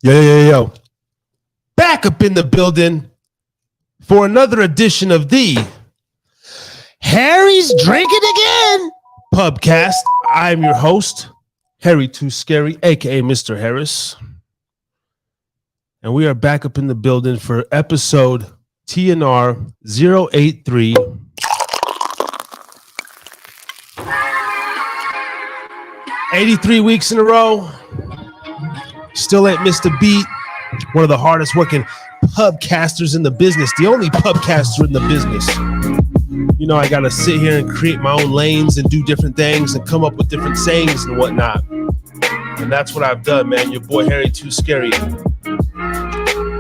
Yo. Back up in the building for another edition of the Harry's Drinking Again Pubcast. I'm your host, Harry Too Scary, aka Mr. Harris. And we are back up in the building for episode TNR 083. $83 weeks in a row. Still ain't missed a beat. One of the hardest working pubcasters in the business. The only pubcaster in the business. You know, I got to sit here and create my own lanes and do different things and come up with different sayings and whatnot. And that's what I've done, man. Your boy Harry Too Scary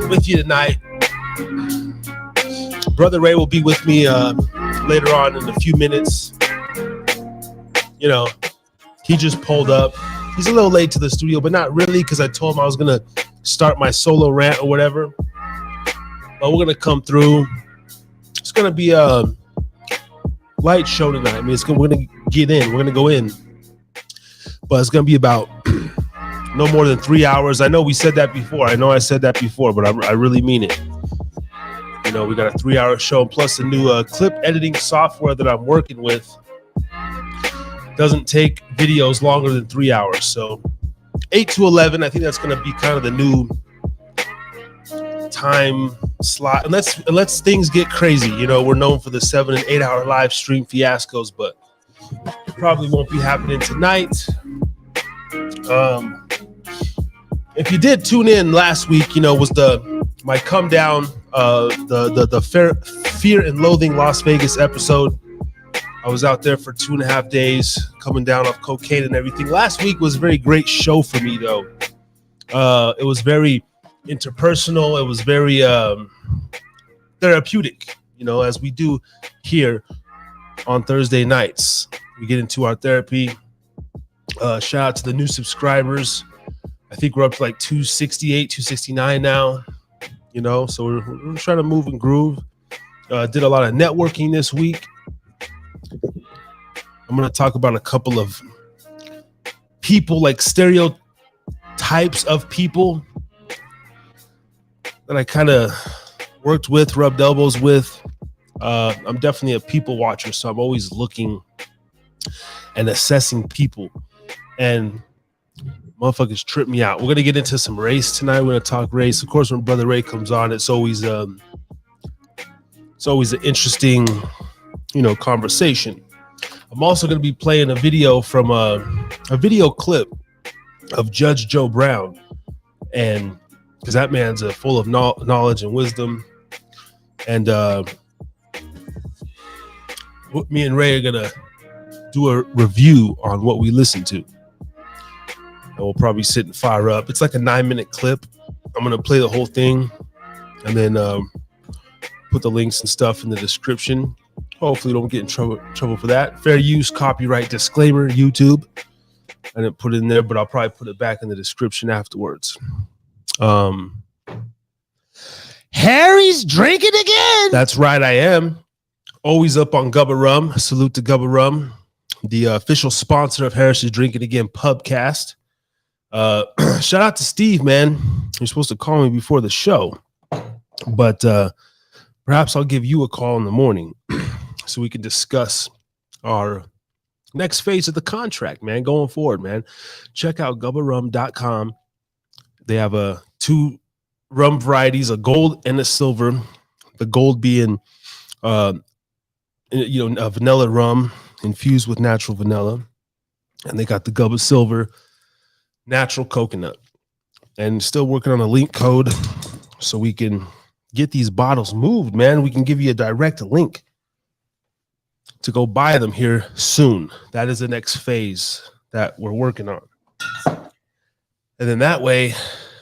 with you tonight. Brotha Ray will be with me later on in a few minutes. You know, he just pulled up. He's a little late to the studio, but not really, because I told him I was going to start my solo rant or whatever. But we're going to come through. It's going to be a light show tonight. I mean, we're going to get in. We're going to go in. But it's going to be about no more than 3 hours. I know we said that before. I know I said that before, but I really mean it. You know, we got a 3-hour show, plus a new clip editing software that I'm working with. Doesn't take videos longer than 3 hours. So 8 to 11, I think that's going to be kind of the new time slot. Unless things get crazy. You know, we're known for the 7 and 8 hour live stream fiascos, but it probably won't be happening tonight. If you did tune in last week, you know, was my come down, the Fear and Loathing Las Vegas episode. I was out there for 2.5 days, coming down off cocaine and everything. Last week was a very great show for me, though. It was very interpersonal. It was very therapeutic, you know, as we do here on Thursday nights. We get into our therapy. Shout out to the new subscribers. I think we're up to like 268, 269 now, you know, so we're trying to move and groove. Did a lot of networking this week. I'm going to talk about a couple of people, like stereotypes of people that I kind of worked with, rubbed elbows with. I'm definitely a people watcher, so I'm always looking and assessing people. And motherfuckers trip me out. We're going to get into some race tonight. We're going to talk race. Of course, when Brotha Ray comes on, it's always an interesting, you know, conversation. I'm also going to be playing a video from a video clip of Judge Joe Brown, and because that man's full of knowledge and wisdom, and me and Ray are going to do a review on what we listen to, and we'll probably sit and fire up. It's like a 9-minute clip. I'm going to play the whole thing and then put the links and stuff in the description. Hopefully don't get in trouble for that. Fair use, copyright disclaimer, YouTube. I didn't put it in there, but I'll probably put it back in the description afterwards. Harry's Drinking Again. That's right, I am. Always up on Gubba Rum. Salute to Gubba Rum, the official sponsor of Harry's Drinking Again Pubcast. Shout out to Steve, man. You're supposed to call me before the show, but perhaps I'll give you a call in the morning so we can discuss our next phase of the contract, man, going forward, man. Check out gubbarum.com. They have 2 rum varieties, a gold and a silver. The gold being, a vanilla rum infused with natural vanilla. And they got the Gubba Silver, natural coconut. And still working on a link code so we can get these bottles moved, man. We can give you a direct link to go buy them here soon. That is the next phase that we're working on. And then that way,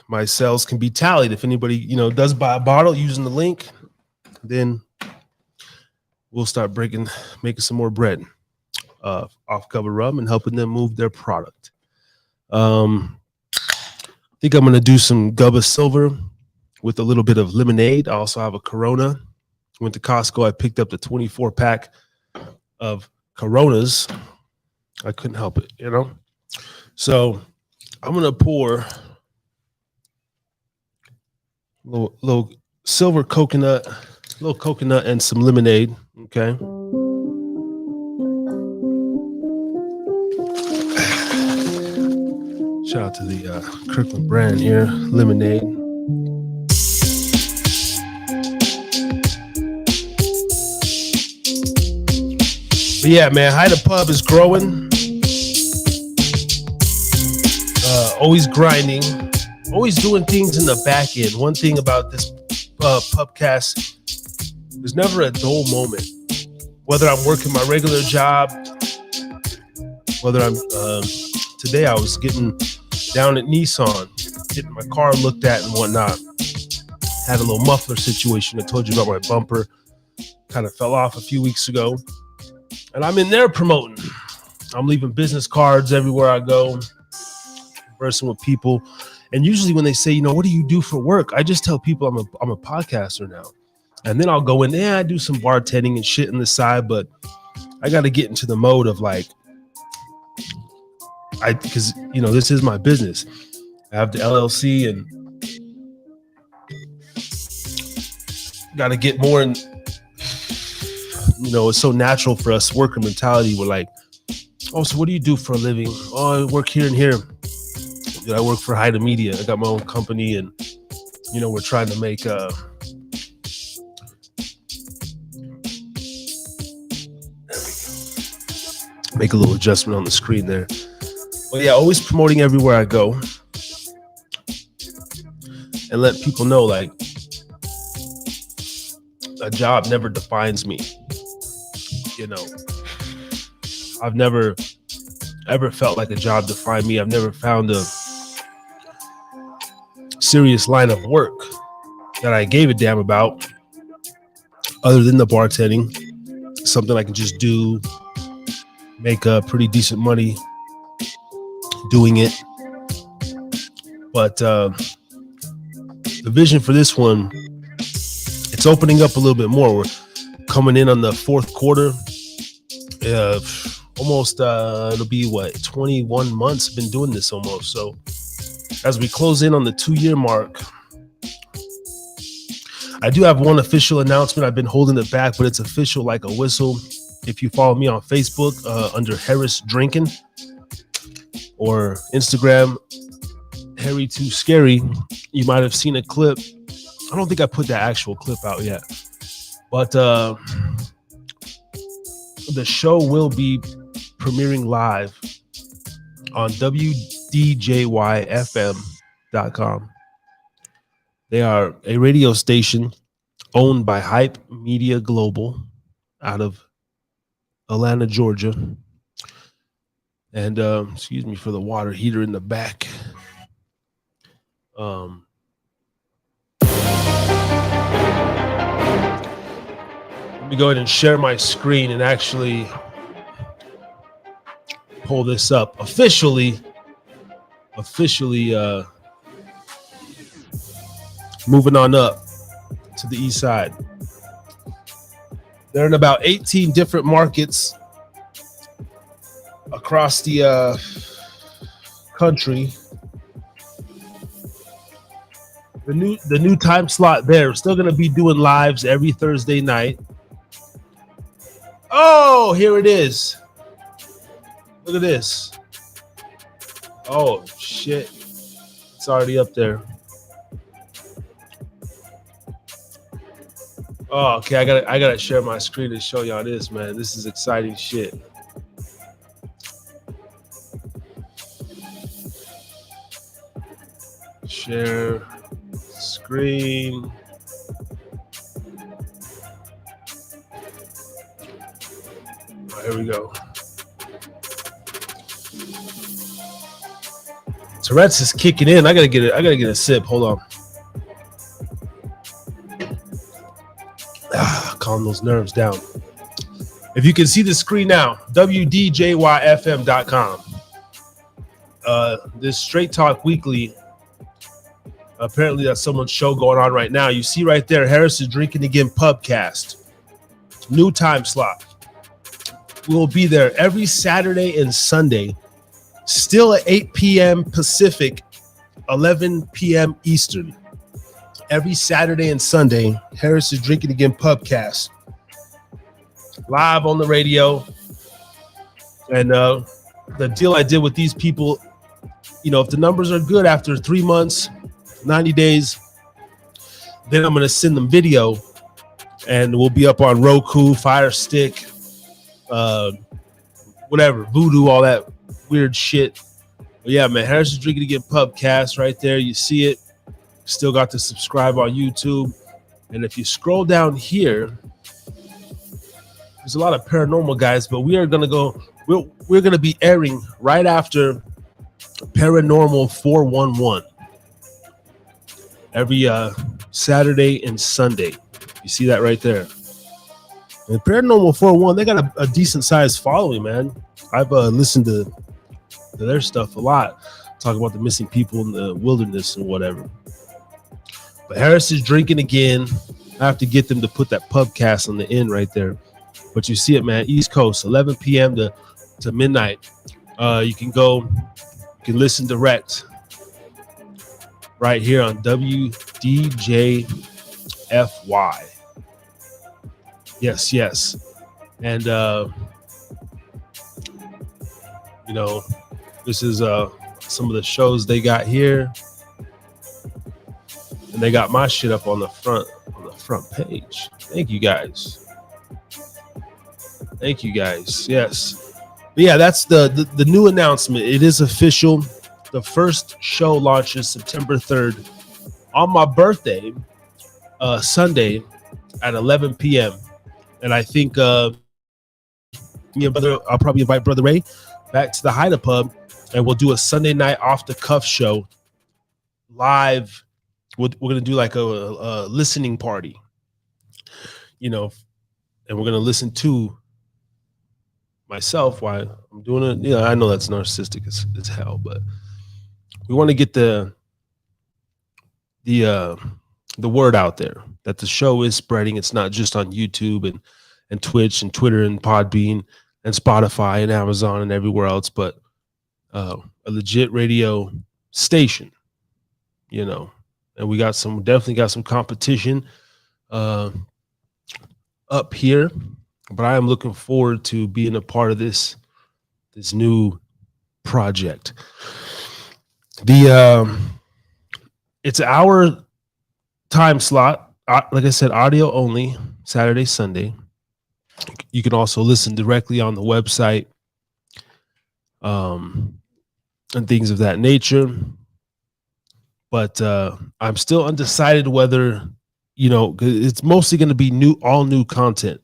my sales can be tallied. If anybody, you know, does buy a bottle using the link, then we'll start making some more bread off Gubba Rum and helping them move their product. I think I'm going to do some Gubba Silver with a little bit of lemonade. I also have a Corona. Went to Costco. I picked up the 24-pack of Coronas. I couldn't help it, you know? So I'm going to pour Little silver coconut, little coconut and some lemonade. Okay. Shout out to the Kirkland brand here, lemonade. But yeah, man, Hida Pub is growing. Always grinding, always doing things in the back end. One thing about this pubcast, there's never a dull moment. Whether I'm working my regular job, whether I'm today I was getting down at Nissan, getting my car looked at and whatnot. Had a little muffler situation. I told you about my bumper. Kind of fell off a few weeks ago. And I'm in there promoting. I'm leaving business cards everywhere I go, conversing with people. And usually when they say, you know, what do you do for work? I just tell people I'm a podcaster now. And then I'll go in there, I do some bartending and shit on the side, but I got to get into the mode of like, because, you know, this is my business. I have the LLC and got to get more in, you know, it's so natural for us worker mentality. We're like, oh, so what do you do for a living? Oh, I work here and here. I work for Hida Media. I got my own company and, you know, we're trying to make a little adjustment on the screen there. But yeah, always promoting everywhere I go and let people know like a job never defines me. You know, I've never ever felt like a job defined me. I've never found a serious line of work that I gave a damn about other than the bartending. Something I can just do, make pretty decent money doing it. But the vision for this one, it's opening up a little bit more. We're coming in on the fourth quarter. Almost it'll be what, 21 months been doing this almost. So as we close in on the 2-year mark, I do have one official announcement. I've been holding it back, but it's official like a whistle. If you follow me on Facebook under Harris Drinking or Instagram Harry Too Scary, you might have seen a clip. I don't think I put that actual clip out yet, but the show will be premiering live on WDJYFM.com. They are a radio station owned by Hype Media Global out of Atlanta, Georgia. And excuse me for the water heater in the back. Let me go ahead and share my screen and actually pull this up officially moving on up to the east side. They're in about 18 different markets across the country. The new time slot there. We're still gonna be doing lives every Thursday night. Oh, here it is. Look at this. Oh shit. It's already up there. Oh, okay. I gotta share my screen to show y'all this, man. This is exciting shit. Share screen. Oh, here we go. Tourette's is kicking in. I gotta get a sip. Hold on. Calm those nerves down. If you can see the screen now, WDJYFM.com. This Straight Talk Weekly. Apparently that's someone's show going on right now. You see right there, Harris is Drinking Again Pubcast. New time slot. We will be there every Saturday and Sunday, still at 8 p.m. Pacific, 11 p.m. Eastern. every Saturday and Sunday, Harris is Drinking Again Pubcast, live on the radio. And the deal I did with these people, if the numbers are good after 3 months, 90 days, then I'm going to send them video, and we'll be up on Roku, Fire Stick, whatever, Voodoo, all that weird shit. But yeah, man, Harris is Drinking Again Pubcast right there. You see it. Still got to subscribe on YouTube. And if you scroll down here, there's a lot of paranormal guys, but we are going to go, we're going to be airing right after Paranormal 411 every Saturday and Sunday. You see that right there. And Paranormal 411, they got a decent sized following, man. I've listened to their stuff a lot. Talk about the missing people in the wilderness and whatever. But Harris is Drinking Again. I have to get them to put that pubcast on the end right there. But you see it, man. East Coast, 11 p.m. to midnight. You can listen direct right here on WDJFY. Yes. And, this is some of the shows they got here. And they got my shit up on the front page. Thank you guys. Yes. But yeah, that's the new announcement. It is official. The first show launches September 3rd on my birthday, Sunday at 11 p.m. And I think me and brother, I'll probably invite Brotha Ray back to the Hida Pub, and we'll do a Sunday night off the cuff show live. We're gonna do like a listening party, and we're gonna listen to myself while I'm doing it. I know that's narcissistic as hell, but we want to get the word out there that the show is spreading. It's not just on YouTube and Twitch and Twitter and Podbean and Spotify and Amazon and everywhere else, but a legit radio station, and we definitely got some competition up here, but I am looking forward to being a part of this new project. It's our time slot, like I said, audio only, Saturday, Sunday. You can also listen directly on the website, and things of that nature. But I'm still undecided whether, it's mostly going to be all new content.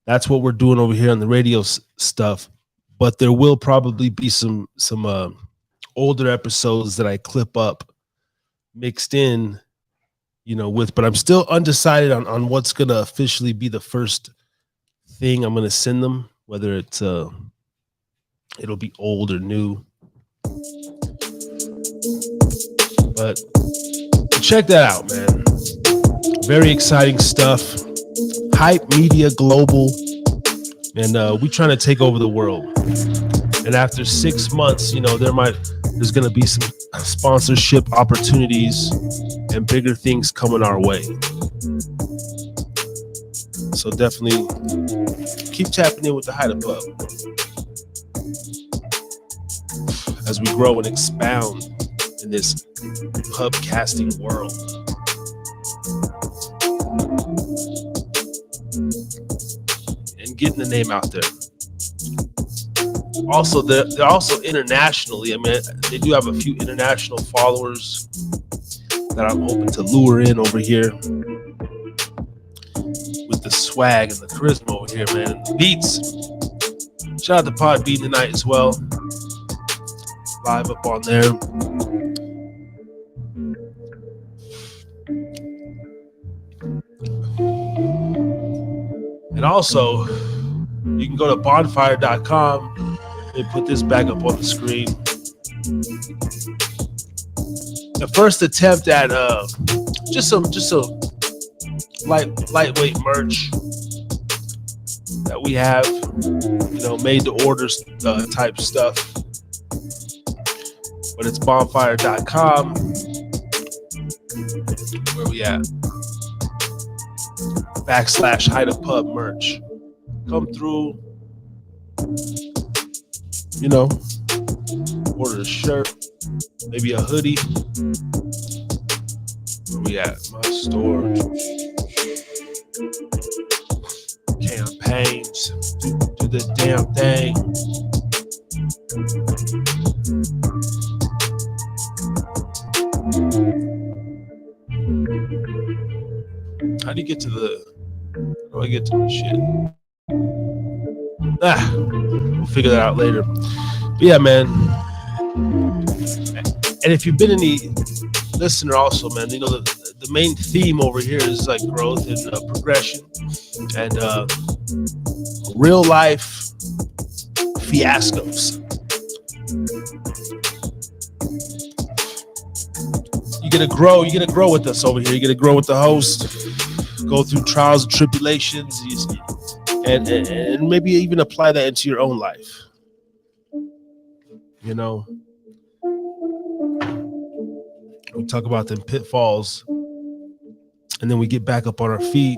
That's what we're doing over here on the radio stuff. But there will probably be some older episodes that I clip up, mixed in, with. But I'm still undecided on what's going to officially be the first thing I'm going to send them, whether it'll be old or new. But check that out, man. Very exciting stuff. Hype Media Global. And we trying to take over the world. And after 6 months, there's going to be some sponsorship opportunities and bigger things coming our way. So definitely keep tapping in with the Hida Pub as we grow and expound in this pubcasting world. And getting the name out there. Also, they're also internationally. I mean, they do have a few international followers that I'm hoping to lure in over here with the swag and the charisma over here, man. And the beats. Shout out to Podbean tonight as well. Live up on there. And also, you can go to bonfire.com and put this back up on the screen. The first attempt at just some lightweight merch that we have, made to orders type stuff. But it's bonfire.com. Where we at? /Hida Pub merch. Come through. You know, order a shirt, maybe a hoodie. Where we at? My store. Campaigns. Do the damn thing. How do you get to the... How do I get to this shit? We'll figure that out later. But yeah, man. And if you've been any listener also, man, you know, the main theme over here is like growth and progression and real life fiascos. You get to grow with us over here. You get to grow with the host, go through trials and tribulations, and maybe even apply that into your own life. You know, we talk about them pitfalls, and then we get back up on our feet,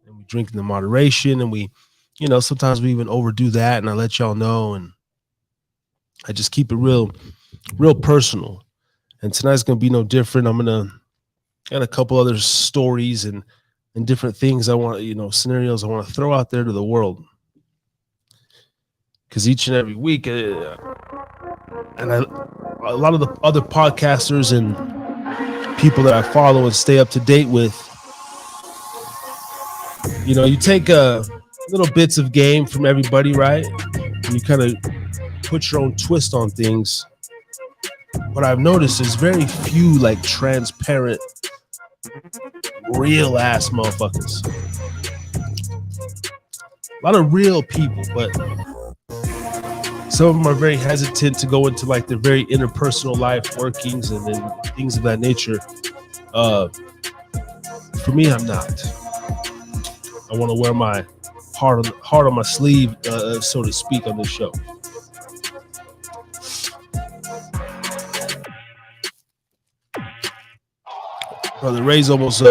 and we drink in the moderation, and we, you know, sometimes we even overdo that, and I let y'all know, and I just keep it real personal. And tonight's gonna be no different. Got a couple other stories and different things I want, you know, scenarios I want to throw out there to the world. Because each and every week, a lot of the other podcasters and people that I follow and stay up to date with, you know, you take little bits of game from everybody, right? And you kind of put your own twist on things. What I've noticed is very few like transparent, real ass motherfuckers. A lot of real people, but some of them are very hesitant to go into like their very interpersonal life workings and then things of that nature. For me, I'm not. I want to wear my heart on my sleeve, so to speak, on this show. Brother Ray's almost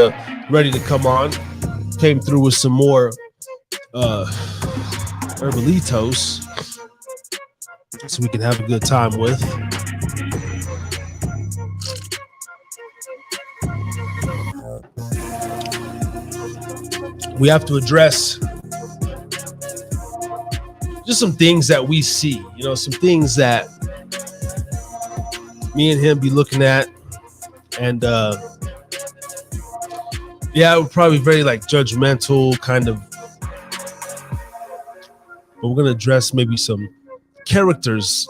ready to come on. Came through with some more herbalitos so we can have a good time with. We have to address just some things that we see, you know, some things that me and him be looking at, and yeah, we're probably very like judgmental kind of, but we're gonna address maybe some characters.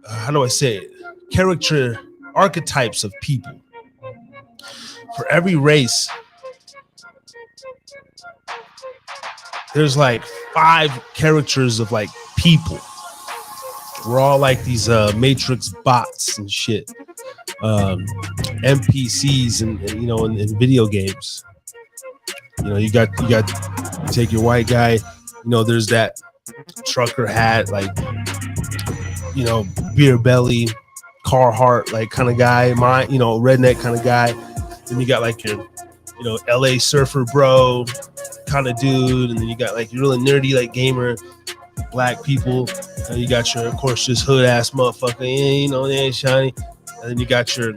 How do I say it? Character archetypes of people. For every race, there's like 5 characters of like people. We're all like these Matrix bots and shit. NPCs and you know, in video games. You know, you take your white guy, you know, there's that trucker hat, like, you know, beer belly, Carhartt like kind of guy, you know, redneck kind of guy. Then you got like your, you know, LA surfer bro kind of dude, and then you got like your really nerdy like gamer black people. And you got your, of course, just hood ass motherfucker, you know, they ain't shiny. And then you got your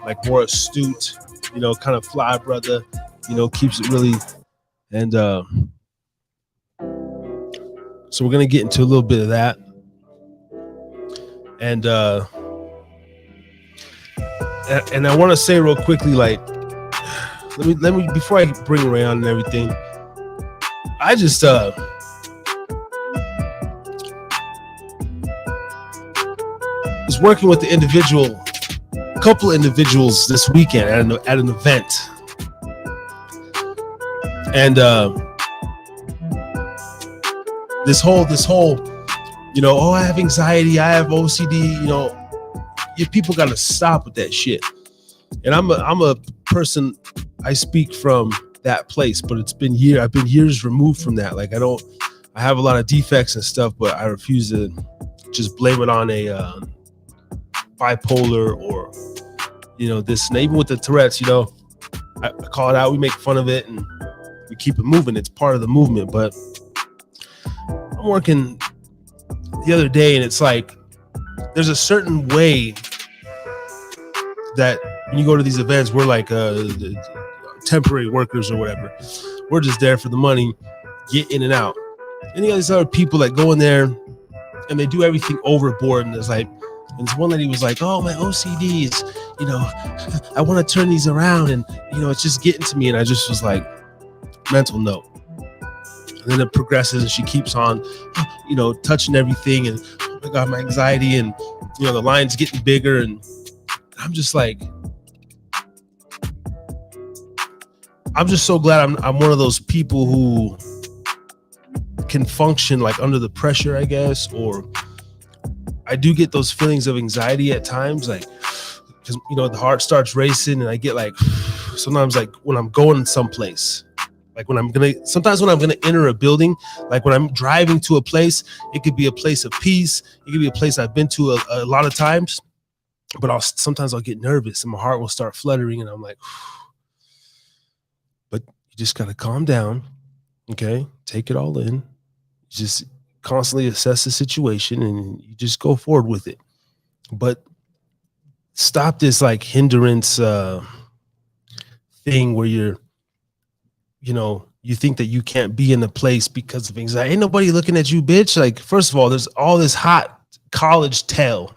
like more astute, you know, kind of fly brother, you know, keeps it really. And so we're gonna get into a little bit of that. And I want to say real quickly, like, let me before I bring Ray on and everything, I just was working with a couple of individuals this weekend at an event, and this whole, you know, oh, I have anxiety, I have OCD, you know, people got to stop with that shit. And I'm a person, I speak from that place, but I've been years removed from that. Like I have a lot of defects and stuff, but I refuse to just blame it on a bipolar or, this, and even with the Tourette's, I call it out, we make fun of it, and we keep it moving. It's part of the movement. But I'm working the other day, and it's like there's a certain way that when you go to these events, we're like temporary workers or whatever. We're just there for the money, get in and out. And you got these other people that go in there and they do everything overboard. And there's like, and this one lady was like, oh, my OCD is, I want to turn these around, and it's just getting to me. And I just was like, mental note. And then it progresses, and she keeps on, touching everything, and oh my God, my anxiety, and the line's getting bigger, and I'm just like, I'm just so glad I'm one of those people who can function like under the pressure, I guess, or I do get those feelings of anxiety at times, like, because the heart starts racing, and I get like, sometimes like when I'm going someplace, like sometimes when I'm gonna enter a building, like when I'm driving to a place, it could be a place of peace, it could be a place I've been to a lot of times, but sometimes I'll get nervous and my heart will start fluttering, and I'm like, but you just gotta calm down, okay? Take it all in. Just constantly assess the situation, and you just go forward with it. But stop this like hindrance thing where you think that you can't be in the place because of anxiety. Ain't nobody looking at you, bitch. Like, first of all, there's all this hot college tail.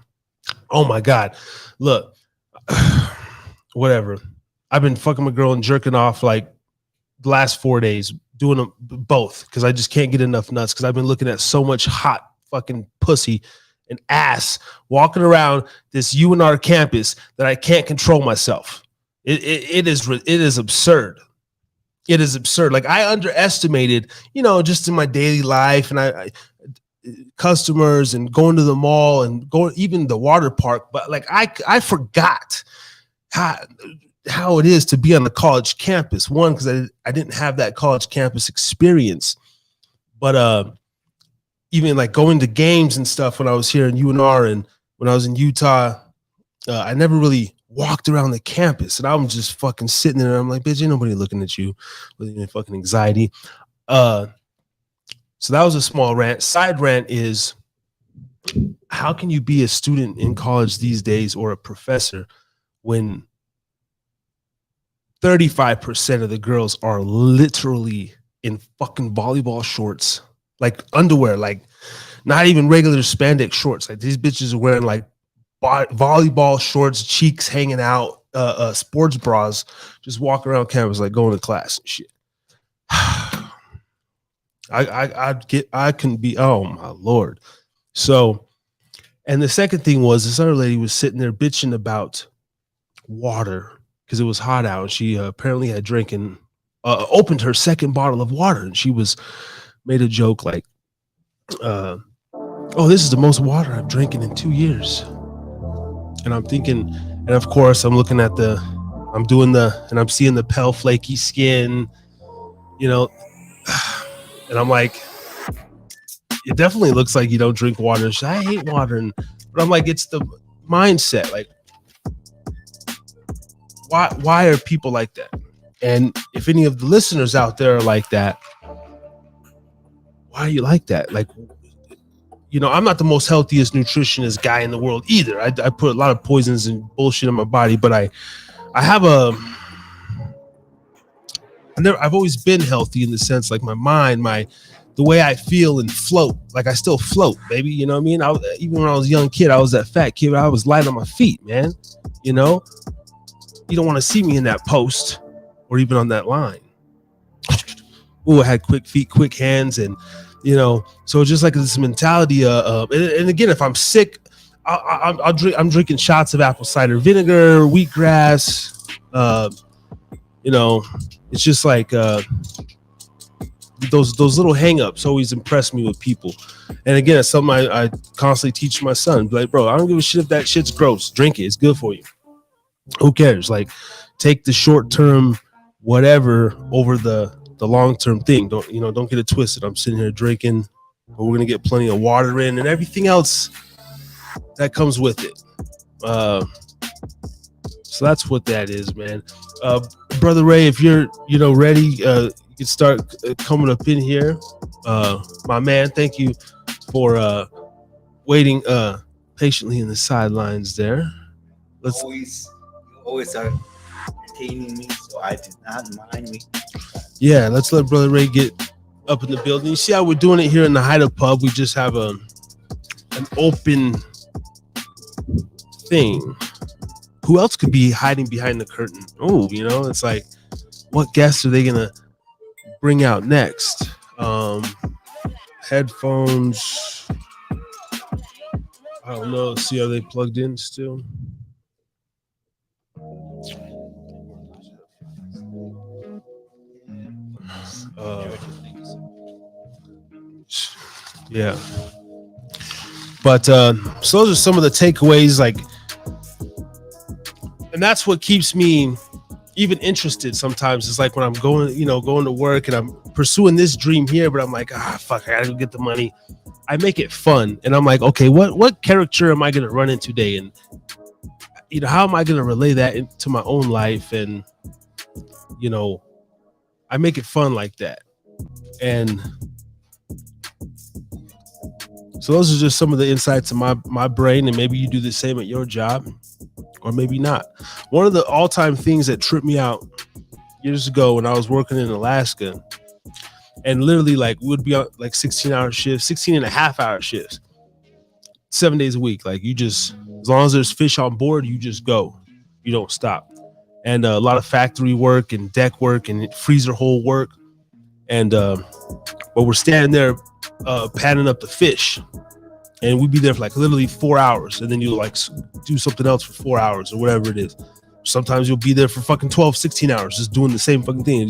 Oh my God. Look, whatever. I've been fucking my girl and jerking off like the last 4 days, doing them both because I just can't get enough nuts, because I've been looking at so much hot fucking pussy and ass walking around this UNR campus that I can't control myself. It is absurd. It is absurd. Like, I underestimated, just in my daily life, and I customers and going to the mall and going even the water park, but like I forgot how it is to be on a college campus. One, because I didn't have that college campus experience, but even like going to games and stuff when I was here in UNR and when I was in Utah, I never really walked around the campus, and I'm just fucking sitting there. And I'm like, bitch, ain't nobody looking at you with any fucking anxiety. So that was a small rant. Side rant is, how can you be a student in college these days or a professor when 35% of the girls are literally in fucking volleyball shorts, like underwear, like not even regular spandex shorts. Like, these bitches are wearing like volleyball shorts, cheeks hanging out, sports bras, just walk around campus like going to class and shit. I can be, oh my Lord. So, and the second thing was, this other lady was sitting there bitching about water because it was hot out. She apparently had drinking, opened her second bottle of water, and she made a joke like, oh, this is the most water I've drinking in 2 years. And I'm thinking, and of course I'm looking at and I'm seeing the pale flaky skin, and I'm like, it definitely looks like you don't drink water. I hate water. But I'm like, it's the mindset. Like, why are people like that? And if any of the listeners out there are like that, why are you like that? Like, I'm not the most healthiest nutritionist guy in the world either. I put a lot of poisons and bullshit in my body, but I've always been healthy in the sense, like my mind, the way I feel and float. Like, I still float, baby. You know what I mean? Even when I was a young kid, I was that fat kid. I was light on my feet, man. You don't want to see me in that post or even on that line. Oh, I had quick feet, quick hands, and so just like this mentality. And again, if I'm sick, I'm drinking shots of apple cider vinegar, wheatgrass. It's just like those little hangups always impress me with people. And again, it's something I constantly teach my son. Be like, bro, I don't give a shit if that shit's gross. Drink it. It's good for you. Who cares? Like, take the short term whatever over the long-term thing. Don't get it twisted. I'm sitting here drinking, but we're going to get plenty of water in and everything else that comes with it. So that's what that is, man. Brother Ray, if you're ready, you can start coming up in here. My man, thank you for waiting patiently in the sidelines there. You always are entertaining me, so I do not mind me. Yeah, let's let Brother Ray get up in the building. You see how we're doing it here in the Hida Pub? We just have an open thing. Who else could be hiding behind the curtain? Oh, it's like, what guests are they gonna bring out next? Headphones. I don't know. See, are they plugged in still? Yeah. But so those are some of the takeaways, like, and that's what keeps me even interested sometimes. It's like when I'm going to work and I'm pursuing this dream here, but I'm like, fuck, I gotta go get the money. I make it fun, and I'm like, okay, what character am I gonna run into today, and how am I gonna relay that into my own life, and I make it fun like that. And so those are just some of the insights of my brain, and maybe you do the same at your job, or maybe not. One of the all-time things that tripped me out years ago when I was working in Alaska, and literally like would be on like 16-hour shifts, 16 and a half hour shifts, 7 days a week. Like you just, as long as there's fish on board, you just go, you don't stop. And a lot of factory work and deck work and freezer hole work. And but we're standing there panning up the fish, and we'd be there for like literally 4 hours, and then you like do something else for 4 hours or whatever it is. Sometimes you'll be there for fucking 12, 16 hours just doing the same fucking thing.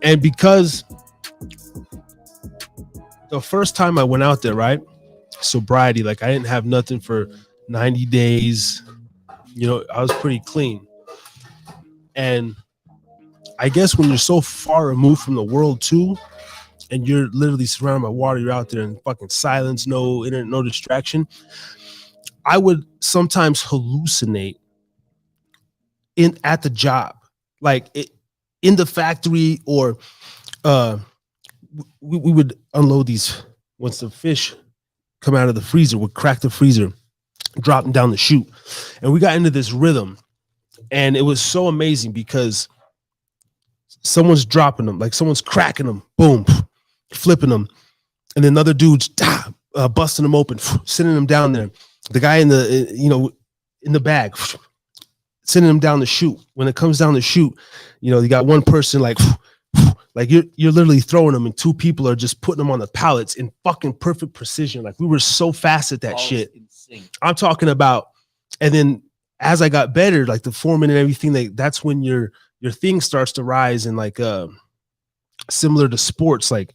And because the first time I went out there, right, sobriety, like I didn't have nothing for 90 days, I was pretty clean. And I guess when you're so far removed from the world too, and you're literally surrounded by water, you're out there in fucking silence, no internet, no distraction, I would sometimes hallucinate at the job, like in the factory, or we would unload these, once the fish come out of the freezer, would crack the freezer, drop them down the chute, and we got into this rhythm, and it was so amazing because someone's dropping them, like someone's cracking them, boom, flipping them, and then another dude's busting them open, sending them down there. The guy in the bag, sending them down the chute. When it comes down the chute, you got one person like you're literally throwing them, and two people are just putting them on the pallets in fucking perfect precision. Like we were so fast at that shit. I'm talking about. And then as I got better, like the foreman and everything, that's when your thing starts to rise, and like similar to sports, like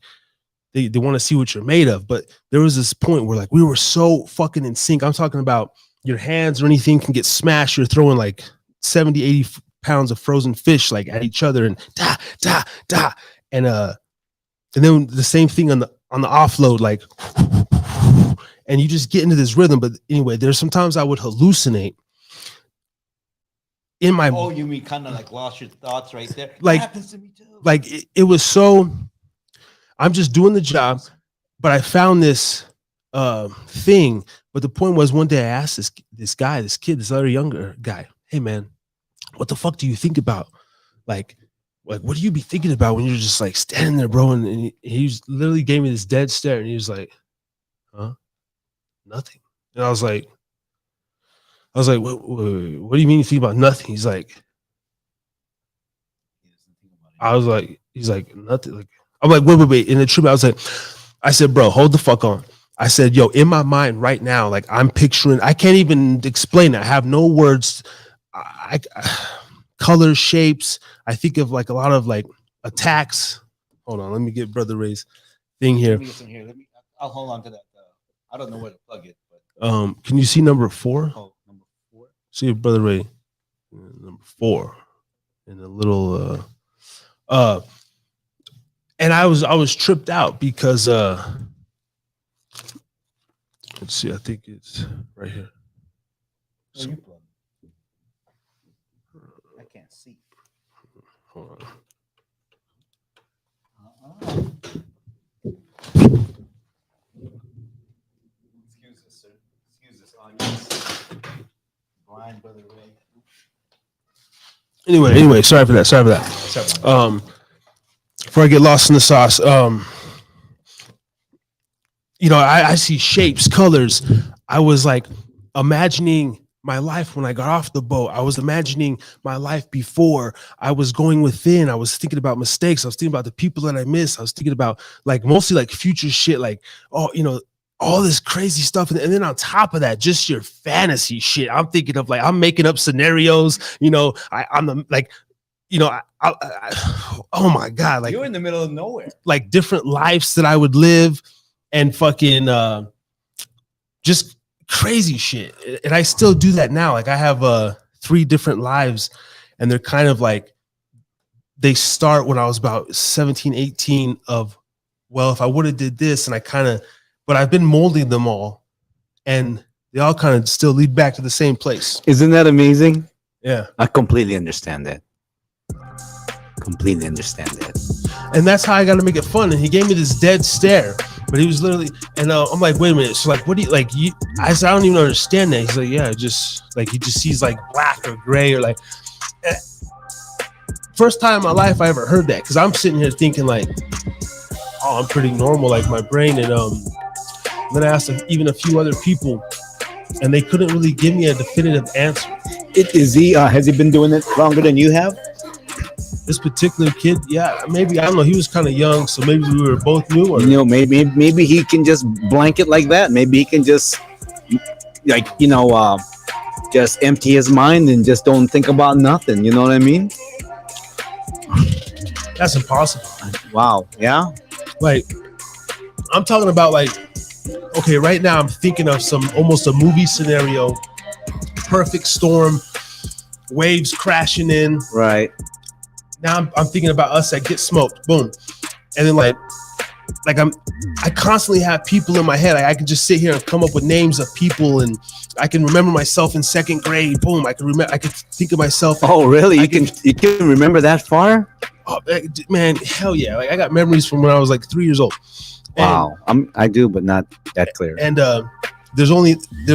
they want to see what you're made of. But there was this point where like we were so fucking in sync. I'm talking about your hands or anything can get smashed. You're throwing like 70, 80 pounds of frozen fish like at each other, and and then the same thing on the offload, like, and you just get into this rhythm. But anyway, there's sometimes I would hallucinate in my. Oh, you mean kind of like lost your thoughts right there? Like, that happens to me too. Like it was so. I'm just doing the job, but I found this thing. But the point was, one day I asked this other younger guy, "Hey man, what the fuck do you think about? Like what do you be thinking about when you're just like standing there, bro?" And he literally gave me this dead stare, and he was like, "Huh? Nothing." And I was like, what do you mean you think about nothing? He's like, he's like, nothing. Like, I'm like, wait. In the trip, I said, bro, hold the fuck on. I said, yo, in my mind right now, like I'm picturing, I can't even explain it. I have no words. Colors, shapes. I think of like a lot of like attacks. Hold on, let me get Brother Ray's thing here. I'll hold on to that. I don't know where to plug it. But can you see number 4? Oh, number 4. See if Brother Ray, number 4, in a little and I was tripped out because Let's see. I think it's right here. Where you plug? I can't see. Hold on. Excuse us, sir. Excuse us, audience. Blind Brother Ray. Anyway, sorry for that. Before I get lost in the sauce, I see shapes, colors. I was like imagining my life when I got off the boat. I was imagining my life before. I was going within. I was thinking about mistakes. I was thinking about the people that I missed. I was thinking about like mostly like future shit, like, all this crazy stuff. And then on top of that, just your fantasy shit. I'm thinking of like, I'm making up scenarios, I'm like, oh my God. Like you're in the middle of nowhere. Like different lives that I would live and fucking just crazy shit. And I still do that now. Like I have 3 different lives and they're kind of like, they start when I was about 17, 18 of, well, if I would have did this and but I've been molding them all and they all kind of still lead back to the same place. Isn't that amazing? Yeah. I completely understand that. And that's how I got to make it fun. And he gave me this dead stare, but he was literally, and I'm like, wait a minute. So like, what do you like? I said, I don't even understand that. He's like, yeah, just like, he just sees like black or gray or like, first time in my life I ever heard that. Cause I'm sitting here thinking like, oh, I'm pretty normal, like my brain. And then I asked even a few other people and they couldn't really give me a definitive answer. Has he been doing it longer than you have? This particular kid, yeah, maybe, I don't know, he was kind of young, so maybe we were both new. Or maybe he can just blanket like that. Maybe he can just just empty his mind and just don't think about nothing. You know what I mean? That's impossible. Wow. Yeah. Like, I'm talking about like, okay, right now I'm thinking of almost a movie scenario, perfect storm, waves crashing in. Right. Now I'm thinking about us that get smoked, boom, and then like I constantly have people in my head. I can just sit here and come up with names of people, and I can remember myself in 2nd grade. Boom, I can think of myself. Oh, really? You can remember that far? Oh man, hell yeah! Like I got memories from when I was like 3 years old. Wow, I do, but not that clear. And there's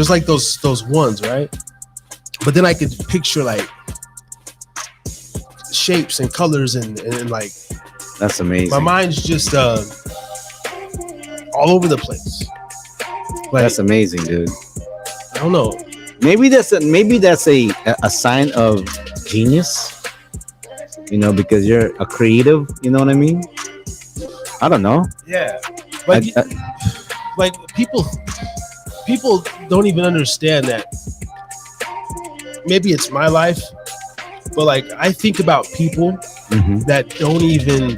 like those ones, right? But then I could picture like shapes and colors and like, that's amazing. My mind's just all over the place. Like, that's amazing, dude. I don't know. Maybe that's a sign of genius. Because you're a creative. You know what I mean? I don't know. Yeah. Like, like people don't even understand that. Maybe it's my life. But like I think about people that don't even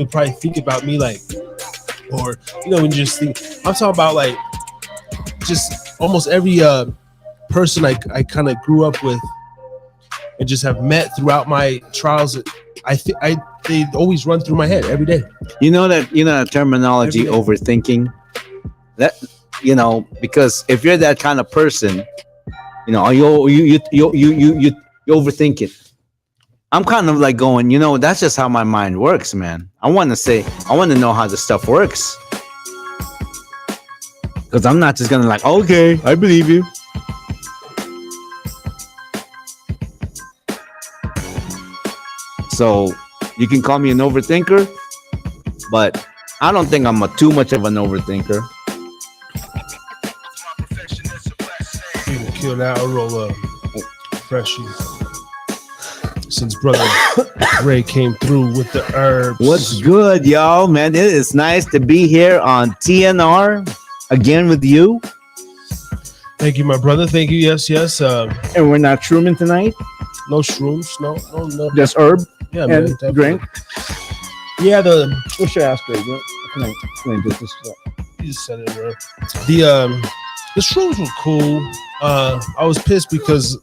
probably think about me like, or when you just think, I'm talking about like just almost every person I kind of grew up with and just have met throughout my trials. They always run through my head every day. That terminology overthinking. That because if you're that kind of person. You overthink it. I'm kind of like going, that's just how my mind works, man. I want to know how this stuff works. Because I'm not just gonna like, okay, I believe you. So you can call me an overthinker, but I don't think I'm too much of an overthinker. Kill that or roll up. Freshie. Since Brother Ray came through with the herbs. What's good, y'all? Man, it is nice to be here on TNR again with you. Thank you, my brother. Thank you. Yes. And we're not shrooming tonight? No shrooms. No. Just herb? Yeah, and man. Definitely. Drink? Yeah, what's your aspirate? Can I do this? You just said it, bro. The shrooms were cool. I was pissed because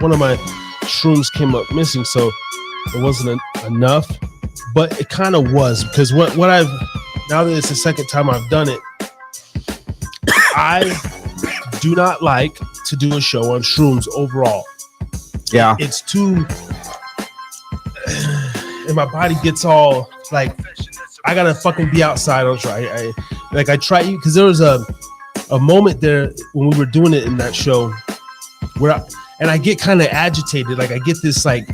one of my shrooms came up missing, so it wasn't enough. But it kind of was, because what now that it's the second time I've done it, I do not like to do a show on shrooms overall. Yeah. It's too, and my body gets all like, I gotta fucking be outside. I try because there was a moment there when we were doing it in that show where I get kind of agitated. Like I get this like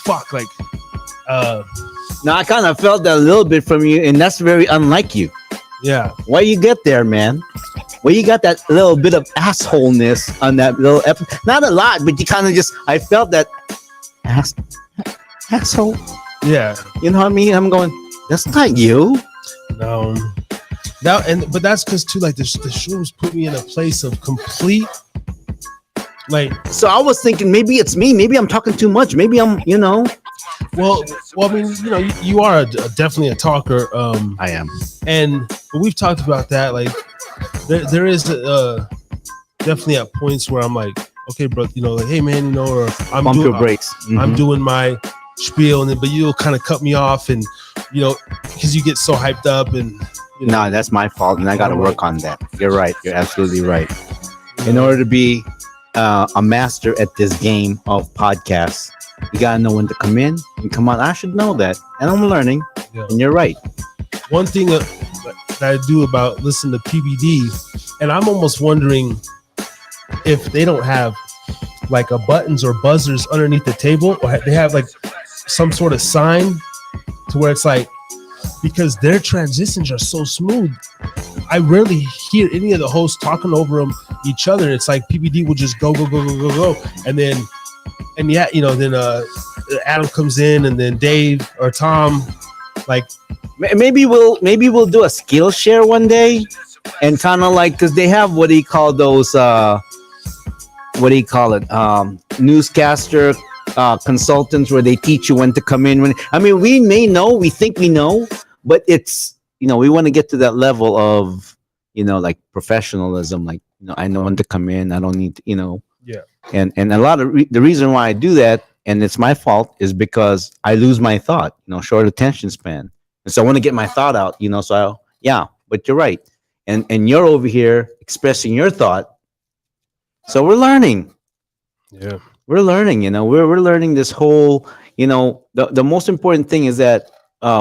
fuck, like Now I kind of felt that a little bit from you, and that's very unlike you. yeah. Why you get there, man? Well, you got that little bit of assholeness on that little episode. Not a lot, but you kind of just, I felt that asshole. Yeah. You know what I mean? I'm going, that's not you. No. Now but that's because too, like the shrooms put me in a place of complete, like. So I was thinking maybe it's me. Maybe I'm talking too much. Maybe I'm, Well, I mean, you are definitely a talker. I am. And we've talked about that. Like, there is definitely at points where I'm like, okay, bro, like, hey, man, or I'm Bump doing your brakes. I'm doing my spiel, but you'll kind of cut me off, and because you get so hyped up, and No, that's my fault, and I got to work on that. You're right. You're absolutely right. In order to be a master at this game of podcasts, you gotta know when to come in and come on. I should know that, and I'm learning. Yeah. And you're right. One thing that I do about listen to PBD, and I'm almost wondering if they don't have like a buttons or buzzers underneath the table, or they have like some sort of sign to where it's like, because their transitions are so smooth, I rarely hear any of the hosts talking over each other. It's like PBD will just go, and then then Adam comes in, and then Dave or Tom, like Maybe we'll do a skill share one day, and kind of like, because they have what do you call those? Newscaster consultants, where they teach you when to come in. We think we know, but it's we want to get to that level of like professionalism. Like I know when to come in. I don't need to, yeah. And a lot of the reason why I do that, and it's my fault, is because I lose my thought. Short attention span, and so I want to get my thought out. But you're right, and you're over here expressing your thought. So we're learning. Yeah, we're learning. We're learning this whole. The most important thing is that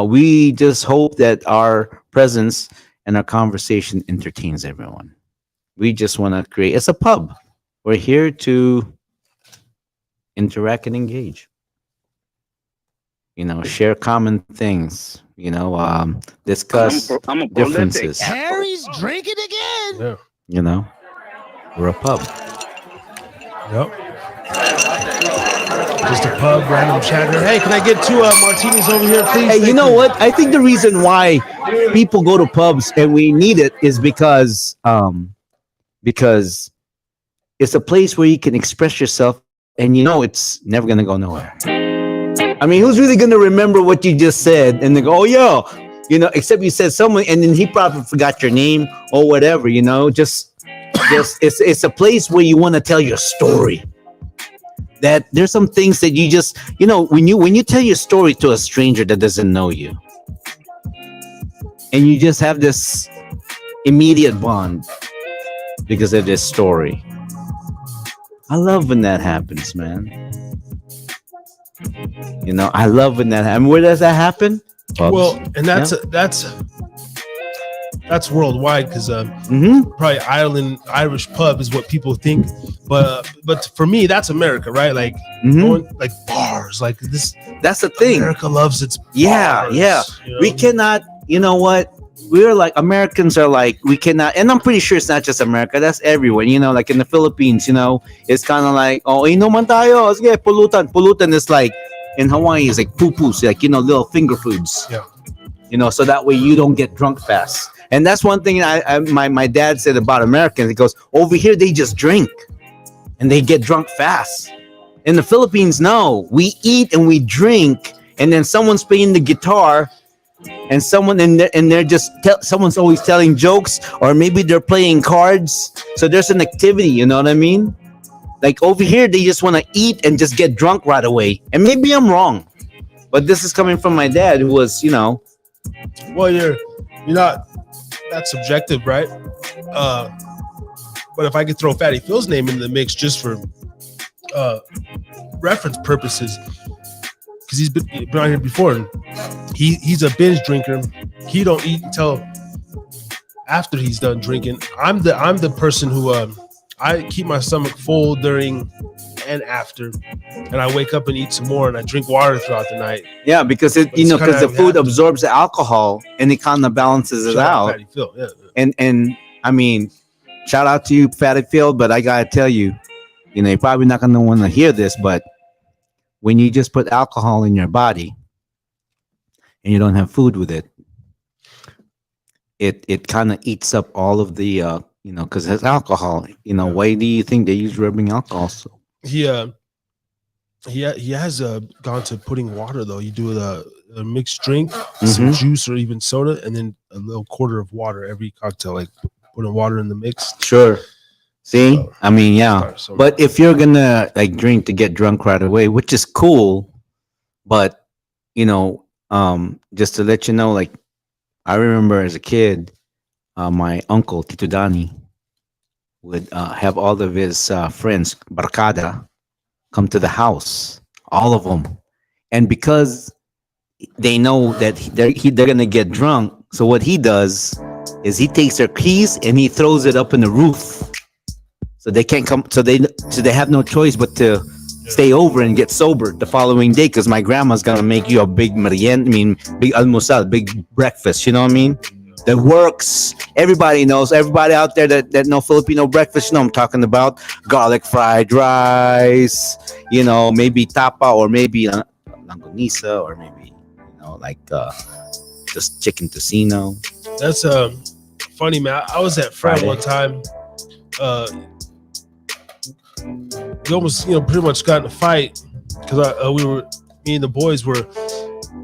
we just hope that our presence and our conversation entertains everyone. We just want to create. It's a pub. We're here to interact and engage. Share common things. Discuss I'm a differences. Harry's drinking again. Yeah. We're a pub. Yep. Just a pub, random chatter. Hey, can I get 2 martinis over here, please? Hey, Thank you. What? I think the reason why people go to pubs and we need it is because it's a place where you can express yourself, and it's never gonna go nowhere. I mean, who's really gonna remember what you just said and they go, "Oh yeah," except you said someone, and then he probably forgot your name or whatever. Just it's a place where you want to tell your story. That there's some things that you just when you tell your story to a stranger that doesn't know you, and you just have this immediate bond because of this story. I love when that happens, man. I love when that happens. Where does that happen? Pubs. Well, and that's worldwide, because probably Irish pub is what people think, but for me that's America, right? Like going, like bars, like this. That's the thing. America loves its bars, yeah. We cannot. What? We're like, Americans are like, we cannot, and I'm pretty sure it's not just America, that's everywhere, like in the Philippines, it's kind of like, oh, inuman tayo, sige, pulutan is like, in Hawaii is like poo-poos, like, little finger foods, so that way you don't get drunk fast. And that's one thing my dad said about Americans. He goes, over here they just drink and they get drunk fast. In the Philippines, no, we eat and we drink, and then someone's playing the guitar, and they're just someone's always telling jokes, or maybe they're playing cards. So there's an activity, you know what I mean? Like over here, they just want to eat and just get drunk right away. And maybe I'm wrong, but this is coming from my dad, who was, Well, you're not that's subjective, right? But if I could throw Fatty Phil's name in the mix just for reference purposes, because he's been on here before, and he's a binge drinker. He don't eat until after he's done drinking. I'm the person who I keep my stomach full during and after, and I wake up and eat some more, and I drink water throughout the night. Yeah, because because the food absorbs the alcohol and it kind of balances it out. Fatty Phil, yeah. And I mean, shout out to you, Fatty Phil, but I gotta tell you, you're probably not gonna want to hear this, but when you just put alcohol in your body and you don't have food with it, it kind of eats up all of the because it's alcohol. Why do you think they use rubbing alcohol? So He has gone to putting water though. You do a mixed drink, some juice or even soda, and then a little quarter of water every cocktail. Like putting water in the mix. Sure. See, So, I mean, yeah. But if you're gonna like drink to get drunk right away, which is cool, but just to let you know, like I remember as a kid, my uncle Tito Dani would have all of his friends, Barcada, come to the house, all of them, and because they know that they're gonna get drunk, so what he does is he takes their keys and he throws it up in the roof, so they can't come. So they have no choice but to stay over and get sober the following day, because my grandma's gonna make you a big merienda, big almusal, big breakfast. You know what I mean? That works. Everybody knows. Everybody out there that know Filipino breakfast, I'm talking about garlic fried rice. Maybe tapa, or maybe langgonisa, or maybe just chicken tocino. That's funny, man. I was at Fred one time. We almost pretty much got in a fight because me and the boys were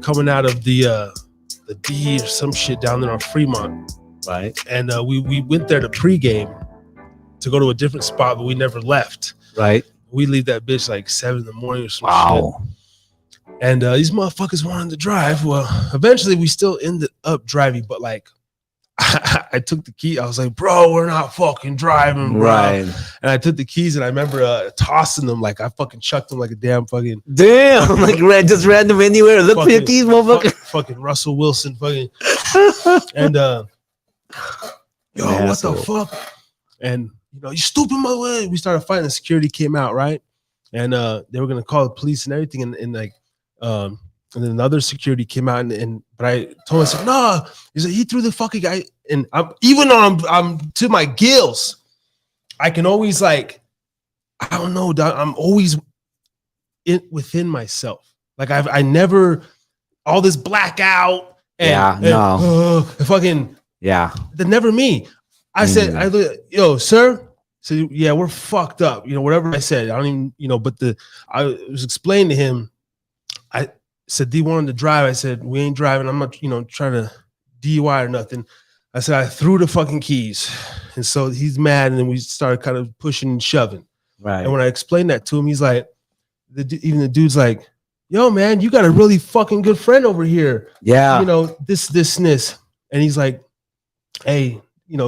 coming out of the D or some shit down there on Fremont, right? And we went there to pregame to go to a different spot, but we never left. Right. We leave that bitch like 7 a.m. or some wow. shit. And these motherfuckers wanted to drive. Well, eventually we still ended up driving, but like I took the key. I was like, bro, we're not fucking driving, bro. Right. And I took the keys, and I remember tossing them. Like I fucking chucked them like a damn fucking. Damn, like just random anywhere. Look for your keys, motherfucker. Fucking Russell Wilson, fucking. And yo, what the fuck? And you stupid mother. We started fighting. The security came out, right? And they were gonna call the police and everything. And like, and then another security came out, but I told him, I said, no, he threw the fucking guy. And even though I'm to my gills, I can always like, I don't know, I'm always within myself. Like I never, all this blackout and fucking, they're never me. I said, yo, sir. So yeah, we're fucked up. Whatever I said, I don't even, but I was explaining to him, I said, D wanted to drive. I said, we ain't driving. I'm not, trying to DUI or nothing. I said, I threw the fucking keys. And so he's mad. And then we started kind of pushing and shoving. Right. And when I explained that to him, he's like, even the dude's like, yo, man, you got a really fucking good friend over here. Yeah. This. And he's like, hey,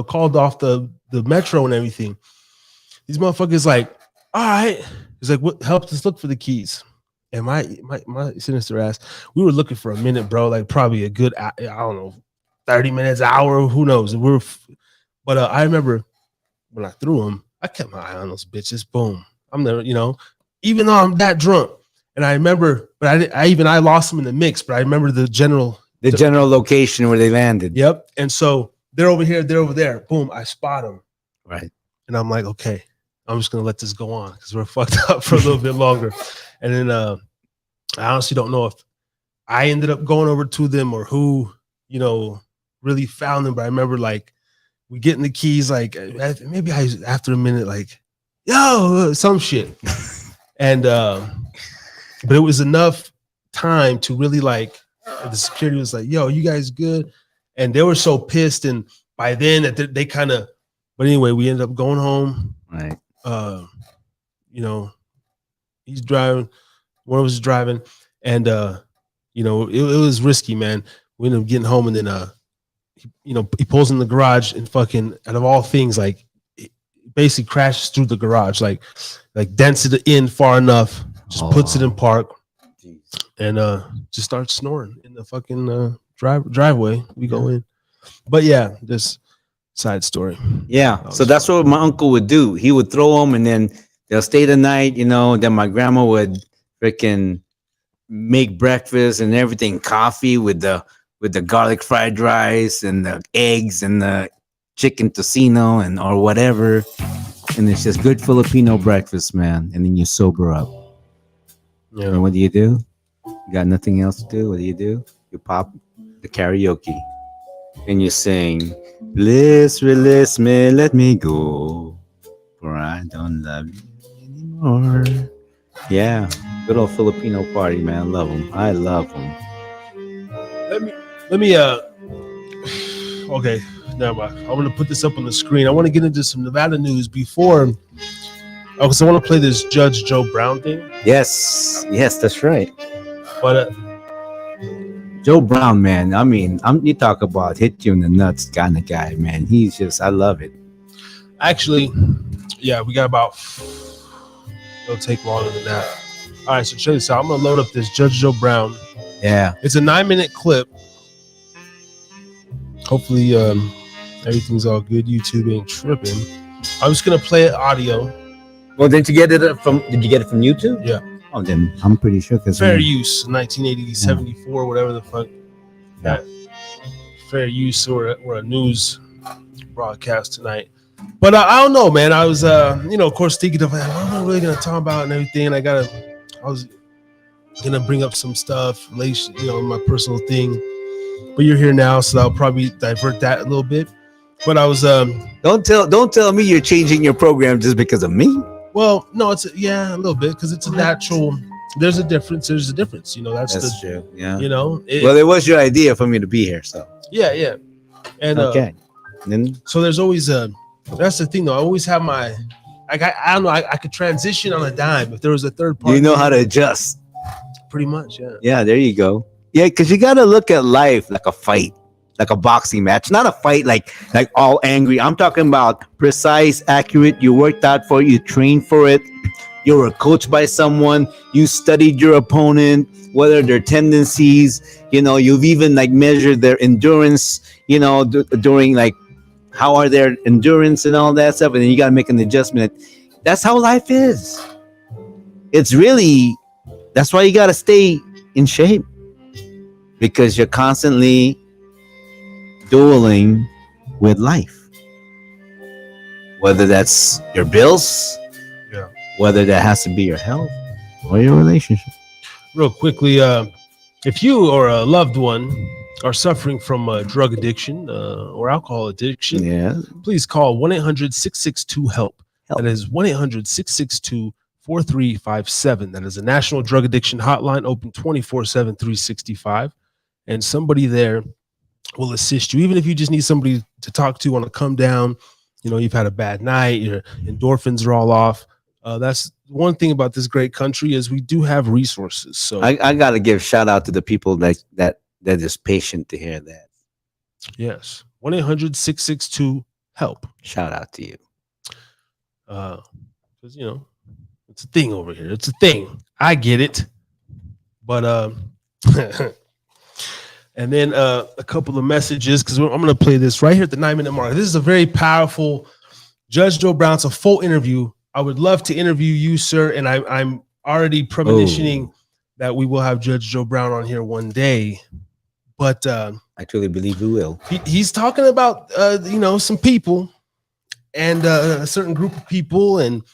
called off the metro and everything. These motherfuckers like, all right. He's like, what helped us look for the keys? And my sinister ass, we were looking for a minute, bro. Like probably a good, I don't know, 30 minutes, hour, who knows? But I remember when I threw them, I kept my eye on those bitches. Boom. I'm there, even though I'm that drunk. And I remember, but I lost them in the mix. But I remember the general location where they landed. Yep. And so they're over here, they're over there. Boom. I spot them. Right. And I'm like, okay, I'm just gonna let this go on because we're fucked up for a little bit longer. And then I honestly don't know if I ended up going over to them or who, really found them. But I remember like we getting the keys, like maybe after a minute, like, yo, some shit. And but it was enough time to really like the security was like, yo, you guys good? And they were so pissed. And by then that they kind of, but anyway, we ended up going home. Right. He's driving, one of us is driving, and it was risky, man. We end up getting home, and then he pulls in the garage and fucking, out of all things, like it basically crashes through the garage, like dents it in far enough, just puts it in park, and just starts snoring in the fucking driveway. We go in, but yeah, this side story. Yeah, so that's what my uncle would do. He would throw them, and then they'll stay the night. Then my grandma would freaking make breakfast and everything, coffee with the garlic fried rice and the eggs and the chicken tocino and or whatever. And it's just good Filipino breakfast, man. And then you sober up. Yeah. And what do? You got nothing else to do? What do? You pop the karaoke and you sing, release me, let me go, for I don't love you anymore. Yeah, good old Filipino party, man. Love them. I love them. Let me okay, never mind. I'm gonna put this up on the screen. I want to get into some Nevada news before, because I want to play this Judge Joe Brown thing. Yes, that's right. But Joe Brown, man. I mean, you talk about hit you in the nuts kind of guy, man. He's just, I love it. Actually, yeah, we got about. It'll take longer than that. All right, so check this out. I'm gonna load up this Judge Joe Brown. Yeah, it's a 9-minute clip. Hopefully, everything's all good. YouTube ain't tripping. I'm just gonna play it audio. Well, did you get it from YouTube? Yeah. Oh, then I'm pretty sure because fair use, 1980, 74, whatever the fuck. Yeah. Fair use or a news broadcast tonight. But I don't know, man. I was, of course, thinking of what am I really gonna talk about and everything. I was gonna bring up some stuff, relation, my personal thing. But you're here now, so I'll probably divert that a little bit. But I was, don't tell me you're changing your program just because of me. Well, no, it's a little bit because it's a natural. There's a difference. That's true. Yeah. It was your idea for me to be here, so yeah. And okay. Then so there's always that's the thing though. I always have my I don't know. I could transition on a dime if there was a third party. You know how to adjust. Pretty much, yeah. Yeah, there you go. Yeah, because you got to look at life like a fight, like a boxing match, not a fight like all angry. I'm talking about precise, accurate. You worked out for it, you trained for it. You were coached by someone. You studied your opponent, whether their tendencies. You've even measured their endurance. During how are their endurance and all that stuff, and then you got to make an adjustment. That's how life is. It's really, that's why you got to stay in shape, because you're constantly dueling with life, whether that's your bills, whether that has to be your health or your relationship. Real quickly, if you or a loved one are suffering from drug addiction or alcohol addiction, please call 1-800-662-HELP. That is 1-800-662-4357. That is a national drug addiction hotline, open 24/7, 365. And somebody there will assist you, even if you just need somebody to talk to on a come down. You've had a bad night, your endorphins are all off. That's one thing about this great country is we do have resources. So I got to give shout out to the people that is patient to hear that. Yes, 1-800-662-HELP. Shout out to you. Because it's a thing over here. It's a thing. I get it, but and then a couple of messages, because I'm going to play this right here at the 9-minute mark. This is a very powerful Judge Joe Brown. It's a full interview. I would love to interview you, sir, and I'm already premonitioning that we will have Judge Joe Brown on here one day. But I truly believe we will. He's talking about some people and a certain group of people and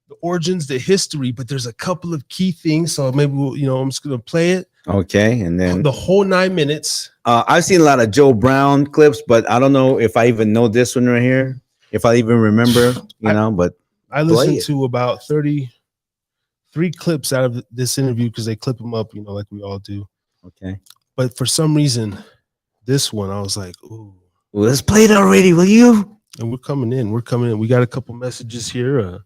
the origins, the history. But there's a couple of key things, so maybe I'm just going to play it. Okay, and then the whole 9 minutes. I've seen a lot of Joe Brown clips, but I don't know if I even know this one right here, if I even remember, but I listened to about 33 clips out of this interview because they clip them up, like we all do. Okay. But for some reason, this one, I was like, ooh. Well, let's play it already, will you? And we're coming in. We got a couple messages here.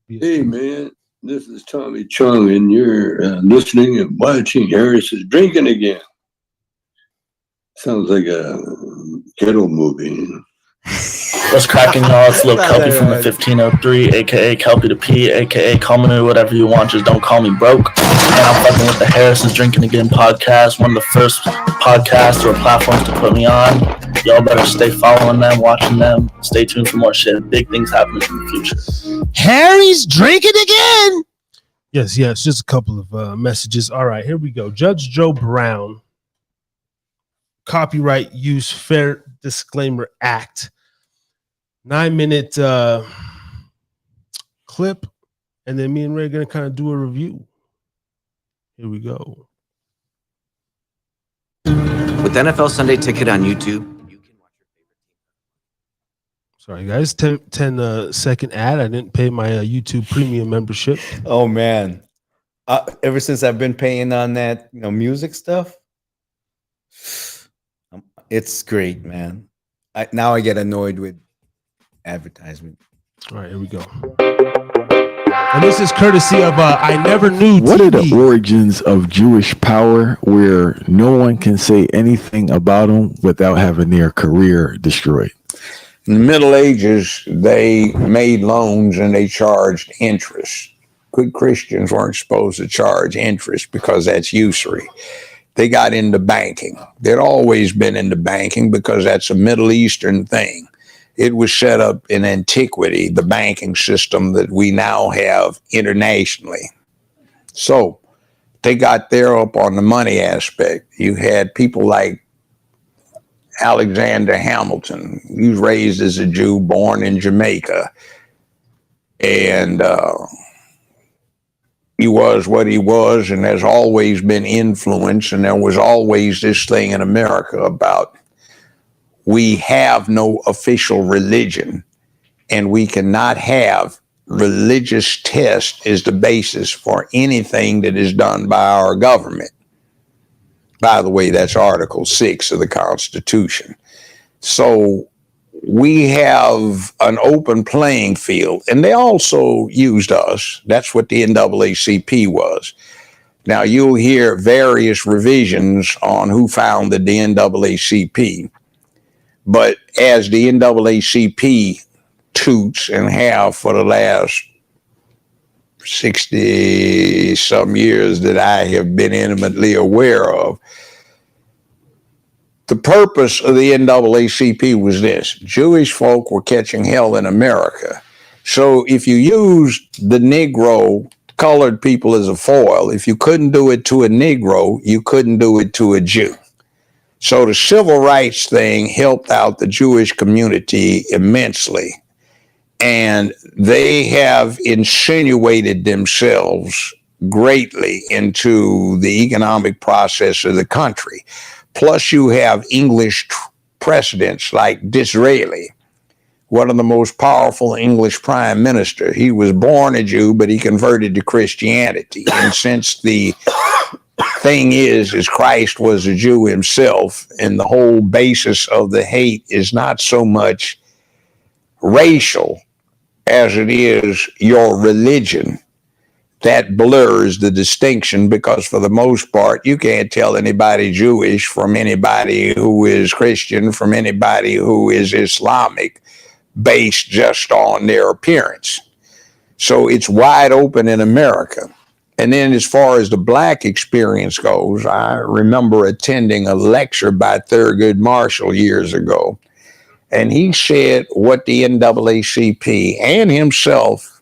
Hey, man. This is Tommy Chung, and you're listening and watching Harris is Drinking Again. Sounds like a ghetto movie. What's cracking, y'all? It's Lil Kelpie from the 1503, aka Kelpie the P, aka call me whatever you want, just don't call me broke. And I'm fucking with the Harrison's Drinking Again podcast, one of the first podcasts or platforms to put me on. Y'all better stay following them, watching them. Stay tuned for more shit. Big things happening in the future. Harry's drinking again. Yes, just a couple of messages. All right, here we go. Judge Joe Brown, Copyright Use Fair Disclaimer Act. 9-minute clip, and then me and Ray are gonna kind of do a review. Here we go. With NFL Sunday Ticket on YouTube, you can watch your favorite team. Sorry, guys. 10 second ad. I didn't pay my YouTube Premium membership. Oh man, ever since I've been paying on that, music stuff, it's great, man. Now I get annoyed with advertisement. All right, here we go. And this is courtesy of I Never Knew TV. What are the origins of Jewish power where no one can say anything about them without having their career destroyed? In the Middle Ages, they made loans and they charged interest. Good Christians weren't supposed to charge interest because that's usury. They got into banking. They'd always been into banking because that's a Middle Eastern thing. It was set up in antiquity, the banking system that we now have internationally. So they got there up on the money aspect. You had people like Alexander Hamilton. He was raised as a Jew, born in Jamaica. And he was what he was, and there's always been influence, and there was always this thing in America about we have no official religion, and we cannot have religious test as the basis for anything that is done by our government. By the way, that's Article 6 of the Constitution. So we have an open playing field, and they also used us. That's what the NAACP was. Now, you'll hear various revisions on who founded the NAACP. But as the NAACP toots and have for the last 60-some years that I have been intimately aware of, the purpose of the NAACP was this. Jewish folk were catching hell in America. So if you used the Negro, colored people as a foil, if you couldn't do it to a Negro, you couldn't do it to a Jew. So the civil rights thing helped out the Jewish community immensely. And they have insinuated themselves greatly into the economic process of the country. Plus you have English presidents like Disraeli, one of the most powerful English prime minister. He was born a Jew, but he converted to Christianity. And since the thing is Christ was a Jew himself, and the whole basis of the hate is not so much racial as it is your religion. That blurs the distinction, because for the most part, you can't tell anybody Jewish from anybody who is Christian, from anybody who is Islamic, based just on their appearance. So it's wide open in America. And then as far as the black experience goes, I remember attending a lecture by Thurgood Marshall years ago. And he said what the NAACP and himself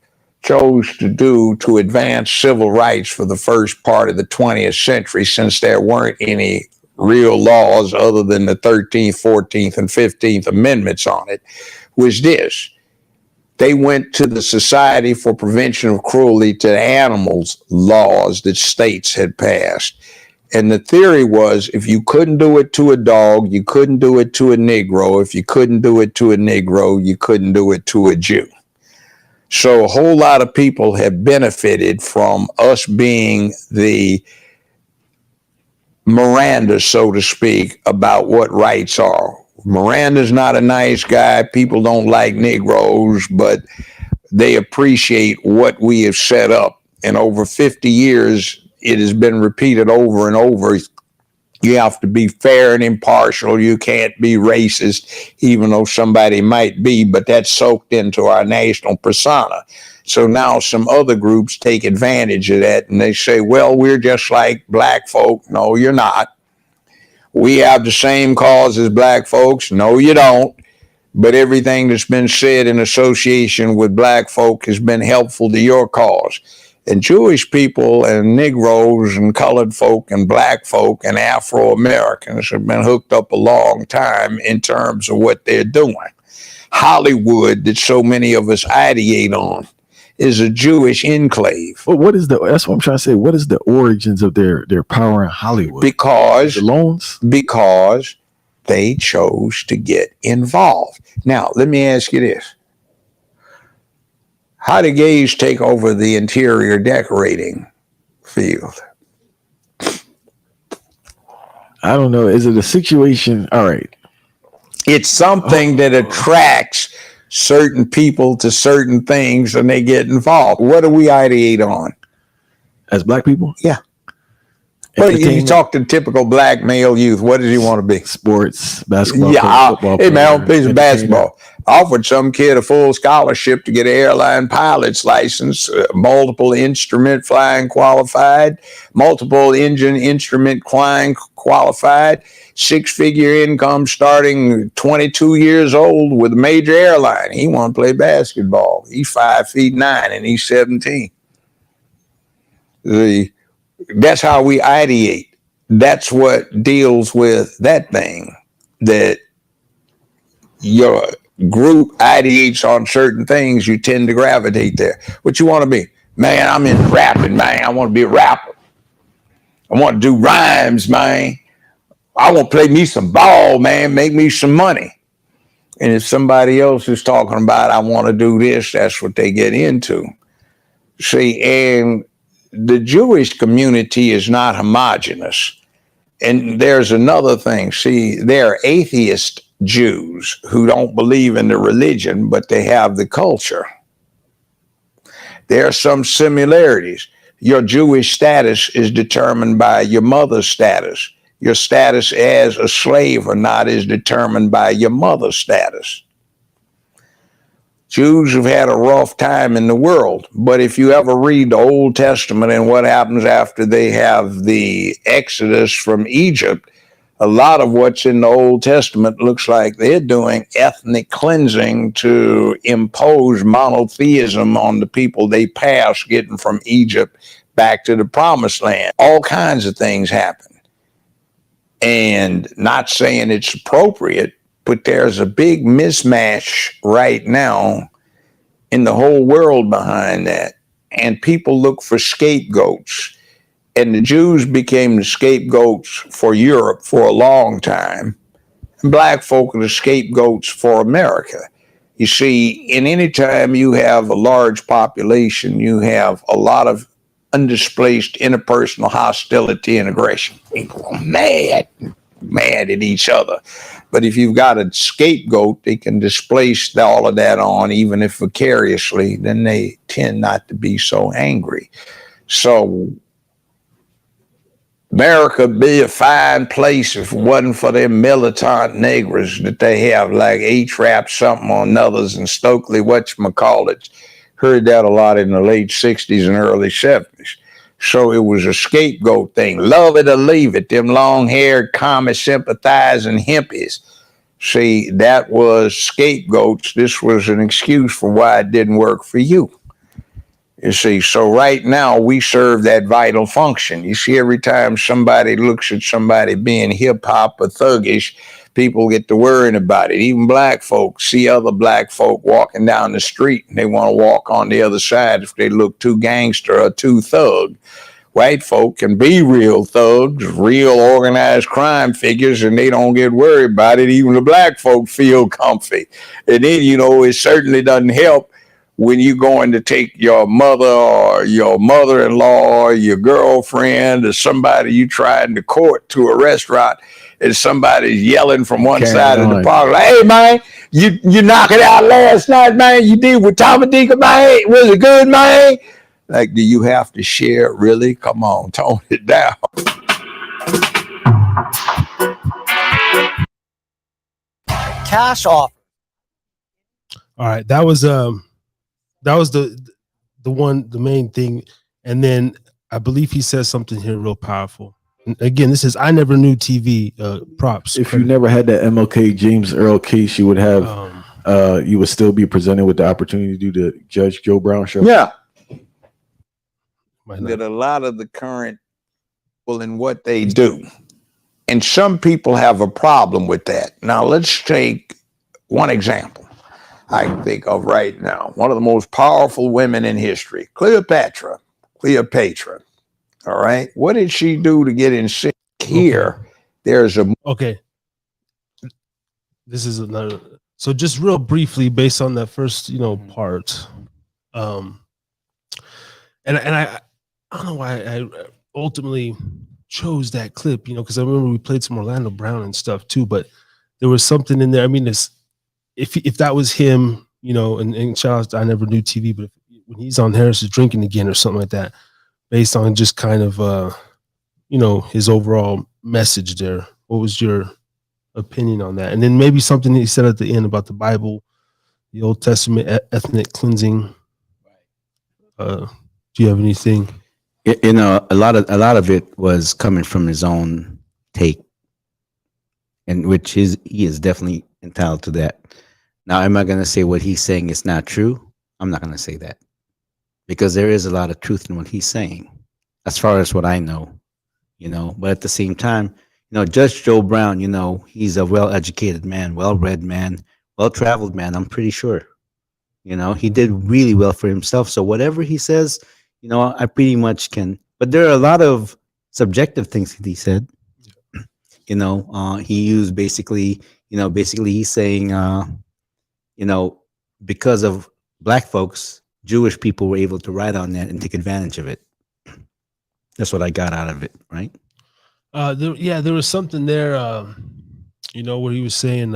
chose to do to advance civil rights for the first part of the 20th century, since there weren't any real laws other than the 13th, 14th, and 15th Amendments on it, was this. They went to the Society for Prevention of Cruelty to Animals laws that states had passed. And the theory was, if you couldn't do it to a dog, you couldn't do it to a Negro. If you couldn't do it to a Negro, you couldn't do it to a Jew. So a whole lot of people have benefited from us being the Miranda, so to speak, about what rights are. Miranda's not a nice guy. People don't like Negroes, but they appreciate what we have set up. And over 50 years, it has been repeated over and over You have to be fair and impartial. You can't be racist, even though somebody might be, but that's soaked into our national persona. So now some other groups take advantage of that and they say, well, we're just like black folk. No, you're not. We have the same cause as black folks. No, you don't. But everything that's been said in association with black folk has been helpful to your cause. And Jewish people and Negroes and colored folk and black folk and Afro-Americans have been hooked up a long time in terms of what they're doing. Hollywood, that so many of us ideate on, is a Jewish enclave. But that's what I'm trying to say. What is the origins of their power in Hollywood? Because the loans? Because they chose to get involved. Now, let me ask you this. How do gays take over the interior decorating field? I don't know. Is it a situation? All right. It's something that attracts certain people to certain things and they get involved. What do we ideate on? As black people? Yeah. Well, you talk to typical black male youth. What does he want to be? Sports, basketball. Yeah, football hey man, I player, play some basketball. Offered some kid a full scholarship to get an airline pilot's license, multiple instrument flying qualified, multiple engine instrument flying qualified, 6-figure income starting 22 years old with a major airline. He want to play basketball. He's 5'9" and he's 17. That's how we ideate. That's what deals with that thing, that your group ideates on certain things. You tend to gravitate there. What you want to be? Man, I'm in rapping, man. I want to be a rapper. I want to do rhymes, man. I want to play me some ball, man. Make me some money. And if somebody else is talking about, I want to do this, that's what they get into. See, and the Jewish community is not homogenous. And there's another thing. See, there are atheist Jews who don't believe in the religion, but they have the culture. There are some similarities. Your Jewish status is determined by your mother's status. Your status as a slave or not is determined by your mother's status. Jews have had a rough time in the world, but if you ever read the Old Testament and what happens after they have the Exodus from Egypt, a lot of what's in the Old Testament looks like they're doing ethnic cleansing to impose monotheism on the people they passed getting from Egypt back to the Promised Land. All kinds of things happen. And not saying it's appropriate, but there's a big mismatch right now in the whole world behind that. And people look for scapegoats. And the Jews became the scapegoats for Europe for a long time. And black folk are the scapegoats for America. You see, in any time you have a large population, you have a lot of undisplaced interpersonal hostility and aggression. People are mad at each other. But if you've got a scapegoat, they can displace all of that on, even if vicariously, then they tend not to be so angry. So America would be a fine place if it wasn't for them militant niggers that they have, like H-Rap something on others and Stokely whatchamacallit. Heard that a lot in the late 60s and early 70s. So it was a scapegoat thing. Love it or leave it. Them long-haired, commie sympathizing hippies. See, that was scapegoats. This was an excuse for why it didn't work for you. You see, so right now we serve that vital function. You see, every time somebody looks at somebody being hip-hop or thuggish, people get to worrying about it. Even black folks see other black folk walking down the street and they want to walk on the other side if they look too gangster or too thug. White folk can be real thugs, real organized crime figures, and they don't get worried about it. Even the black folk feel comfy. And then, you know, it certainly doesn't help when you're going to take your mother or your mother-in-law or your girlfriend or somebody you tried to court to a restaurant, and somebody's yelling from one side of the park, like, hey, man, you knocked it out last night, man. You did with Tommy Deacon, man. Was it good, man? Like, do you have to share? Really? Come on, tone it down. cash offer. All right, that was the main thing, and then I believe he says something here real powerful. And again, this is I never knew TV props. If you never had that MLK James Earl case, you would have you would still be presented with the opportunity to do the Judge Joe Brown show. Yeah. That a lot of the current people in what they do. And some people have a problem with that. Now, let's take one example I can think of right now. One of the most powerful women in history, Cleopatra. All right. What did she do to get in sick here? Okay. There's a. Okay. This is another. So just real briefly, based on that first, part. And I don't know why I ultimately chose that clip, because I remember we played some Orlando Brown and stuff too, but there was something in there. I mean, if that was him, and shout out, I never knew TV, but when he's on Harris is Drinking Again or something like that, based on just kind of, his overall message there, what was your opinion on that? And then maybe something he said at the end about the Bible, the Old Testament, ethnic cleansing. Do you have anything? A lot of it was coming from his own take, and he is definitely entitled to that. Now, am I going to say what he's saying is not true? I'm not going to say that, because there is a lot of truth in what he's saying, as far as what I know, But at the same time, Judge Joe Brown, he's a well-educated man, well-read man, well-traveled man. I'm pretty sure, he did really well for himself. So whatever he says, I pretty much can. But there are a lot of subjective things that he said. He used basically he's saying, because of black folks, Jewish people were able to ride on that and take advantage of it. That's what I got out of it, right? There was something there, where he was saying,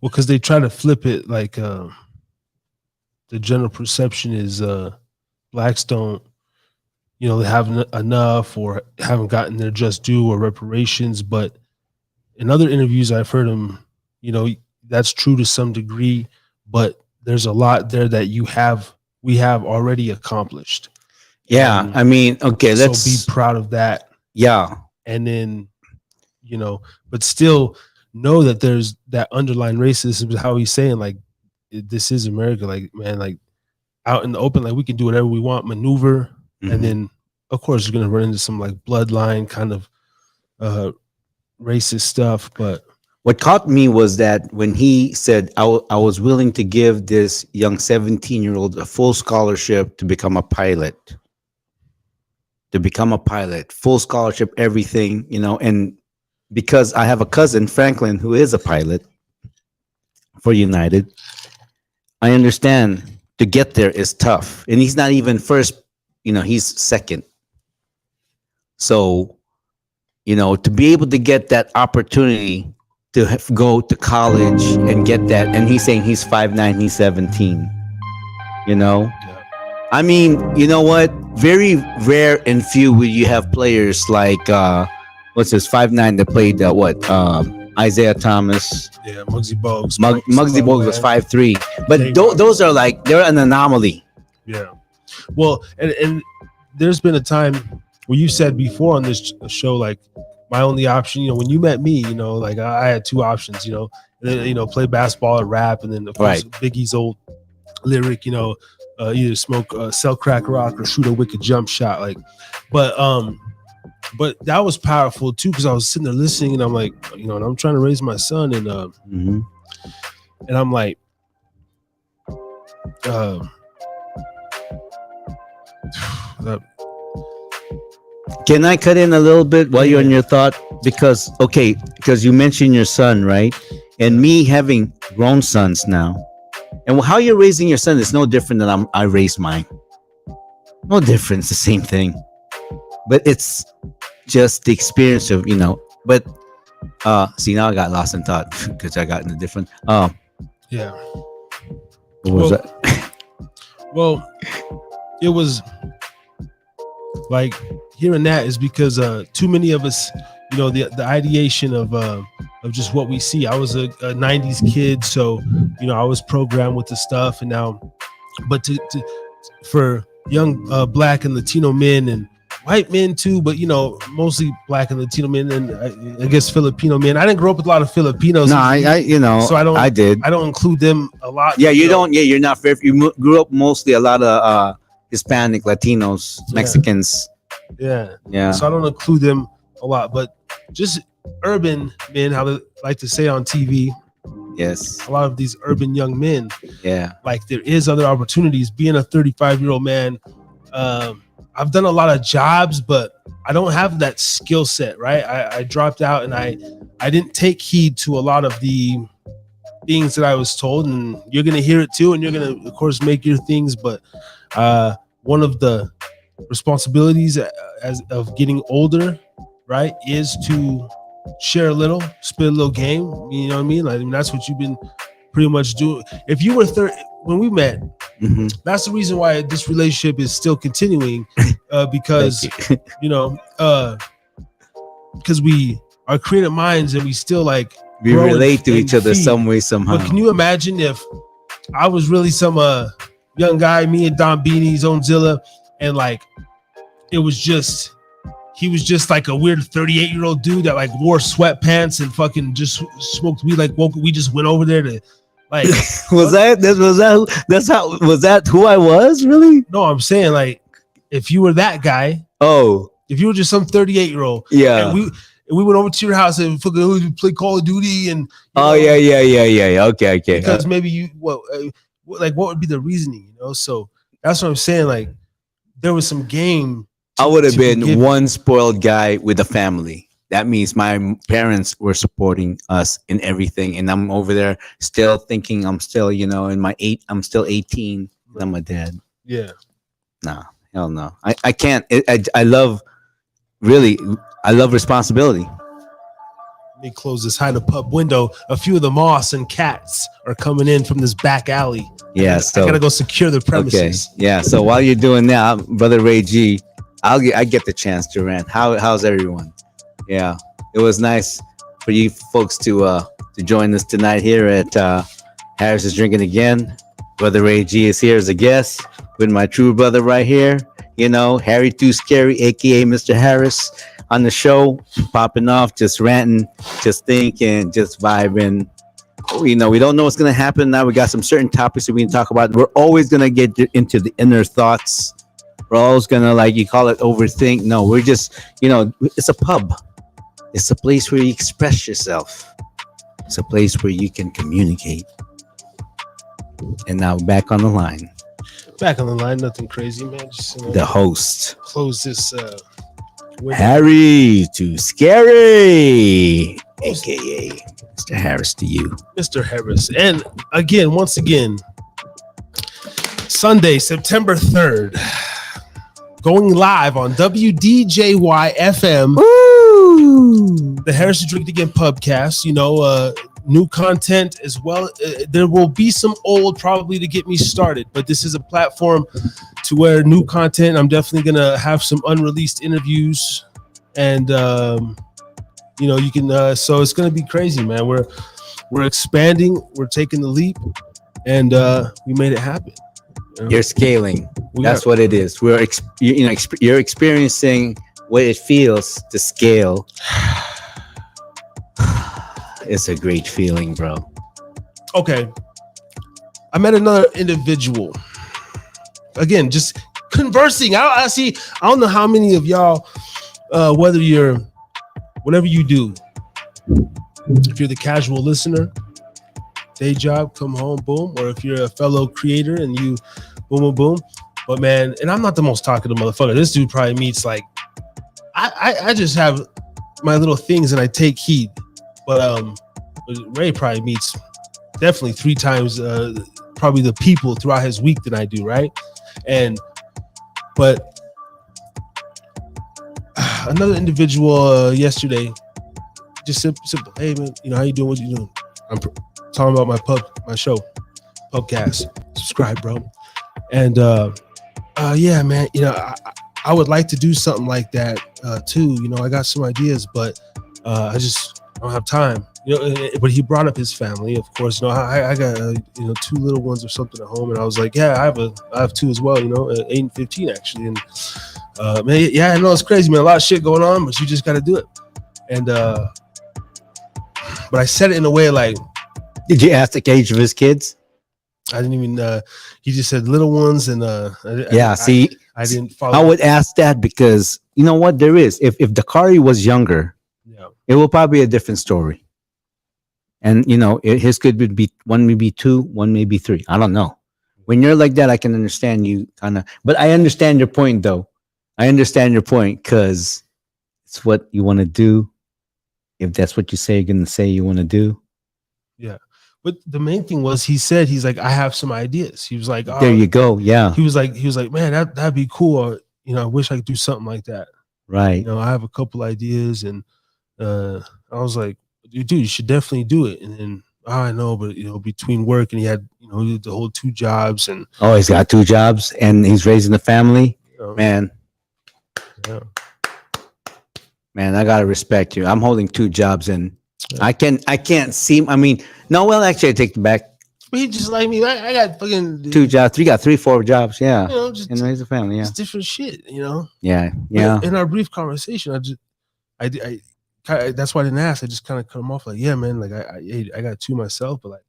because they try to flip it, like the general perception is blacks don't, they haven't enough or haven't gotten their just due or reparations. But in other interviews I've heard him, that's true to some degree, but there's a lot there that we have already accomplished. Yeah, I mean, okay, let's be proud of that. Yeah. And then, but still know that there's that underlying racism, how he's saying, like, this is America, like, man, like out in the open, like we can do whatever we want, maneuver. Mm-hmm. And then of course you're going to run into some like bloodline kind of racist stuff. But what caught me was that when he said, I was willing to give this young 17-year-old a full scholarship to become a pilot, full scholarship, everything, and because I have a cousin, Franklin, who is a pilot for United, I understand to get there is tough. And he's not even first, he's second. So, to be able to get that opportunity to go to college and get that, and he's saying he's 5'9", he's 17, I mean, you know what? Very rare and few will you have players like, what's this, 5'9" that played, Isaiah Thomas. Yeah, Muggsy Bogues. Muggsy Bogues was 5'3", but those are like, they're an anomaly. Yeah. Well, and there's been a time where you said before on this show, like, my only option, when you met me, like I had two options, and then, play basketball or rap, and then of course Biggie's old lyric, either sell crack rock or shoot a wicked jump shot, like, but that was powerful too, because I was sitting there listening, and I'm like, and I'm trying to raise my son, and and I'm like, can I cut in a little bit while you're on your thought? Because you mentioned your son, right? And me having grown sons now, and how you're raising your son is no different than I raised mine. No difference, the same thing. But it's just the experience of, but see, now I got lost in thought because I got in a different yeah. What was that? Well, it was like hearing that is because too many of us, you know, the ideation of just what we see. I was a 90s kid, so you know, I was programmed with the stuff, and now, but for young Black and Latino men and white men too, but you know, mostly Black and Latino men, and I guess Filipino men. I didn't grow up with a lot of Filipinos. No, I you know, so I did. I don't include them a lot. Yeah, you don't. Yeah, you're not fair. You grew up mostly a lot of Hispanic, Latinos, Mexicans. Yeah. Yeah. So I don't include them a lot, but just urban men, how they like to say on TV. Yes. A lot of these urban young men. Yeah. Like there is other opportunities. Being a 35-year-old man, I've done a lot of jobs, but I don't have that skill set, right? I dropped out and I didn't take heed to a lot of the things that I was told, and you're gonna hear it too, and you're gonna of course make your things, but one of the responsibilities as of getting older, right, is to share a little, spit a little game. You know what I mean? Like, I mean, that's what you've been pretty much doing. If you were 30 when we met, that's the reason why this relationship is still continuing, because you know, because we are creative minds and we still like we relate to each other some way, somehow. But can you imagine if I was really some young guy, me and Don Beanie's Ownzilla, and like it was just he was just like a weird 38-year-old dude that like wore sweatpants and fucking just smoked weed. Like we just went over there to like was that who I was, really? No, I'm saying like if you were that guy, if you were just some 38-year-old, yeah, and we went over to your house and fucking play Call of Duty and yeah, okay, because maybe you what would be the reasoning, you know? So that's what I'm saying. Like there was some game. I would have been one spoiled guy with a family. That means my parents were supporting us in everything, and I'm over there still thinking I'm still, you know, I'm still 18 and I'm a dad. Yeah. Nah, hell no. I can't. I love responsibility. Let me close this Hida Pub window. A few of the moths and cats are coming in from this back alley. Yeah, I gotta go secure the premises. Okay. Yeah. So while you're doing that, Brother Ray G, I get the chance to rant. How's everyone? Yeah, it was nice for you folks to join us tonight here at Harris is Drinking Again. Brother Ray G is here as a guest with my true brother right here. You know, Harry Too Scary, aka Mr. Harris, on the show, popping off, just ranting, just thinking, just vibing. You know, we don't know what's gonna happen now. We got some certain topics that we can talk about. We're always gonna get into the inner thoughts. We're always gonna, like, you call it overthink. No, we're just, you know, it's a pub. It's a place where you express yourself. It's a place where you can communicate. And now back on the line. Back on the line, nothing crazy, man. Just the host. Close this. Harry Too Scary, aka Mr. Harris to you. Mr. Harris. And again, once again, Sunday, September 3rd. Going live on WDJY FM, the Harris is Drinking Again Pubcast. You know, new content as well. There will be some old probably to get me started, but this is a platform to where new content. I'm definitely gonna have some unreleased interviews, and you know, you can. So it's gonna be crazy, man. We're expanding. We're taking the leap, and we made it happen. You're scaling. That's what it is. You're experiencing what it feels to scale. It's a great feeling, bro. Okay. I met another individual. Again, just conversing. I don't know how many of y'all, whatever you do, if you're the casual listener, day job, come home, boom, or if you're a fellow creator and you boom, boom, boom. But man, and I'm not the most talkative motherfucker. This dude probably meets like, I just have my little things and I take heed. But Ray probably meets definitely 3 times probably the people throughout his week than I do, right? But another individual yesterday, just simple, hey man, you know, how you doing? What you doing? I'm talking about my show, Pubcast. Subscribe, bro. And yeah, man, you know, I would like to do something like that too. You know, I got some ideas, but I just don't have time. You know, but he brought up his family, of course. You know, I got 2 little ones or something at home, and I was like, yeah, I have 2 as well. You know, 8 and 15 actually. And man, yeah, I know it's crazy, man. A lot of shit going on, but you just got to do it. And but I said it in a way like, did you ask the age of his kids? I didn't even. He just said little ones, and I didn't follow. I would ask that because you know what there is. If Dakari was younger, Yeah. it will probably be a different story. And you know, his kid would be 1, maybe 2, 1, maybe 3. I don't know. When you're like that, I can understand you kind of. But I understand your point, though. I understand your point because it's what you want to do. If that's what you say, you're gonna say you want to do. Yeah. But the main thing was he's like, I have some ideas. He was like, oh, There you go. Yeah. He was like, man, that'd be cool. Or, you know, I wish I could do something like that. Right. You know, I have a couple ideas, and I was like, dude, you should definitely do it. And then I know, but you know, between work and he had, you know, the whole 2 jobs, and Oh, he's got 2 jobs and he's raising a family. you know, Man, yeah. man, I gotta respect you. I'm holding 2 jobs and I can't see. I mean, no, well, actually, I take it back. But he just like me. I got fucking 2 jobs. 3 got 3, 4 jobs. Yeah, You know, just and raise a family. Yeah, it's different shit. You know. yeah, But yeah. in our brief conversation, I that's why I didn't ask. I just kind of cut him off like, yeah, man. Like I got 2 myself, but like,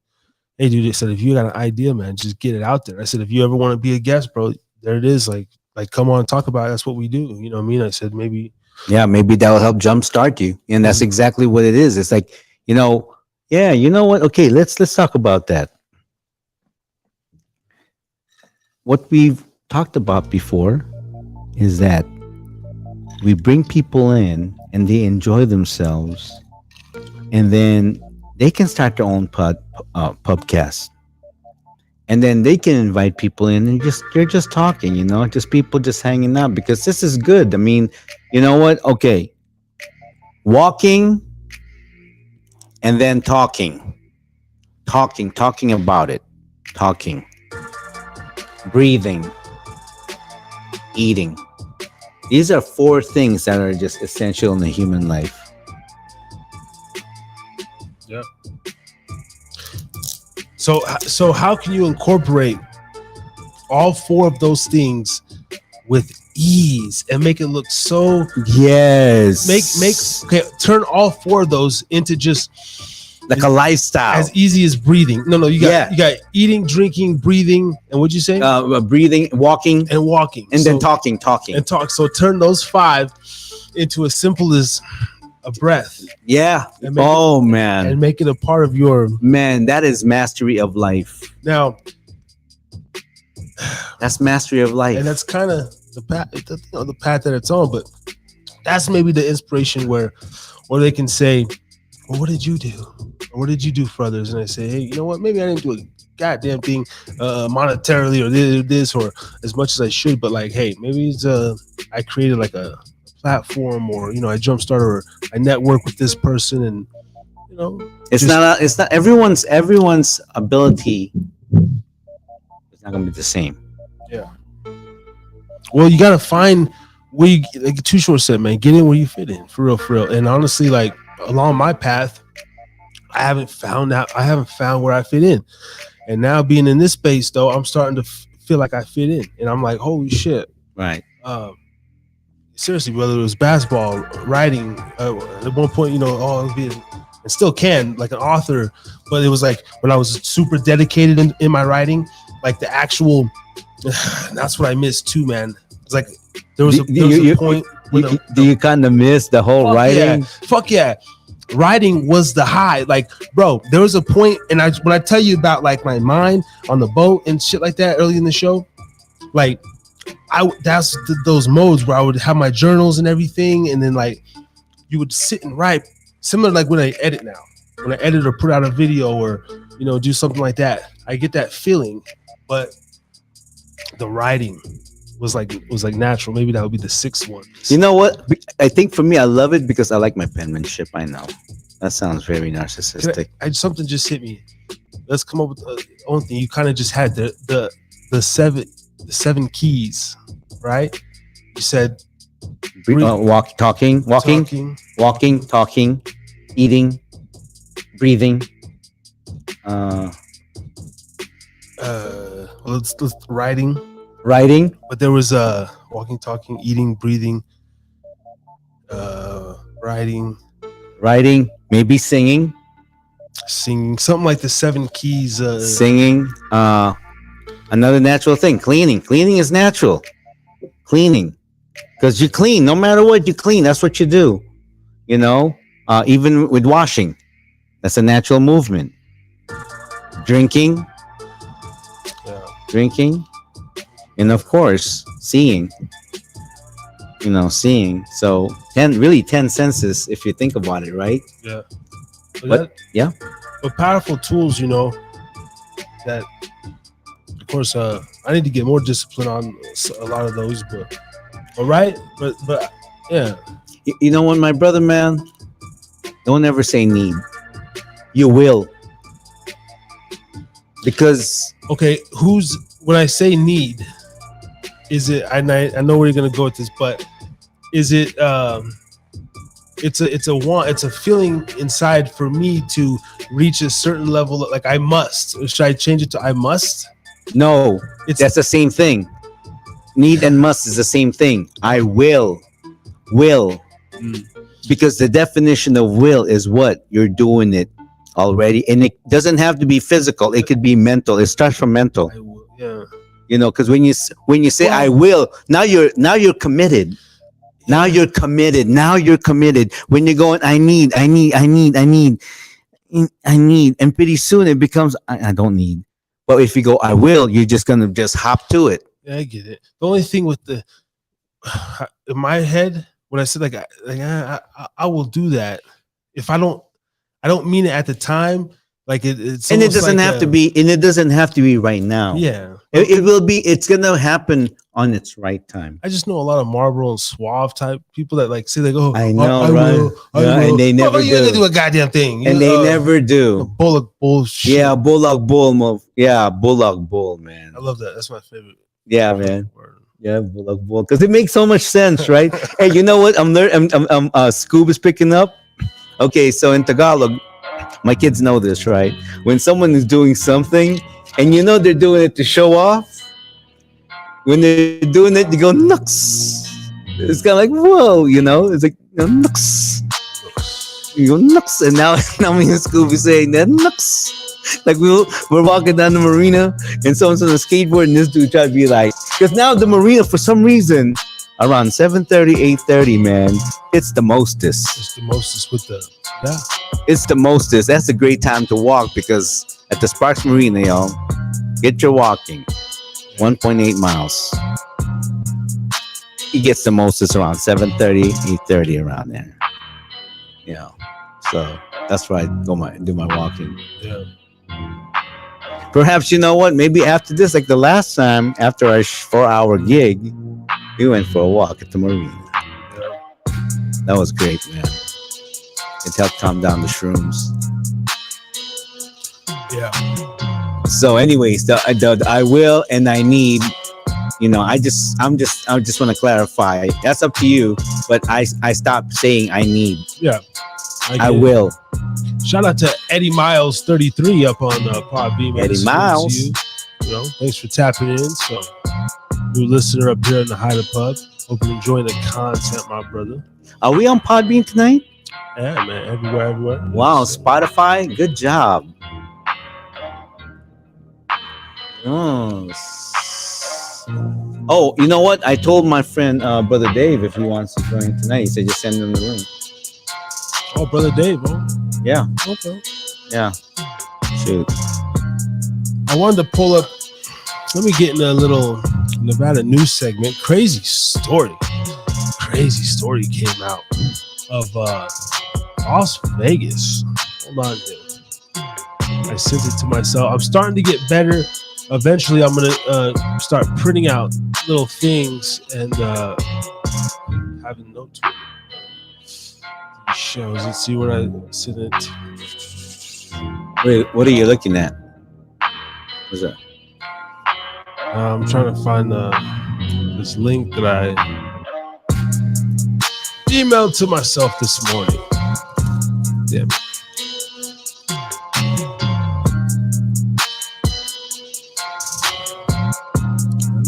hey, dude, I said if you got an idea, man, just get it out there. I said if you ever want to be a guest, bro, there it is. Like come on, talk about it. That's what we do. You know what I mean? I said maybe. Yeah, maybe that will help jumpstart you, and that's exactly what it is. It's like, you know, yeah, you know what? Okay, let's talk about that. What we've talked about before is that we bring people in and they enjoy themselves, and then they can start their own pubcast, and then they can invite people in and they're just talking, you know, just people just hanging out, because this is good. I mean, you know what? Okay, walking and then talking about it, talking, breathing, eating. These are 4 things that are just essential in the human life. Yeah. So how can you incorporate all 4 of those things with ease and make it look so? Yes. Turn all 4 of those into just like a lifestyle, as easy as breathing. No, you got eating, drinking, breathing, and what'd you say? Breathing, walking, and then talking. So turn those 5 into as simple as a breath. Yeah. Man. And make it a part of your man. That is mastery of life. Now, that's mastery of life, and that's kind of the path that it's on. But that's maybe the inspiration where they can say, well, what did you do? Or what did you do for others? And I say, hey, you know what? Maybe I didn't do a goddamn thing monetarily or this or as much as I should. But like, hey, maybe it's I created like a platform, or you know, I jumpstart, or I network with this person, and you know, it's not everyone's ability. It's not gonna be the same. Yeah. Well, you gotta find where you, like Too Short said, man, get in where you fit in, for real. And honestly, like along my path, I haven't found where I fit in. And now being in this space, though, I'm starting to feel like I fit in, and I'm like, holy shit, right? Seriously, whether it was basketball, writing, at one point, you know, and still can, like an author, but it was like when I was super dedicated in my writing, like the actual, that's what I missed too, man. It's like there was a point. Do you kind of miss the whole writing? Yeah, fuck yeah. Writing was the high. Like, bro, there was a point, and when I tell you about like my mind on the boat and shit like that early in the show, like that's those modes where I would have my journals and everything, and then like you would sit and write, similar like when I edit now. When I edit or put out a video or you know do something like that, I get that feeling. But the writing was like natural. Maybe that would be the 6th one. You know what? I think for me, I love it because I like my penmanship. I know that sounds very narcissistic. Something just hit me. Let's come up with the own thing. You kind of just had the 7 keys, right? You said talking, eating, breathing. Let's writing. Writing. But there was walking, talking, eating, breathing, writing, Maybe singing. Singing, something like the 7 keys. Singing. Another natural thing. Cleaning is natural. Cleaning, because you clean no matter what. You clean. That's what you do. Even with washing, that's a natural movement. Drinking, and of course seeing. So 10 senses if you think about it, right? Yeah. But powerful tools, that of course I need to get more discipline on a lot of those, but all right, but yeah. You know what, my brother, man, don't ever say need. You will, because okay, when I say need, is it, I know where you're gonna go with this, but is it it's a want, it's a feeling inside for me to reach a certain level, like I must. Should I change it to I must? No, that's the same thing. Need and must is the same thing. I will. Because the definition of will is what you're doing it already, and it doesn't have to be physical. It could be mental. It starts from mental. I will, yeah. Because when you say I will, now you're committed. Now you're committed. When you're going, I need, and pretty soon it becomes I don't need. But if you go, I will, you're just gonna just hop to it. Yeah, I get it. The only thing with in my head, when I said I will do that, if I don't mean it at the time, like it's, and it doesn't have to be, and it doesn't have to be right now. Yeah, it will be. It's gonna happen on its right time. I just know a lot of Marlboro and Suave type people that say they go, I know, right? And they never do a goddamn thing, and they never do. Bullock bullshit. Yeah, Bullock bull move. Yeah, Bullock bull, man. I love that. That's my favorite. Yeah, man. Yeah, Bullock bull, because it makes so much sense, right? Hey, you know what? I'm Scoob is picking up. Okay, so in Tagalog, my kids know this, right? When someone is doing something, and they're doing it to show off. When they're doing it, you go nux. It's kind of like whoa, It's like nux. You go nux, and now me and Scooby saying that nux. Like we're walking down the marina, and someone's on a skateboard, and this dude tried to be like, because now the marina for some reason around 7:30, 8:30, man, it's the mostest. It's the mostest with the It's the mostest. That's a great time to walk, because at the Sparks Marina, y'all, get your walking. 1.8 miles. He gets the mostest around 7:30, 8:30, around there. So that's where I do my walking. Yeah. Perhaps maybe after this, like the last time after our 4-hour gig, we went for a walk at the marina. Yeah. That was great, man. It helped calm down the shrooms. Yeah. So, anyways, the I will and I need. I just want to clarify. That's up to you, but I stopped saying I need. Yeah. I will. Shout out to Eddie Miles 33 up on Podbean. Eddie Miles. Thanks for tapping in. So, new listener up here in the Hida Pub. Hope you're enjoying the content, my brother. Are we on Podbean tonight? Yeah, man. Everywhere. Wow, Spotify. Good job. Oh, you know what? I told my friend, Brother Dave, if he wants to join tonight. He said just send him the link. Oh, Brother Dave, huh? Yeah. Okay. Yeah. Shoot. I wanted to pull up. Let me get in a little Nevada news segment. Crazy story came out of Las Vegas. Hold on here. I sent it to myself. I'm starting to get better. Eventually, I'm gonna start printing out little things and having notes with it. These shows. Let's see what I sent it. Wait, what are you looking at? What's that? I'm trying to find this link that I emailed to myself this morning. Damn.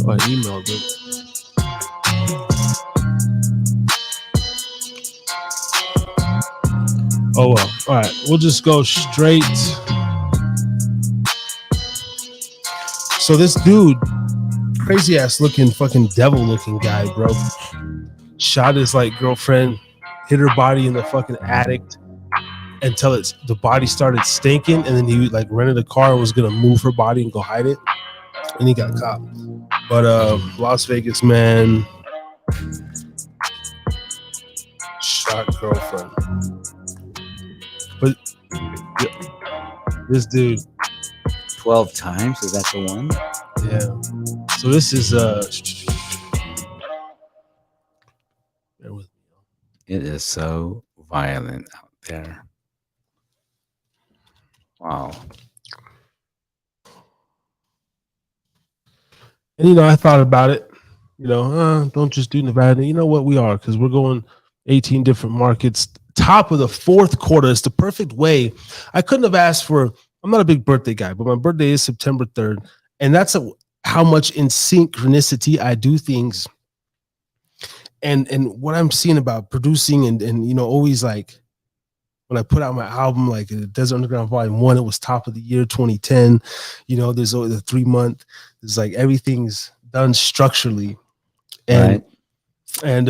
I emailed it. Oh well. All right, we'll just go straight. So this dude, crazy ass looking, fucking devil looking guy, bro, shot his like girlfriend, hit her body in the fucking attic until the body started stinking, and then he like rented a car and was gonna move her body and go hide it, and he got caught. But Las Vegas man shot girlfriend. But this dude 12 times, is that the one? Yeah. So this is bear with me. It is so violent out there. Wow. And you know, I thought about it. You know, don't just do Nevada. You know what, we are, because we're going 18 different markets. Top of the fourth quarter is the perfect way. I couldn't have asked for. I'm not a big birthday guy, but my birthday is September 3rd, and that's how much in synchronicity I do things. And what I'm seeing about producing and you know, always like when I put out my album, like Desert Underground Volume 1, it was top of the year 2010. You know, there's the 3 month. It's like everything's done structurally, and Right.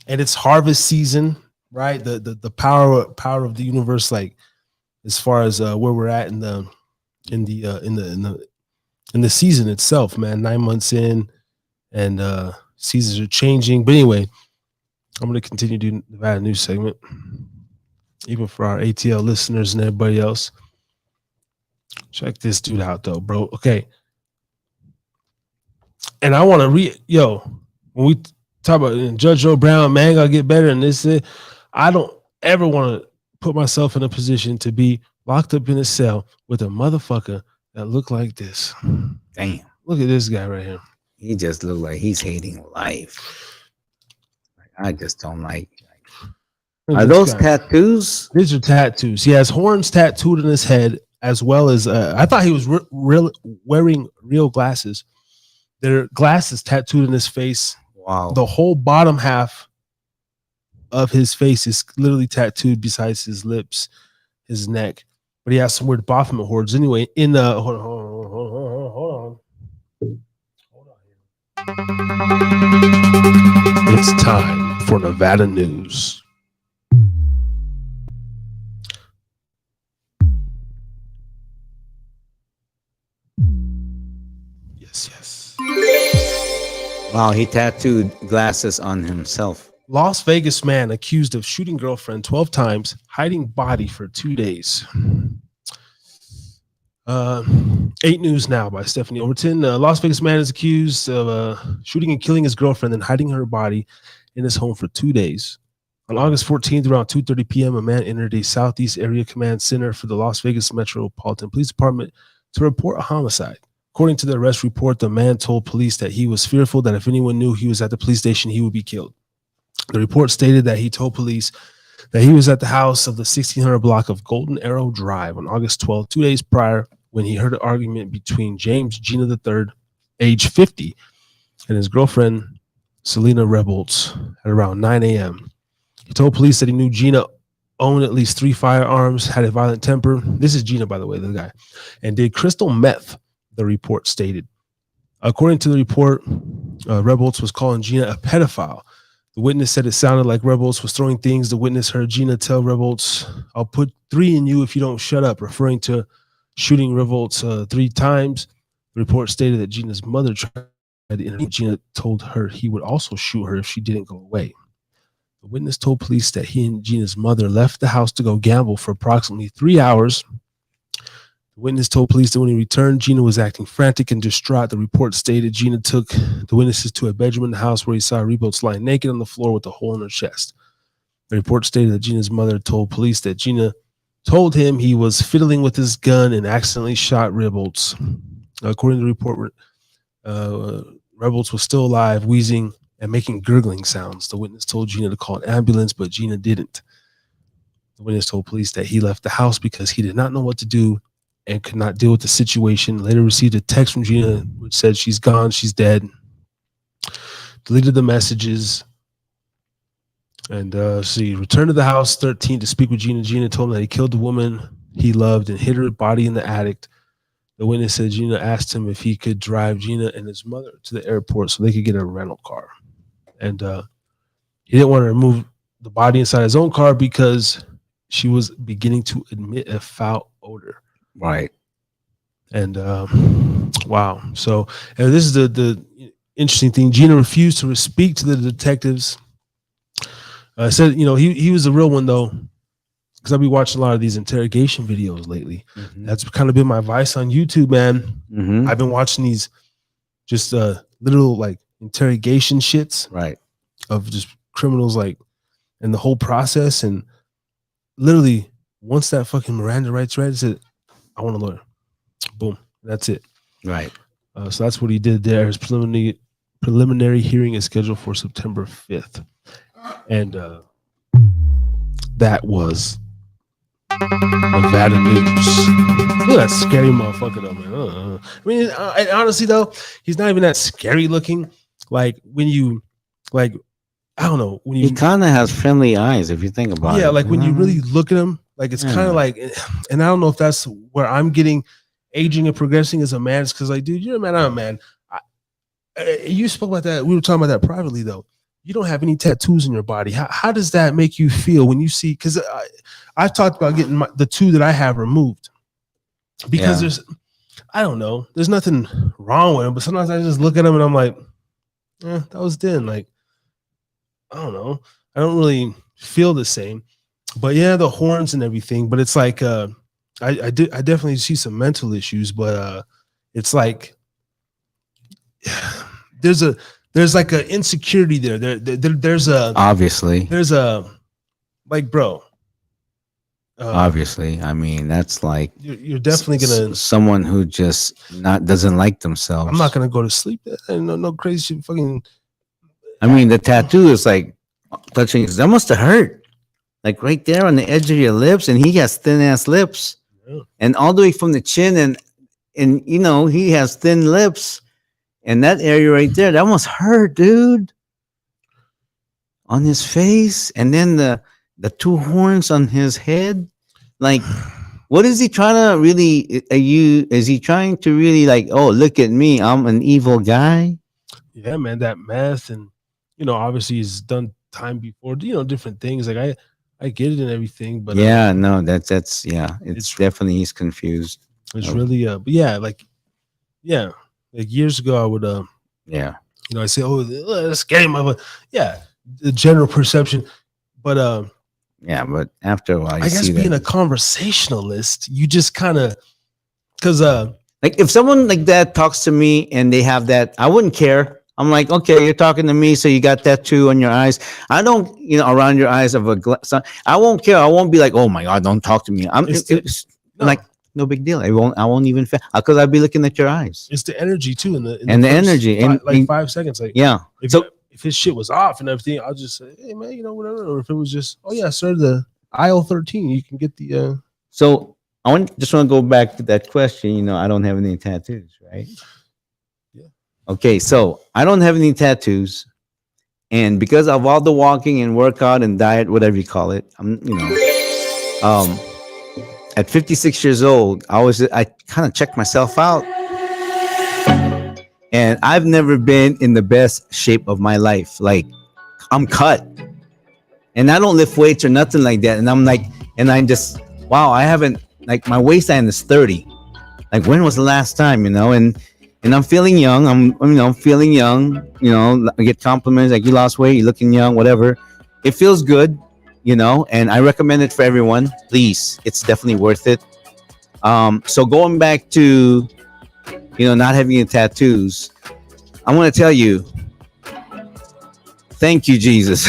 and it's harvest season, right? The power of the universe, like as far as where we're at in the season itself, man. 9 months in, and seasons are changing. But anyway, I'm gonna continue doing the Nevada news segment, even for our ATL listeners and everybody else. Check this dude out, though, bro. Okay. And I want to when we talk about Judge Joe Brown, man, gotta get better. And this, I don't ever want to put myself in a position to be locked up in a cell with a motherfucker that look like this. Damn. Look at this guy right here. He just looked like he's hating life. I just don't like. Are those tattoos? These are tattoos. He has horns tattooed in his head, as well as I thought he was wearing real glasses. There are glasses tattooed in his face. Wow. The whole bottom half of his face is literally tattooed, besides his lips, his neck. But he has some weird Baphomet hordes. Anyway, in the hold on. It's time for Nevada news. Yes. Wow, he tattooed glasses on himself. Las Vegas man accused of shooting girlfriend 12 times, hiding body for 2 days. 8 News Now by Stephanie Overton. Las Vegas man is accused of shooting and killing his girlfriend and hiding her body in his home for 2 days. On August 14th, around 2:30 p.m., a man entered a Southeast Area Command Center for the Las Vegas Metropolitan Police Department to report a homicide. According to the arrest report, the man told police that he was fearful that if anyone knew he was at the police station, he would be killed. The report stated that he told police that he was at the house of the 1600 block of Golden Arrow Drive on August 12th, 2 days prior, when he heard an argument between James Gina III, age 50, and his girlfriend, Selena Rebholz, at around 9 a.m. He told police that he knew Gina owned at least 3 firearms, had a violent temper. This is Gina, by the way, the guy, and did crystal meth, the report stated. According to the report, Rebholz was calling Gina a pedophile. The witness said it sounded like Rebholz was throwing things. The witness heard Gina tell Rebholz, "I'll put 3 in you if you don't shut up," referring to shooting Rebholz 3 times. The report stated that Gina's mother tried to intervene. Gina told her he would also shoot her if she didn't go away. The witness told police that he and Gina's mother left the house to go gamble for approximately 3 hours. The witness told police that when he returned, Gina was acting frantic and distraught. The report stated Gina took the witnesses to a bedroom in the house where he saw Rebholz lying naked on the floor with a hole in her chest. The report stated that Gina's mother told police that Gina told him he was fiddling with his gun and accidentally shot Rebholz. According to the report, Rebholz was still alive, wheezing and making gurgling sounds. The witness told Gina to call an ambulance, but Gina didn't. The witness told police that he left the house because he did not know what to do and could not deal with the situation. Later received a text from Gina which said she's gone, she's dead. Deleted the messages. And he returned to the house 13 to speak with Gina. Gina told him that he killed the woman he loved and hid her body in the attic. The witness said Gina asked him if he could drive Gina and his mother to the airport so they could get a rental car. And he didn't want to remove the body inside his own car because she was beginning to emit a foul odor. Right. And wow. So this is the interesting thing. Gina refused to speak to the detectives. Said, he was a real one though, because I've been watching a lot of these interrogation videos lately. Mm-hmm. That's kind of been my vice on YouTube, man. Mm-hmm. I've been watching these just little like interrogation shits, right, of just criminals, like, and the whole process. And literally, once that fucking Miranda rights read, said, "I want a lawyer." Boom, that's it. Right. So that's what he did there. His preliminary hearing is scheduled for September 5th. And that was Nevada news. Look at that scary motherfucker though, man. I mean, honestly though, he's not even that scary looking. Like when you, like, I don't know, when you, he kind of has friendly eyes if you think about it. Yeah, like when you really look at him, like it's kind of like, and I don't know if that's where I'm getting aging and progressing as a man. It's because like, dude, you're a man, I'm a man. You spoke about that. We were talking about that privately though. You don't have any tattoos in your body. How does that make you feel when you see? Because I've talked about getting the 2 that I have removed because there's, I don't know, there's nothing wrong with them, but sometimes I just look at them and I'm like, that was then. Like, I don't know, I don't really feel the same. But yeah, the horns and everything. But it's like I definitely see some mental issues, but it's like there's like an insecurity there. There's a obviously. There's a like, bro. Obviously, I mean that's like you're definitely gonna someone who just doesn't like themselves. I'm not gonna go to sleep. No crazy shit. Fucking. I mean, the tattoo is like touching. That must have hurt, like right there on the edge of your lips, and he has thin ass lips, and all the way from the chin, and he has thin lips. And that area right there, that must hurt, dude. On his face, and then the 2 horns on his head. Like, what is he trying to really? Is he trying to really like? Oh, look at me, I'm an evil guy. Yeah, man, that meth, and obviously he's done time before. Different things. Like I get it and everything, but yeah, no, that's yeah. It's definitely he's confused. It's really but yeah, like yeah. Like years ago, I would, I say, "Oh, that's scary, mother." Yeah, the general perception, but yeah, but after a while, I guess being a conversationalist, you just kind of, because like if someone like that talks to me and they have that, I wouldn't care. I'm like, okay, you're talking to me, so you got that too on your eyes. I don't, around your eyes of a glass. I won't care. I won't be like, oh my god, don't talk to me. Like. No big deal. I won't even because I'll be looking at your eyes. It's the energy too, in the energy, like 5 seconds. Like so if his shit was off and everything, I'll just say, hey man, whatever. Or if it was just, oh yeah, sir, the aisle 13, you can get the. So just want to go back to that question. I don't have any tattoos, right? Yeah. Okay, so I don't have any tattoos, and because of all the walking and workout and diet, whatever you call it, at 56 years old, I kind of checked myself out, and I've never been in the best shape of my life. Like, I'm cut, and I don't lift weights or nothing like that. And I'm like, and I'm just, wow, I haven't, like, my waistline is 30. Like, when was the last time, And I'm feeling young. I'm feeling young. I get compliments like, you lost weight, you're looking young, whatever. It feels good. And I recommend it for everyone. Please, it's definitely worth it. So going back to, not having any tattoos, I want to tell you, thank you, Jesus,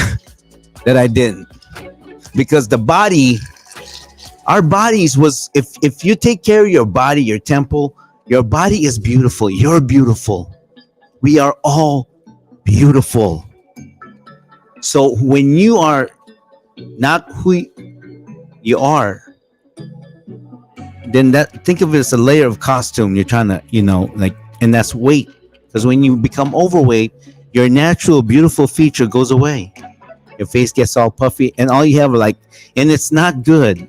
that I didn't. Because our bodies was, if you take care of your body, your temple, your body is beautiful. You're beautiful. We are all beautiful. So when you are not who you are, then that think of it as a layer of costume. You're trying to, like, and that's weight. Because when you become overweight, your natural beautiful feature goes away. Your face gets all puffy, and all you have are like, and it's not good.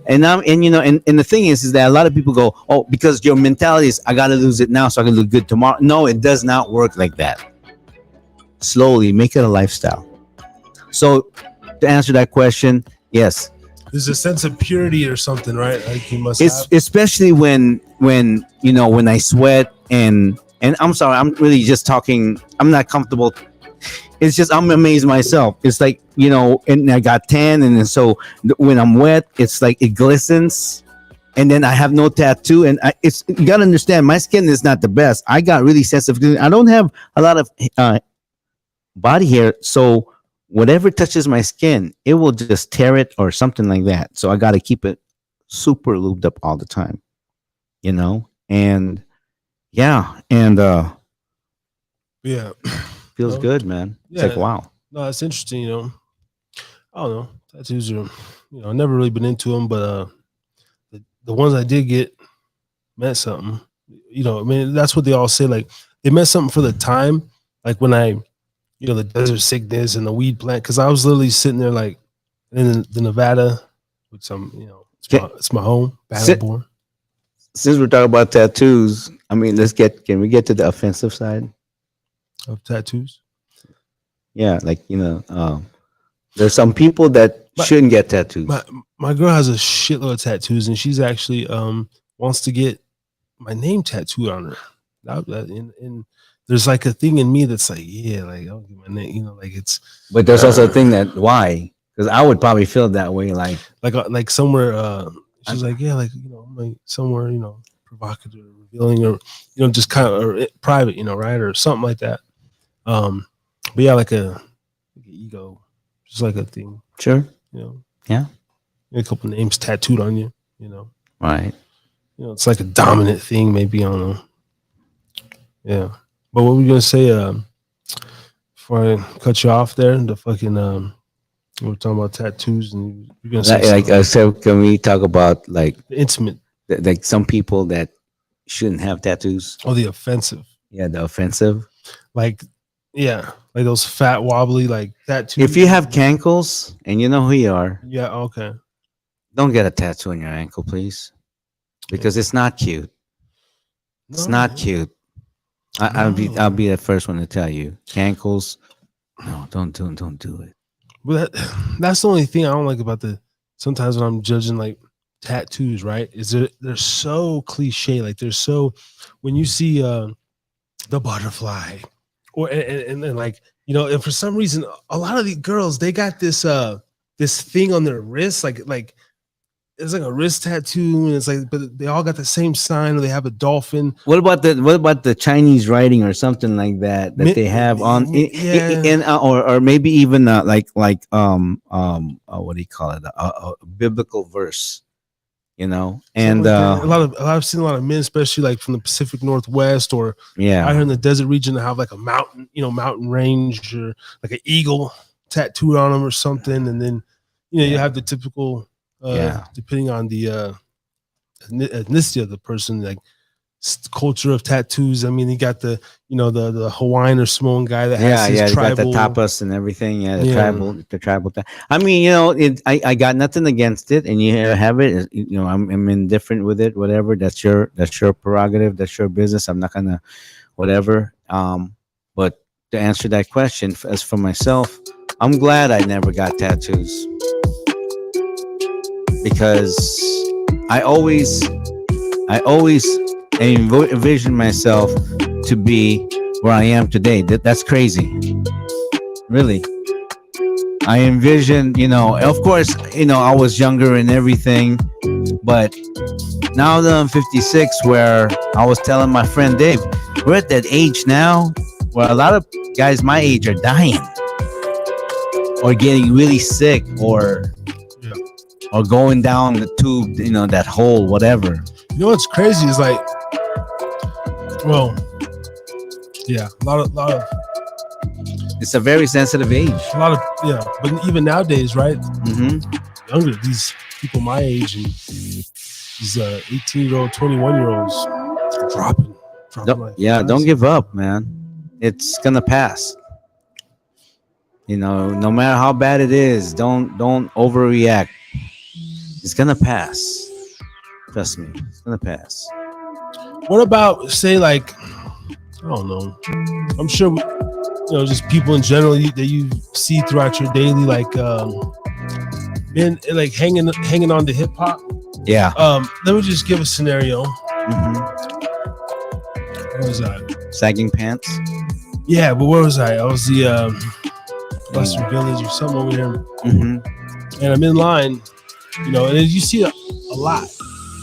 And the thing is that a lot of people go, oh, because your mentality is, I gotta lose it now so I can look good tomorrow. No, it does not work like that. Slowly make it a lifestyle. So to answer that question, yes, There's a sense of purity or something, right? Like you must it's have. especially when I sweat and I'm sorry, I'm really just talking. I'm not comfortable. It's just I'm amazed myself. It's like, and I got tan, and then so when I'm wet, it's like it glistens, and then I have no tattoo, and you gotta understand, my skin is not the best. I got really sensitive. I don't have a lot of body hair, so whatever touches my skin, it will just tear it or something like that. So I got to keep it super lubed up all the time, and yeah, and Yeah. feels Well, good, man. It's yeah. like, wow. No, it's interesting, I don't know. Tattoos are, I've never really been into them, but the ones I did get meant something. I mean, that's what they all say. Like, they meant something for the time. Like when the desert sickness and the weed plant. Because I was literally sitting there, like, in the Nevada with some, it's my home. Born. Since we're talking about tattoos, I mean, can we get to the offensive side? Of tattoos. Yeah, like, there's some people that shouldn't get tattoos. My girl has a shitload of tattoos, and she's actually wants to get my name tattooed on her. And there's like a thing in me that's like, yeah, like I'll get my name, like it's. But there's also a thing that why? Because I would probably feel that way, like somewhere. She's like, yeah, like I'm like somewhere, provocative, or revealing, or just kind of or private, right, or something like that. But yeah, like an ego, just like a thing. Sure. Yeah. A couple names tattooed on you, Right. It's like a dominant thing, maybe. I don't know. Yeah. But what were you gonna say? Before I cut you off there, the fucking we were talking about tattoos, and you're gonna say so can we talk about like intimate, like some people that shouldn't have tattoos? Oh, the offensive. Yeah, the offensive. Like, yeah, like those fat wobbly like tattoos. If you have cankles and you know who you are, yeah, okay. Don't get a tattoo on your ankle, please, because it's not cute. It's not cute. I'll be the first one to tell you. Cankles, no, don't do it. But that's the only thing I don't like about sometimes when I'm judging like tattoos, right? Is they're so cliche. Like they're so, when you see the butterfly or and like, and for some reason a lot of the girls, they got this thing on their wrist, like it's like a wrist tattoo, and it's like, but they all got the same sign, or they have a dolphin. What about the Chinese writing or something like that they have on or maybe even like what do you call it, a biblical verse, and I've seen a lot of men, especially like from the Pacific Northwest, or out here in the desert region, that have like a mountain, mountain range, or like an eagle tattooed on them or something, and then you have the typical depending on the ethnicity of the person, like culture of tattoos. I mean, you got the the Hawaiian or Samoan guy that has his tribal, got the tapas and everything. The tribal. I mean, I got nothing against it, and you have it. I'm indifferent with it. Whatever. That's your prerogative. That's your business. I'm not gonna whatever. But to answer that question, as for myself, I'm glad I never got tattoos, because I always envision myself to be where I am today. That's crazy. Really. I envision, of course, I was younger and everything, but now that I'm 56, where I was telling my friend Dave, we're at that age now where a lot of guys my age are dying or getting really sick or going down the tube, that hole, whatever. What's crazy is like, well, yeah, a lot of It's a very sensitive age. A lot of but even nowadays, right? Mm-hmm. Younger, these people my age and these 18-year-old, 21-year-olds dropping like Yeah, don't give up, man. It's gonna pass. You know, no matter how bad it is, don't overreact. It's gonna pass. Trust me, it's gonna pass. What about, say, like, I don't know. I'm sure, just people in general that you see throughout your daily, like, been like hanging on to hip hop. Yeah. Let me just give a scenario. Mm-hmm. What was that? Sagging pants. Yeah, but where was I? I was the Western Village or something over here. Mm-hmm. And I'm in line, and you see a lot.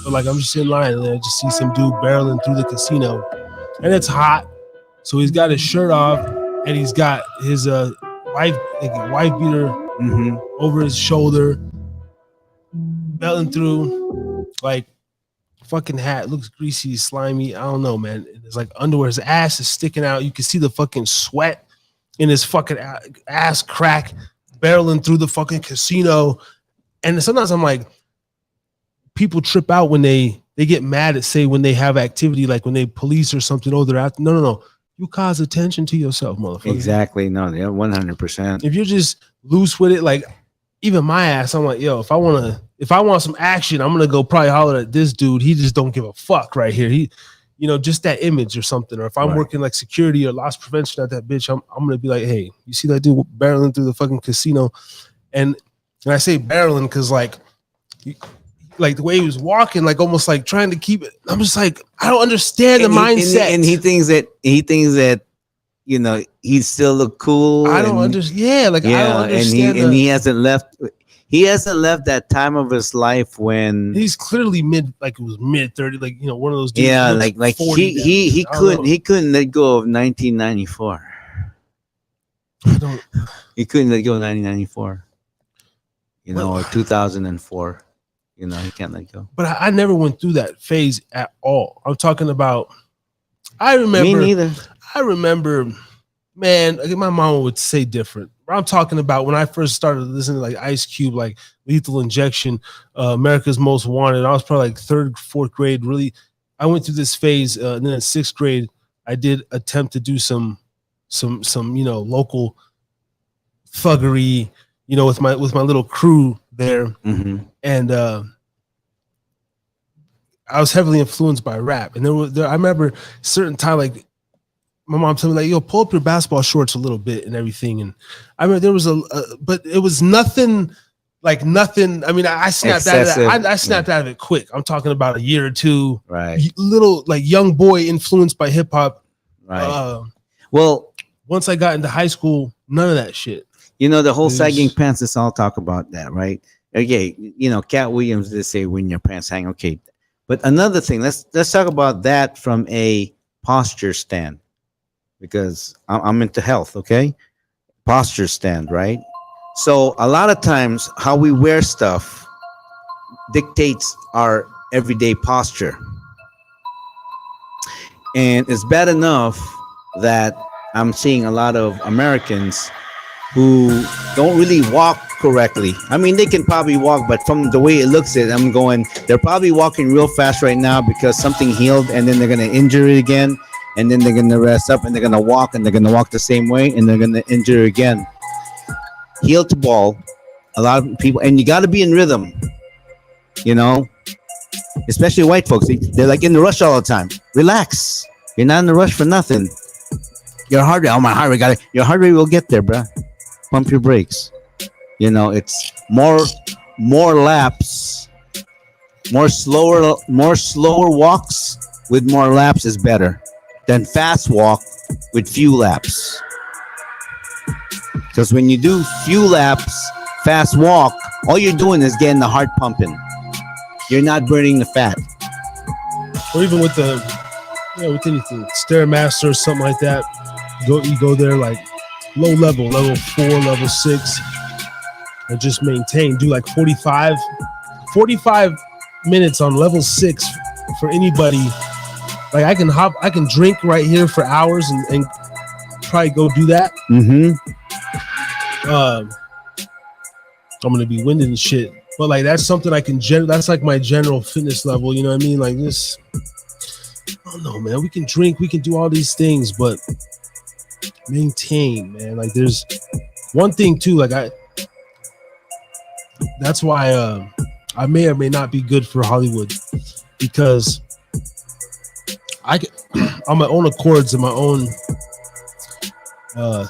But like, I'm just in line and I just see some dude barreling through the casino, and it's hot. So he's got his shirt off and he's got his wife beater over his shoulder, belting through, like, fucking hat looks greasy, slimy. I don't know, man. It's like underwear. His ass is sticking out. You can see the fucking sweat in his fucking ass crack, barreling through the fucking casino. And sometimes I'm like, people trip out when they get mad at, say, when they have activity, like when they police or something. Oh, they're out. No. You cause attention to yourself, motherfucker. Exactly. No, yeah, 100%. If you're just loose with it, like, even my ass, I'm like, yo, if I want some action, I'm gonna go probably holler at this dude. He just don't give a fuck right here. He, just that image or something. Or if I'm working like security or loss prevention at that bitch, I'm gonna be like, hey, you see that dude barreling through the fucking casino? And I say barreling because like the way he was walking, like almost like trying to keep it. I'm just like, I don't understand the mindset. And he thinks that he still look cool. I don't understand. Yeah, like, I don't understand. And he hasn't left. He hasn't left that time of his life when he's clearly mid 30, like, one of those dudes. Yeah, like he couldn't let go of 1994. He couldn't let go of 1994. Or 2004. He can't let go. But I never went through that phase at all. I'm talking about. I remember. Me neither. I remember, man. Like, my mom would say different. I'm talking about when I first started listening to like Ice Cube, like Lethal Injection, America's Most Wanted. I was probably like 3rd, 4th grade. Really, I went through this phase. And then in 6th grade, I did attempt to do some local thuggery, with my little crew there. Mm-hmm. And I was heavily influenced by rap. And I remember certain time, like, my mom told me, like, yo, pull up your basketball shorts a little bit and everything. And I remember there was but it was nothing. I mean, I snapped out of that. I snapped out of it quick. I'm talking about a year or two. Right. Little, like, young boy influenced by hip hop. Right. Well, once I got into high school, none of that shit. The whole sagging pants, let's all talk about that, right? Okay, Cat Williams did say when your pants hang. Okay. But another thing, let's talk about that from a posture stand. Because I'm into health, okay? Posture stand, right? So a lot of times how we wear stuff dictates our everyday posture. And it's bad enough that I'm seeing a lot of Americans who don't really walk correctly. I mean, they can probably walk, but from the way it looks at, I'm going, they're probably walking real fast right now because something healed, and then they're going to injure it again. And then they're going to rest up and they're going to walk the same way and they're going to injure again. Heel to ball. A lot of people, and you got to be in rhythm, especially white folks. They're like in the rush all the time. Relax. You're not in the rush for nothing. Your heart rate, my heart rate, your heart rate will get there, bro. Pump your brakes. It's more laps, more slower walks with more laps is better than fast walk with few laps. Because when you do few laps, fast walk, all you're doing is getting the heart pumping. You're not burning the fat. Or even with with anything, Stairmaster or something like that. You go there like low level 4, level 6, and just maintain. Do like 45 minutes on level 6 for anybody. Like, I can drink right here for hours and probably go do that. Mm-hmm. I'm gonna be winded and shit. But like that's something I can that's like my general fitness level, you know what I mean? Like this, I don't know, man. We can drink, we can do all these things, but maintain, man. Like there's one thing too, like that's why I may or may not be good for Hollywood, because on my own accords and my own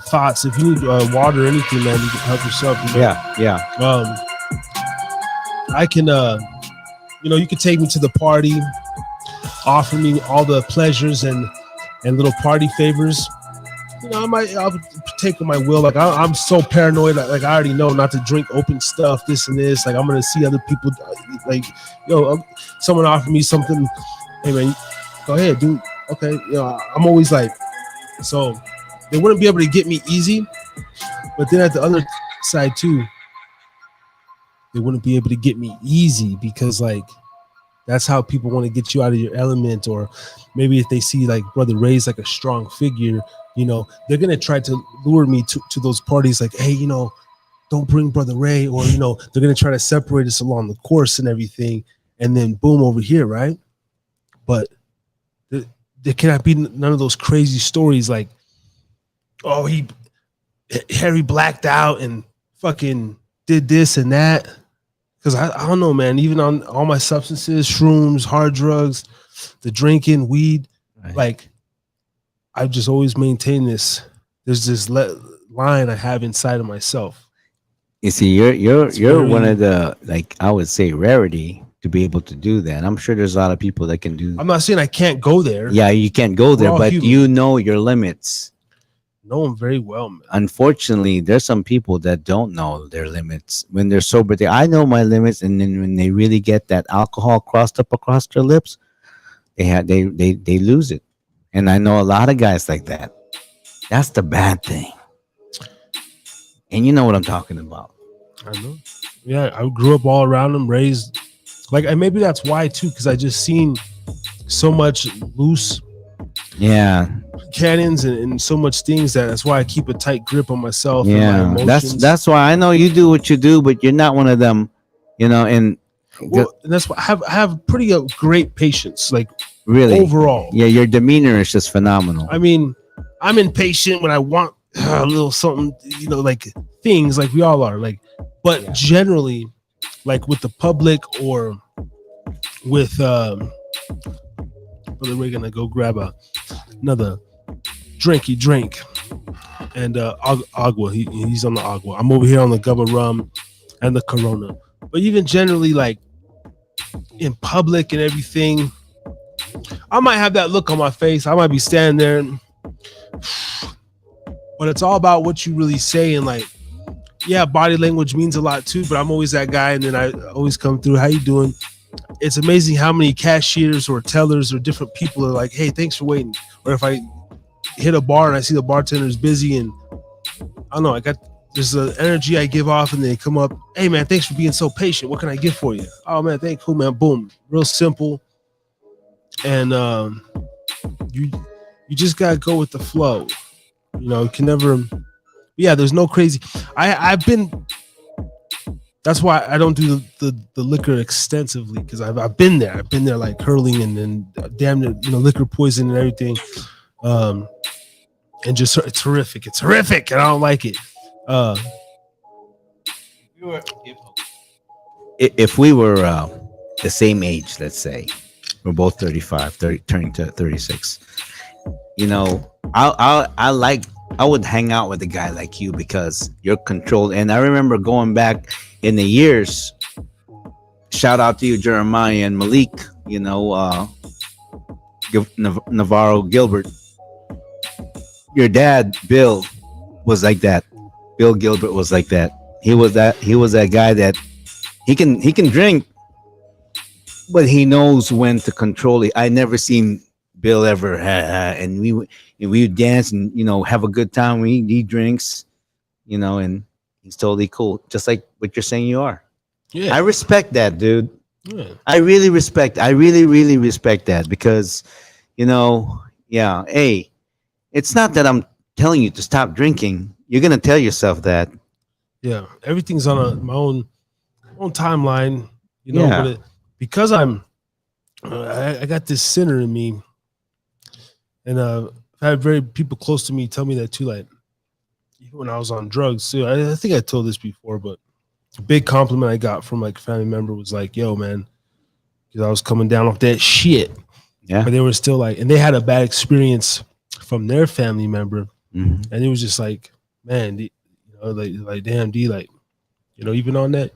thoughts, if you need water or anything, man, you can help yourself. You know? Yeah. I can you can take me to the party, offer me all the pleasures and little party favors. I'll take on my will. Like I'm so paranoid. Like I already know not to drink open stuff, this and this. Like I'm gonna see other people. Like someone offer me something. Hey man, go ahead, dude. Okay, I'm always like, so they wouldn't be able to get me easy. But then at the other side too, they wouldn't be able to get me easy because like that's how people want to get you out of your element. Or maybe if they see like Brotha Ray's like a strong figure, they're gonna try to lure me to those parties. Like, hey, don't bring Brotha Ray, or they're gonna try to separate us along the course and everything. And then boom, over here, right? But there cannot be none of those crazy stories like, oh, Harry blacked out and fucking did this and that. Because I don't know, man. Even on all my substances, shrooms, hard drugs, the drinking, weed, right. Like I've just always maintained this. There's this line I have inside of myself. You see, you're one of the, like, I would say, rarity to be able to do that. I'm sure there's a lot of people that can do. I'm not saying I can't go there. Yeah, you can't go there, but human. You know your limits. Know them very well, man. Unfortunately, there's some people that don't know their limits when they're sober. I know my limits, and then when they really get that alcohol crossed up across their lips, they lose it. And I know a lot of guys like that. That's the bad thing. And you know what I'm talking about. I know. Yeah, I grew up all around them, raised like, and maybe that's why too, because I just seen so much loose. Yeah. Cannons and so much things that's why I keep a tight grip on myself. Yeah, and my that's why I know you do what you do, but you're not one of them, and that's why I have pretty great patience, like really overall. Yeah, your demeanor is just phenomenal. I mean, I'm impatient when I want a little something, like things, like we all are, like, but generally, like with the public or with we're gonna go grab another drink and agua. He's on the agua. I'm over here on the Gubba rum and the Corona. But even generally, like in public and everything, I might have that look on my face. I might be standing there, but it's all about what you really say. And like, yeah, body language means a lot too, but I'm always that guy, and then I always come through. How you doing? It's amazing how many cashiers or tellers or different people are like, hey, thanks for waiting. Or if I hit a bar and I see the bartender's busy, and I don't know, there's an energy I give off, and they come up, hey man, thanks for being so patient. What can I get for you? Oh man, thank you, man. Boom. Real simple. And you just gotta go with the flow. You can never, yeah, there's no crazy. I've been, that's why I don't do the liquor extensively, because I've been there. I've been there like hurling and damn near, liquor poison and everything. And just, it's horrific. It's horrific, and I don't like it. If we were the same age, let's say, we're both 35, turning to 36. I would hang out with a guy like you because you're controlled. And I remember going back in the years. Shout out to you, Jeremiah and Malik. Navarro Gilbert. Your dad, Bill, was like that. Bill Gilbert was like that. He was that guy that he can drink, but he knows when to control it. I never seen Bill ever, and we would dance and have a good time. We eat drinks, and he's totally cool, just like what you're saying you are. Yeah, I respect that, dude. Yeah. I really really respect that, because, yeah. Hey, it's not that I'm telling you to stop drinking, you're gonna tell yourself that. Yeah, everything's on my own timeline, you know. Yeah. But because I got this sinner in me, and I've had very people close to me tell me that too. Like even when I was on drugs, too. I think I told this before, but a big compliment I got from like a family member was like, "Yo, man," because I was coming down off that shit. Yeah. But they were still like, and they had a bad experience from their family member, Mhm. and it was just like, man, like damn, D, like, even on that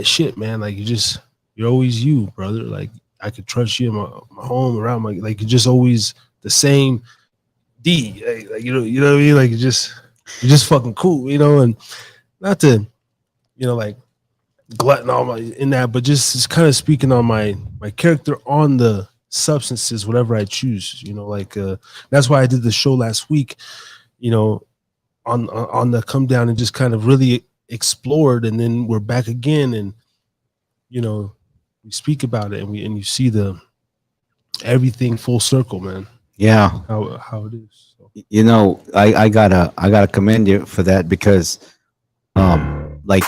shit, man, like you're always you, brother. Like I could trust you in my home, around my, like you're just always the same D. Like you know what I mean? Like you're just fucking cool, and not to, like glutton all my in that, but just kind of speaking on my character on the substances, whatever I choose, like that's why I did the show last week, on the come down and just kind of really explored, and then we're back again, and we speak about it, and you see the everything full circle, man. Yeah. How it is. So. I gotta commend you for that, because like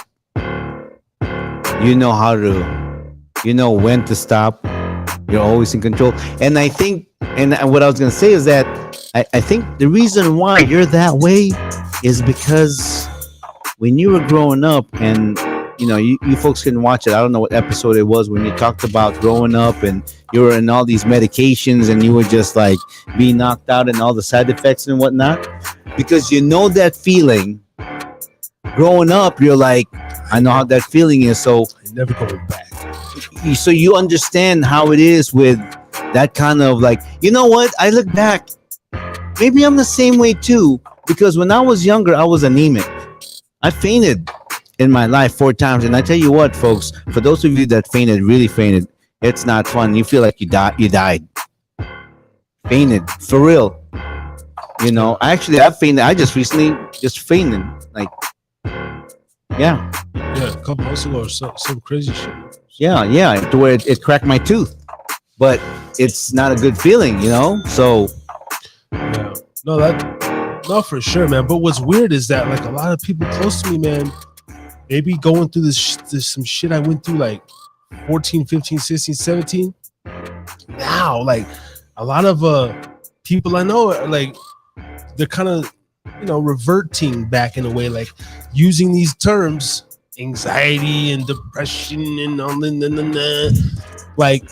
when to stop. You're always in control. And I think, and what I was gonna say is that I think the reason why you're that way is because when you were growing up, and you folks can watch it. I don't know what episode it was when you talked about growing up and you were in all these medications and you were just like being knocked out and all the side effects and whatnot. Because that feeling growing up, you're like, I know how that feeling is. So never going back. So you understand how it is with that kind of like, what? I look back, maybe I'm the same way too, because when I was younger, I was anemic. I fainted in my life 4 times. And I tell you what, folks, for those of you that really fainted, it's not fun. You feel like you died. Fainted, for real. Actually, I fainted. I just recently fainted. Like, yeah. Yeah, a couple months ago or some crazy shit. Yeah, to where it cracked my tooth. But it's not a good feeling, So yeah. No, for sure, man. But what's weird is that like a lot of people close to me, man, maybe going through this some shit I went through like 14, 15, 16, 17. Now, like a lot of people I know are like they're kind of reverting back in a way, like using these terms, anxiety and depression and all like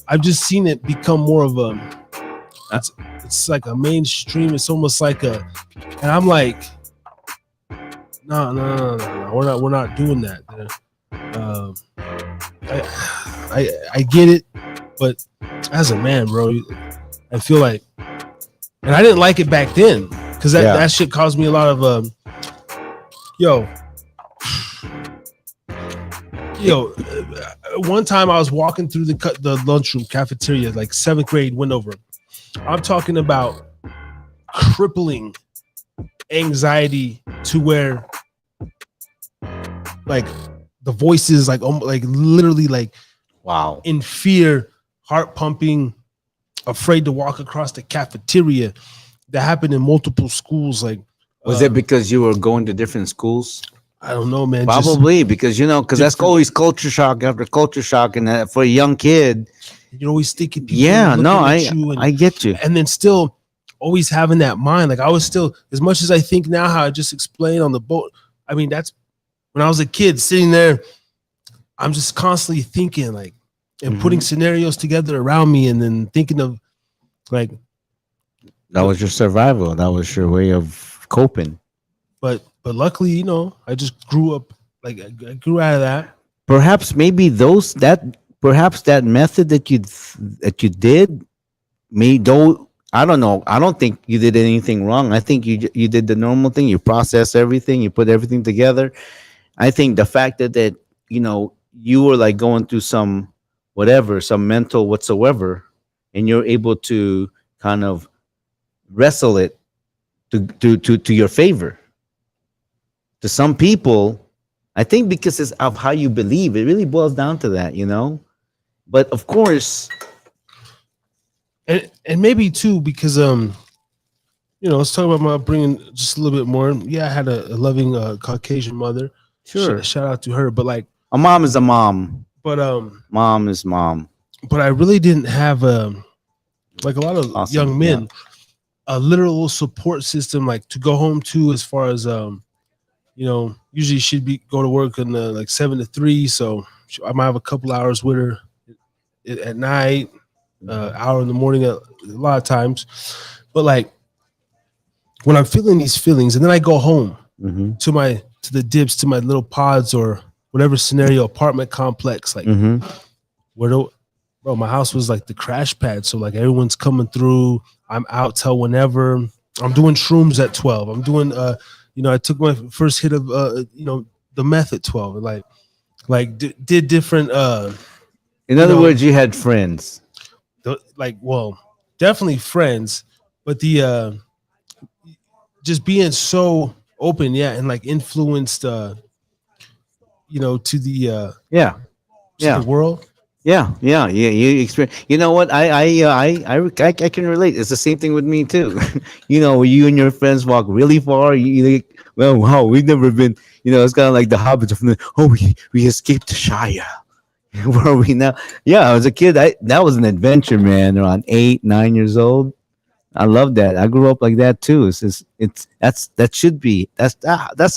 I've just seen it become more of a it's like a mainstream. It's almost like and I'm like, no, we're not doing that. I get it, but as a man, bro, I feel like, and I didn't like it back then because that shit caused me a lot of one time I was walking through the lunchroom cafeteria, like 7th grade, went over. I'm talking about crippling anxiety to where like the voices like literally like wow, in fear, heart pumping, afraid to walk across the cafeteria. That happened in multiple schools. Like, was it because you were going to different schools? I don't know, man. Probably because that's always culture shock after culture shock, and for a young kid, you're always thinking. I get you. And then still always having that mind. Like I was still, as much as I think now, how I just explained on the boat. I mean, that's when I was a kid sitting there. I'm just constantly thinking like, and putting scenarios together around me, and then thinking of like. That was your survival. That was your way of coping. But luckily, I just grew up, like I grew out of that. Perhaps that method that you did, I don't know. I don't think you did anything wrong. I think you did the normal thing. You process everything. You put everything together. I think the fact that you were like going through some mental whatsoever, and you're able to kind of wrestle it to your favor. To some people, I think because it's of how you believe, it really boils down to that, But of course, and maybe too because let's talk about my upbringing just a little bit more. Yeah, I had a loving Caucasian mother. Sure. Shout out to her. But like, A mom is a mom. but Mom is mom. but I really didn't have like a lot of Awesome, young men, a literal support system like to go home to, as far as usually she'd go to work in like 7 to 3, so I might have a couple hours with her at night, hour in the morning a lot of times. But like when I'm feeling these feelings, and then I go home to the dips, to my little pods or whatever scenario, apartment complex, like bro, my house was like the crash pad. So like everyone's coming through. I'm out till whenever. I'm doing shrooms at 12. I'm doing I took my first hit of the meth at 12, and did different in other words, you had friends. Definitely friends, but the just being so open, and like influenced to the the world. Yeah. You experience. You know what? I can relate. It's the same thing with me too. You and your friends walk really far. You like, well, wow, we've never been. It's kind of like the Hobbits. We escaped the Shire. Where are we now? Yeah, I was a kid. That was an adventure, man. Around 8, 9 years old. I love that. I grew up like that too. That's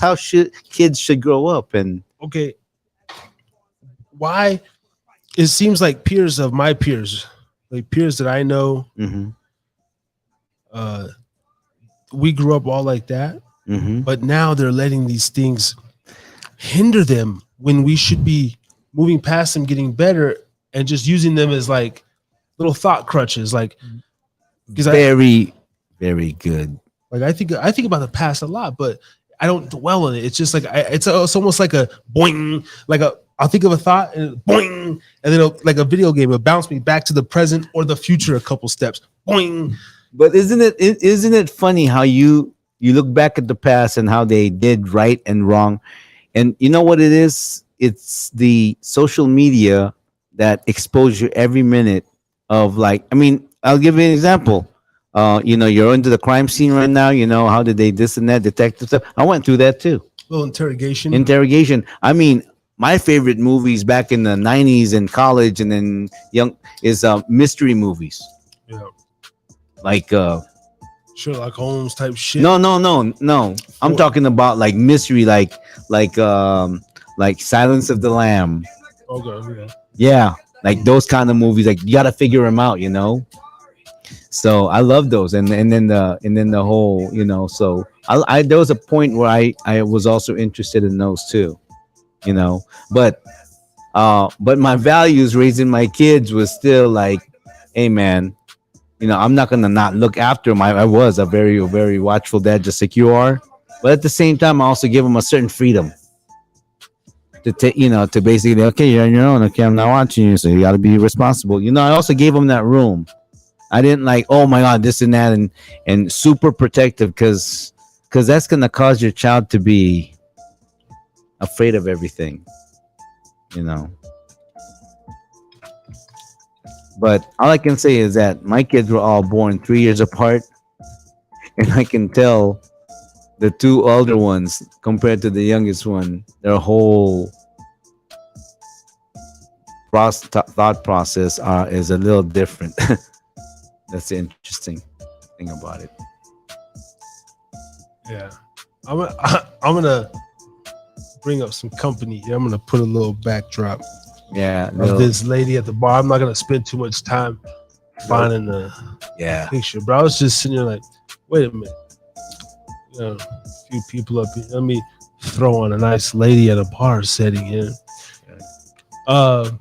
how kids should grow up. And okay, why? It seems like peers of my peers, like peers that I know, we grew up all like that, but now they're letting these things hinder them when we should be moving past them, getting better, and just using them as like little thought crutches. Like, very good. Like I think about the past a lot, but I don't dwell on it. It's just like it's almost like a boing, I'll think of a thought and boing, and then like a video game, it'll bounce me back to the present or the future a couple steps. Boing. But isn't it funny how you look back at the past and how they did right and wrong, and you know what it is? It's the social media that expose you every minute of I'll give you an example. You're into the crime scene right now. How did they this and that detective stuff? I went through that too. Little interrogation. I mean, my favorite movies back in the 90s in college and then young is mystery movies. Yeah. Like Sherlock Holmes type shit. No. I'm talking about like mystery, like Silence of the Lamb. Okay. Yeah, like those kind of movies. Like you got to figure them out, So I love those, and then the whole, So I there was a point where I was also interested in those too, But my values raising my kids was still like, hey man, I'm not gonna not look after them. I was a very, very watchful dad, just like you are. But at the same time, I also give them a certain freedom to take, to basically, okay, you're on your own. Okay, I'm not watching you, so you got to be responsible. I also gave them that room. I didn't like, oh my God, this and that, and super protective, because that's gonna cause your child to be afraid of everything, But all I can say is that my kids were all born 3 years apart, and I can tell the two older ones compared to the youngest one, their whole thought process is a little different. That's the interesting thing about it. Yeah, I'm gonna bring up some company here. I'm gonna put a little backdrop. Yeah, of this lady at the bar. I'm not gonna spend too much time finding the picture, but I was just sitting there like, wait a minute, a few people up here. Let me throw on a nice lady at a bar setting here.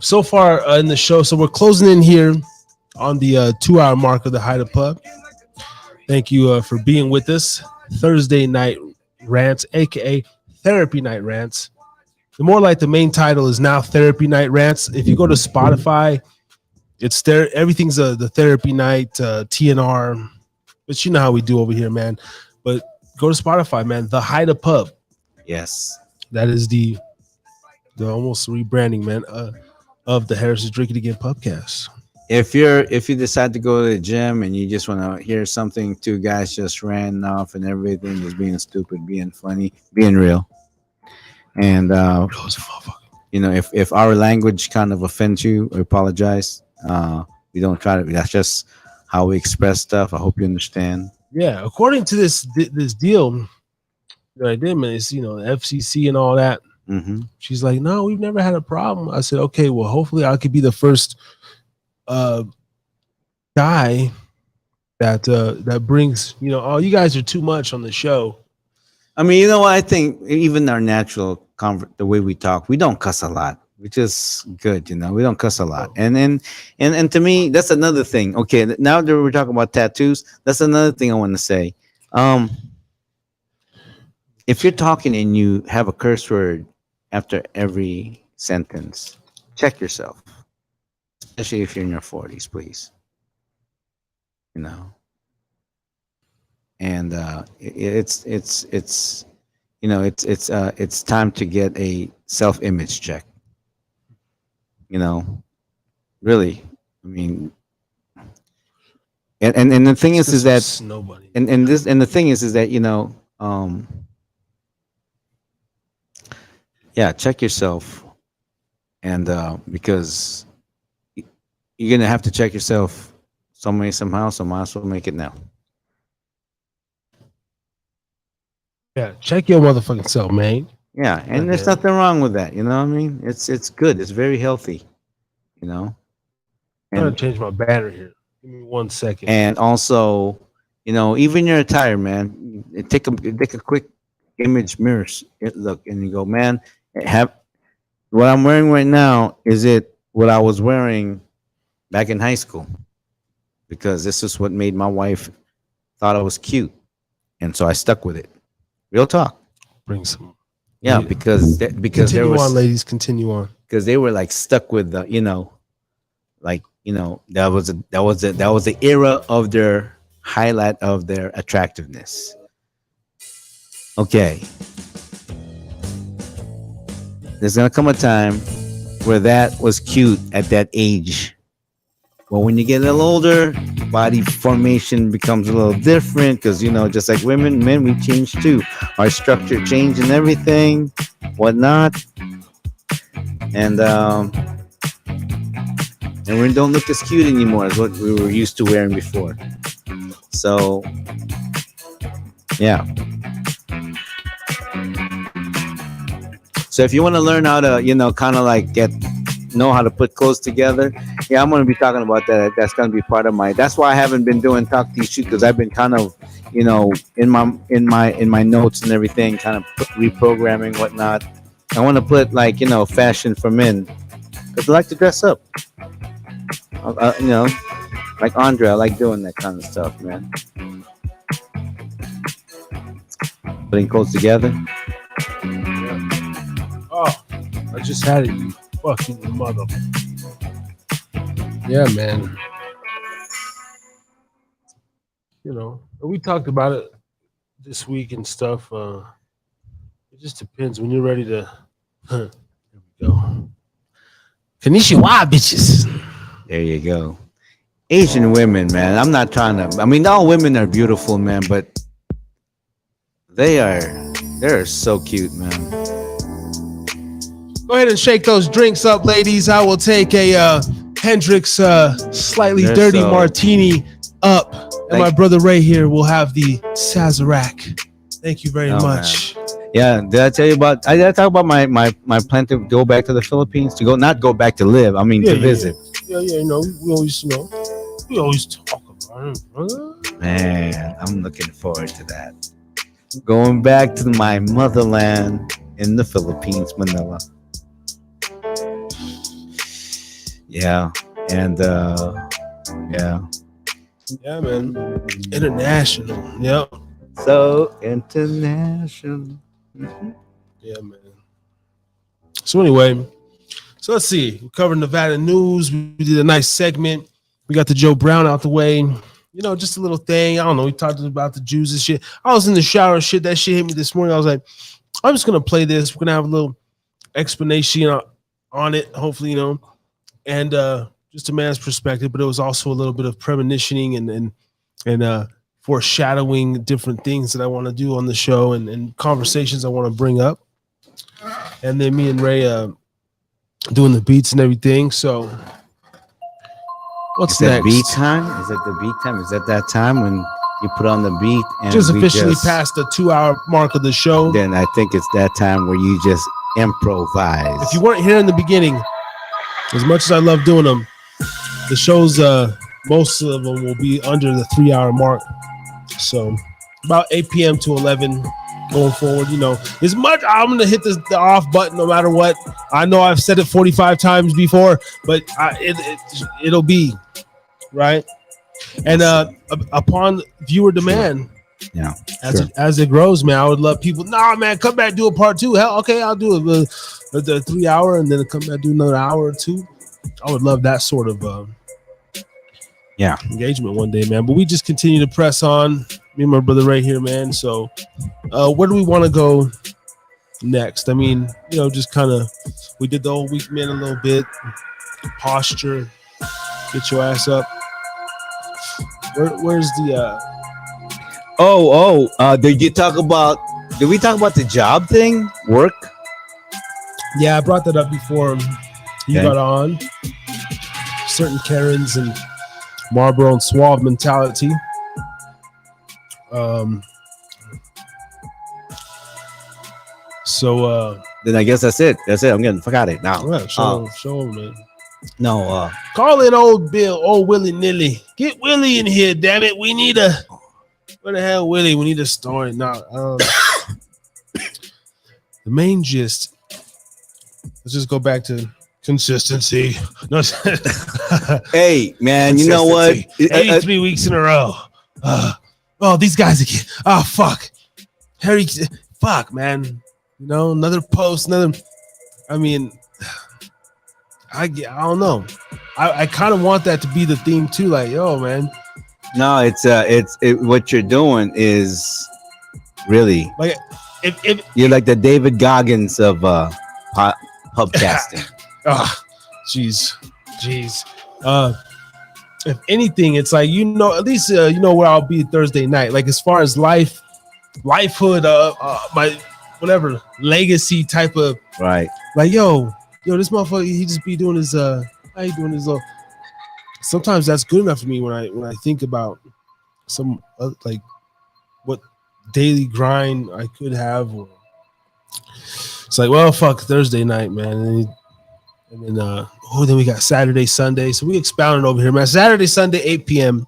So far in the show, so we're closing in here on the 2-hour mark of the Hida Pub. Thank you for being with us. Thursday night rants, aka therapy night rants. The more like the main title is now Therapy Night Rants. If you go to Spotify, it's there. Everything's the Therapy Night, TNR. But you know how we do over here, man. But go to Spotify, man. The Hida Pub. Yes. That is the almost rebranding, man, of the Harris is Drinking Again podcast. if you decide to go to the gym and you just want to hear something, two guys just ran off and everything, just being stupid, being funny, being real, and if our language kind of offends you, we apologize. We don't try to. That's just how we express stuff. I hope you understand. Yeah, according to this deal that I did, man, it's the FCC and all that. Mm-hmm. She's like, no, we've never had a problem. I said, okay, well, hopefully I could be the first guy that brings, oh, you guys are too much on the show. I mean, you know what? I think even our natural the way we talk, we don't cuss a lot, which is good. We don't cuss a lot. And to me, that's another thing. Okay, now that we're talking about tattoos, that's another thing I want to say. If you're talking and you have a curse word after every sentence, check yourself, especially if you're in your 40s, please. And it's time to get a self-image check. Really. I mean, and the thing is that nobody. And the thing is that yeah, check yourself, and because you're gonna have to check yourself some way somehow, so might as well make it now. Yeah, check your motherfucking self, man. Yeah, and there's nothing wrong with that. You know what I mean? It's good. It's very healthy. I'm gonna change my banner here. Give me 1 second. And also, even your attire, man. Take a quick image mirror look, and you go, man. What I'm wearing right now, is it what I was wearing back in high school? Because this is what made my wife thought I was cute, and so I stuck with it. Real talk. Bring some. Yeah, because continue there was on, ladies. Continue on. Because they were like stuck with the that was the era of their highlight of their attractiveness. Okay. There's gonna come a time where that was cute at that age. But when you get a little older, body formation becomes a little different because just like women, men, we change too. Our structure change and everything, whatnot. And we don't look as cute anymore as what we were used to wearing before. So yeah. So if you want to learn how to, kind of like know how to put clothes together, yeah, I'm going to be talking about that. That's going to be part of that's why I haven't been doing Talk These Shoot, because I've been kind of, in my notes and everything, kind of reprogramming whatnot. I want to put fashion for men, because I like to dress up. Like Andre, I like doing that kind of stuff, man. Putting clothes together. Oh, I just had it, you fucking mother. Yeah, man. We talked about it this week and stuff. It just depends when you're ready to. Here we go. Konnichiwa, bitches. There you go. Asian women, man. I'm not trying to. I mean, all women are beautiful, man, but they're so cute, man. Go ahead and shake those drinks up, ladies. I will take a Hendrix slightly dirty martini up. And my brother Ray here will have the Sazerac. Thank you very much. Man. Yeah, did I tell you about? I talk about my plan to go back to the Philippines, not go back to live. I mean, to visit. Yeah. We always talk about it, brother. Man, I'm looking forward to that. Going back to my motherland in the Philippines, Manila. Yeah, and yeah. Yeah, man. International. Yep. So international. Mm-hmm. Yeah, man. So anyway, let's see. We covered Nevada news. We did a nice segment. We got the Joe Brown out the way. Just a little thing. I don't know. We talked about the Jews and shit. I was in the shower and shit. That shit hit me this morning. I was like, I'm just gonna play this. We're gonna have a little explanation on it. Hopefully, and just a man's perspective, but it was also a little bit of premonitioning and foreshadowing different things that I want to do on the show and conversations I want to bring up. And then me and Ray doing the beats and everything. So what's Is that next? beat time? Is it the beat time? Is that time when you put on the beat and Just we officially past the 2-hour mark of the show. Then I think it's that time where you just improvise. If you weren't here in the beginning, as much as I love doing them, the shows, most of them will be under the 3-hour mark. So about 8 p.m. to 11 going forward, you know, as much I'm going to hit the off button no matter what. I know I've said it 45 times before, but it'll be right. And upon viewer demand, yeah, as it grows, man, I would love people. Nah, man, come back, do a part 2. Hell, okay, I'll do it the 3 hour, and then come back, do another hour or 2. I would love that sort of engagement one day, man. But we just continue to press on. Me and my brother Ray here, man. So, where do we want to go next? I mean, you know, just kind of we did the whole week, man, a little bit posture, get your ass up. Where's the did we talk about the job thing? Work? Yeah, I brought that up before you got on. Certain Karens and Marlboro and Suave mentality. So then I guess that's it. I'm getting the fuck out of it now. Yeah, show him, man. No, call in old Bill, old Willy Nilly. Get Willie in here, damn it. We need a where the hell, Willie? We need a story. No, the main gist. Let's just go back to consistency. No, hey, man, you know what? 83 weeks in a row. These guys again. Oh, fuck. Harry, fuck, man. You know, another post, I mean, I don't know. I kind of want that to be the theme too. Like, yo, man. No, it's what you're doing is really like if you're like the David Goggins of pubcasting. Jeez. If anything, it's like, you know, at least you know where I'll be Thursday night. Like as far as lifehood, my whatever legacy type of right. Like yo, this motherfucker, he just be doing his how you doing his little. Sometimes that's good enough for me when I think about some like what daily grind I could have. Or it's like, well, fuck Thursday night, man, and then then we got Saturday, Sunday. So we expounded over here, man. Saturday, Sunday, 8 p.m.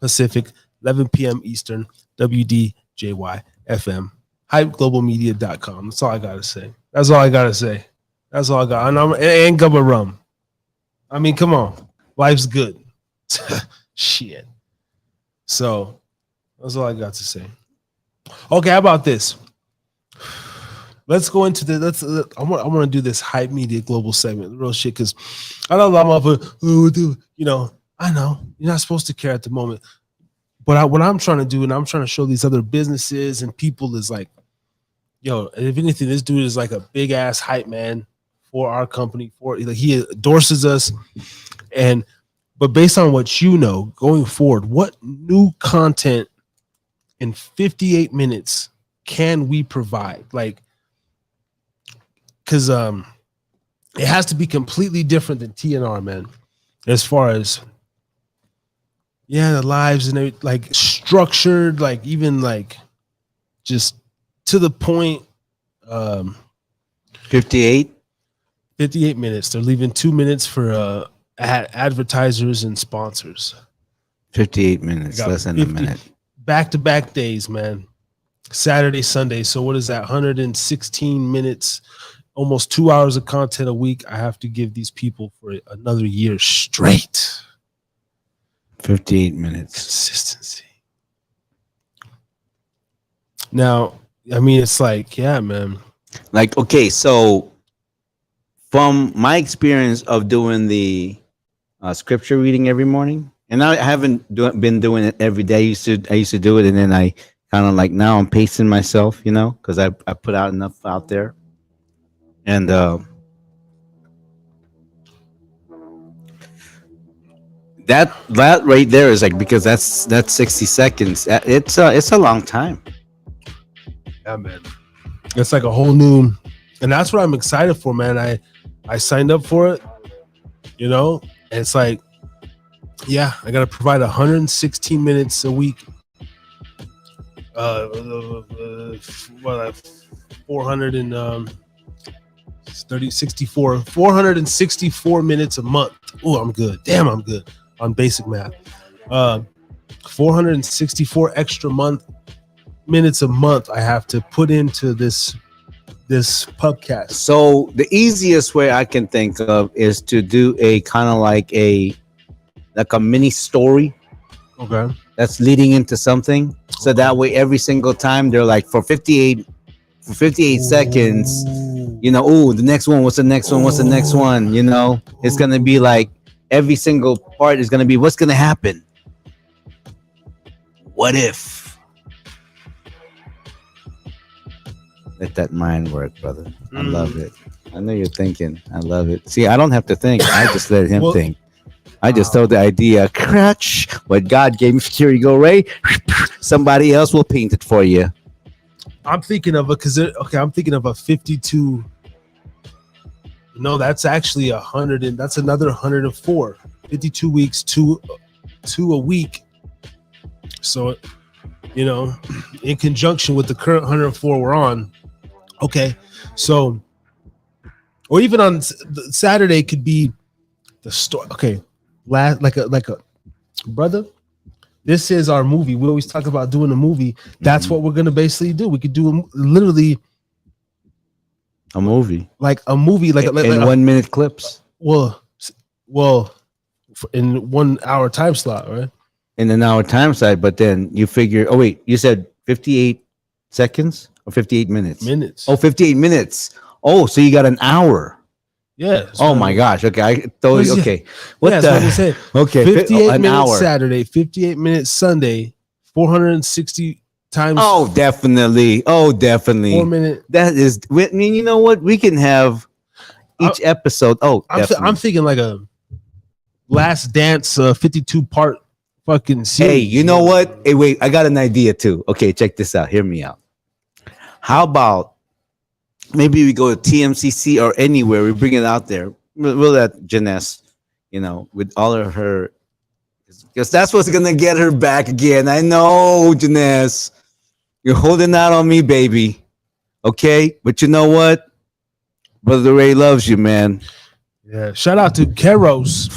Pacific, 11 p.m. Eastern, WDJY FM, hypeglobalmedia.com. That's all I gotta say. That's all I got. And Gubba Rum. I mean, come on. Life's good. Shit. So that's all I got to say. Okay, how about this? Let's go into I want to do this hype media global segment, real shit, because I know a lot of you know, I know you're not supposed to care at the moment, but what I'm trying to do, and I'm trying to show these other businesses and people, is like, yo, if anything, this dude is like a big ass hype man for our company. Like he endorses us, but based on what you know going forward, what new content in 58 minutes can we provide? Like, because it has to be completely different than TNR, man. As far as the lives and everything, like structured, like even like just to the point. 58 minutes. They're leaving 2 minutes for advertisers and sponsors. 58 minutes, less than a minute. Back-to-back days, man. Saturday, Sunday. So what is that? 116 minutes, almost 2 hours of content a week. I have to give these people for another year straight. 58 minutes. Consistency. Now, I mean, it's like, yeah, man. Like, okay, so from my experience of doing the scripture reading every morning, and I haven't been doing it every day. I used to do it, and then I kind of like, now I'm pacing myself, you know, because I put out enough out there. And That right there is like, because that's 60 seconds. It's a long time. Yeah, man. It's like a whole new, and that's what I'm excited for, man. I signed up for it, you know, and it's like, yeah, I gotta provide 116 minutes a week. 464 minutes a month. Oh, I'm good. Damn, I'm good on basic math. 464 extra minutes a month I have to put into this pubcast. So the easiest way I can think of is to do a kind of like a mini story. Okay. That's leading into something. So that way every single time they're like for 58 seconds, you know, oh, the next one, what's the next one? What's the next one? You know, it's going to be like every single part is going to be what's going to happen. What if? Let that mind work, brother. I love it. I know you're thinking. I love it. See, I don't have to think. I just let him think. I just throw the idea, crutch, what God gave me. Here you go, Ray. Somebody else will paint it for you. I'm thinking of I'm thinking of a 52. No, that's actually 100, and that's another 104. 52 weeks, two a week. So, you know, in conjunction with the current 104 we're on. Okay, so, or even on Saturday could be the story. Okay, like a brother. This is our movie. We always talk about doing a movie. That's what we're gonna basically do. We could do literally a movie, like a movie, like in 1 minute clips. Well, in 1 hour time slot, right? In an hour time slot, but then you figure. Oh wait, you said 58 seconds or 58 minutes? Minutes. Oh, 58 minutes. Oh, so you got an hour. Yeah. Oh my gosh. Okay, I thought. Okay. What the? That's what I said. Okay. 58 an minutes hour. Saturday, 58 minutes Sunday, 460 times. Oh, definitely. 4 minute. That is. I mean, you know what? We can have each episode. Oh, I'm thinking like a Last Dance, 52 part fucking series. Hey, you know what? Hey, wait. I got an idea too. Okay, check this out. Hear me out. How about maybe we go to TMCC or anywhere? We bring it out there. We'll let Janess, you know, with all of her, because that's what's gonna get her back again. I know, Janess, you're holding out on me, baby. Okay, but you know what? Brother Ray loves you, man. Yeah. Shout out to Keros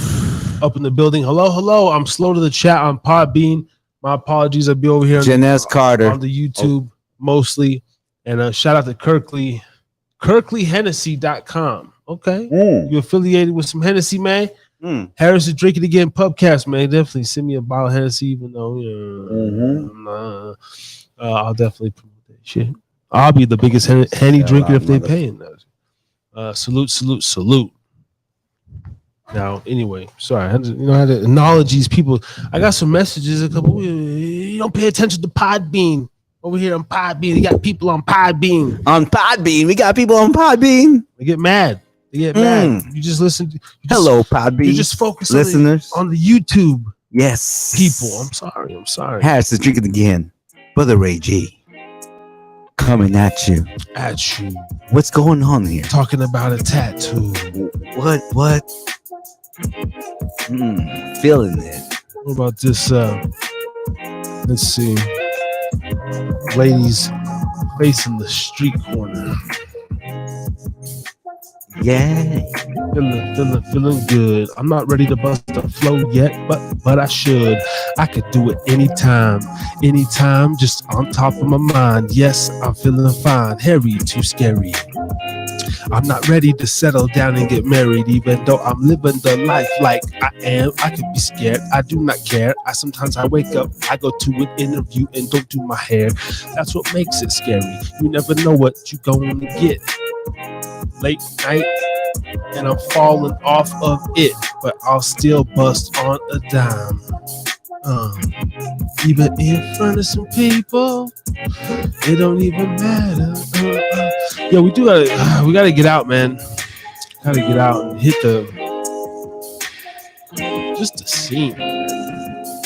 up in the building. Hello. I'm slow to the chat on Podbean. My apologies. I'll be over here. Janess Carter on the YouTube mostly. And shout out to KirkleyHennessy.com. Okay. You affiliated with some Hennessy, man? Harris is Drinking Again Pubcast, man. Definitely send me a bottle of Hennessy, even though I'll definitely promote that shit. I'll be the biggest Henny drinker if they pay in that. Salute. Now, anyway, sorry. I had to acknowledge these people. I got some messages. You don't pay attention to Podbean. Over here on Podbean, we got people on Podbean. We got people on Podbean. They get mad. You just listen. Hello, Podbean. You just focus listeners on the YouTube. Yes, people. I'm sorry. Harris is Drinking Again. Brother Ray G, coming at you. What's going on here? Talking about a tattoo. What? Feeling it. What about this? Let's see. Ladies facing the street corner. Yeah. Feeling good. I'm not ready to bust a flow yet, but I should. I could do it anytime, just on top of my mind. Yes, I'm feeling fine. Hairy, too scary. I'm not ready to settle down and get married, even though I'm living the life like I am. I could be scared. I do not care. Sometimes I wake up, I go to an interview and don't do my hair. That's what makes it scary. You never know what you're going to get. Late night, and I'm falling off of it, but I'll still bust on a dime. Even in front of some people, it don't even matter. Yeah, we gotta get out, man. Gotta get out and hit just scene.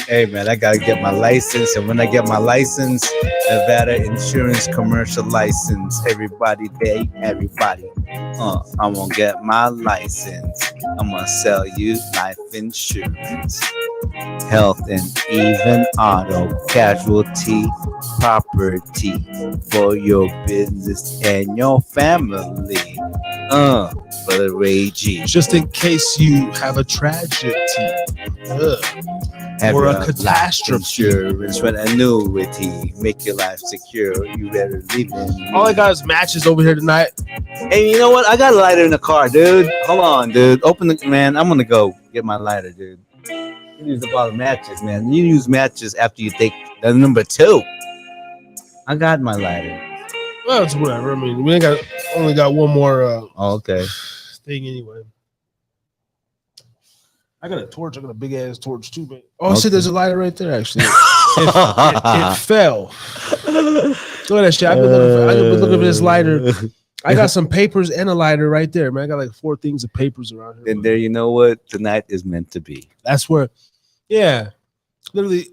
Hey man, I gotta get my license, and when I get my license, Nevada insurance commercial license. Everybody pay, everybody. I'm gonna get my license. I'm gonna sell you life insurance, health, and even auto, casualty, property for your business and your family. Brotha Ray G. Just in case you have a tragedy. Have Or a your catastrophe. life insurance with annuity, make your life secure. You better leave it. All I got is matches over here tonight. Hey, you know what? I got a lighter in the car, dude. Hold on, dude. Open the man. I'm gonna go get my lighter, dude. You use a bottle of matches, man. You use matches after you take the number 2. I got my lighter. Well, it's whatever. I mean, we only got one more Okay. thing anyway. I got a torch. I got a big ass torch too, man. Oh, shit, there's a lighter right there. Actually, it fell. Look at that shit. I've been looking for this lighter. I got some papers and a lighter right there, man. I got like 4 things of papers around here. And there, you know what? Tonight is meant to be. That's where, yeah, literally,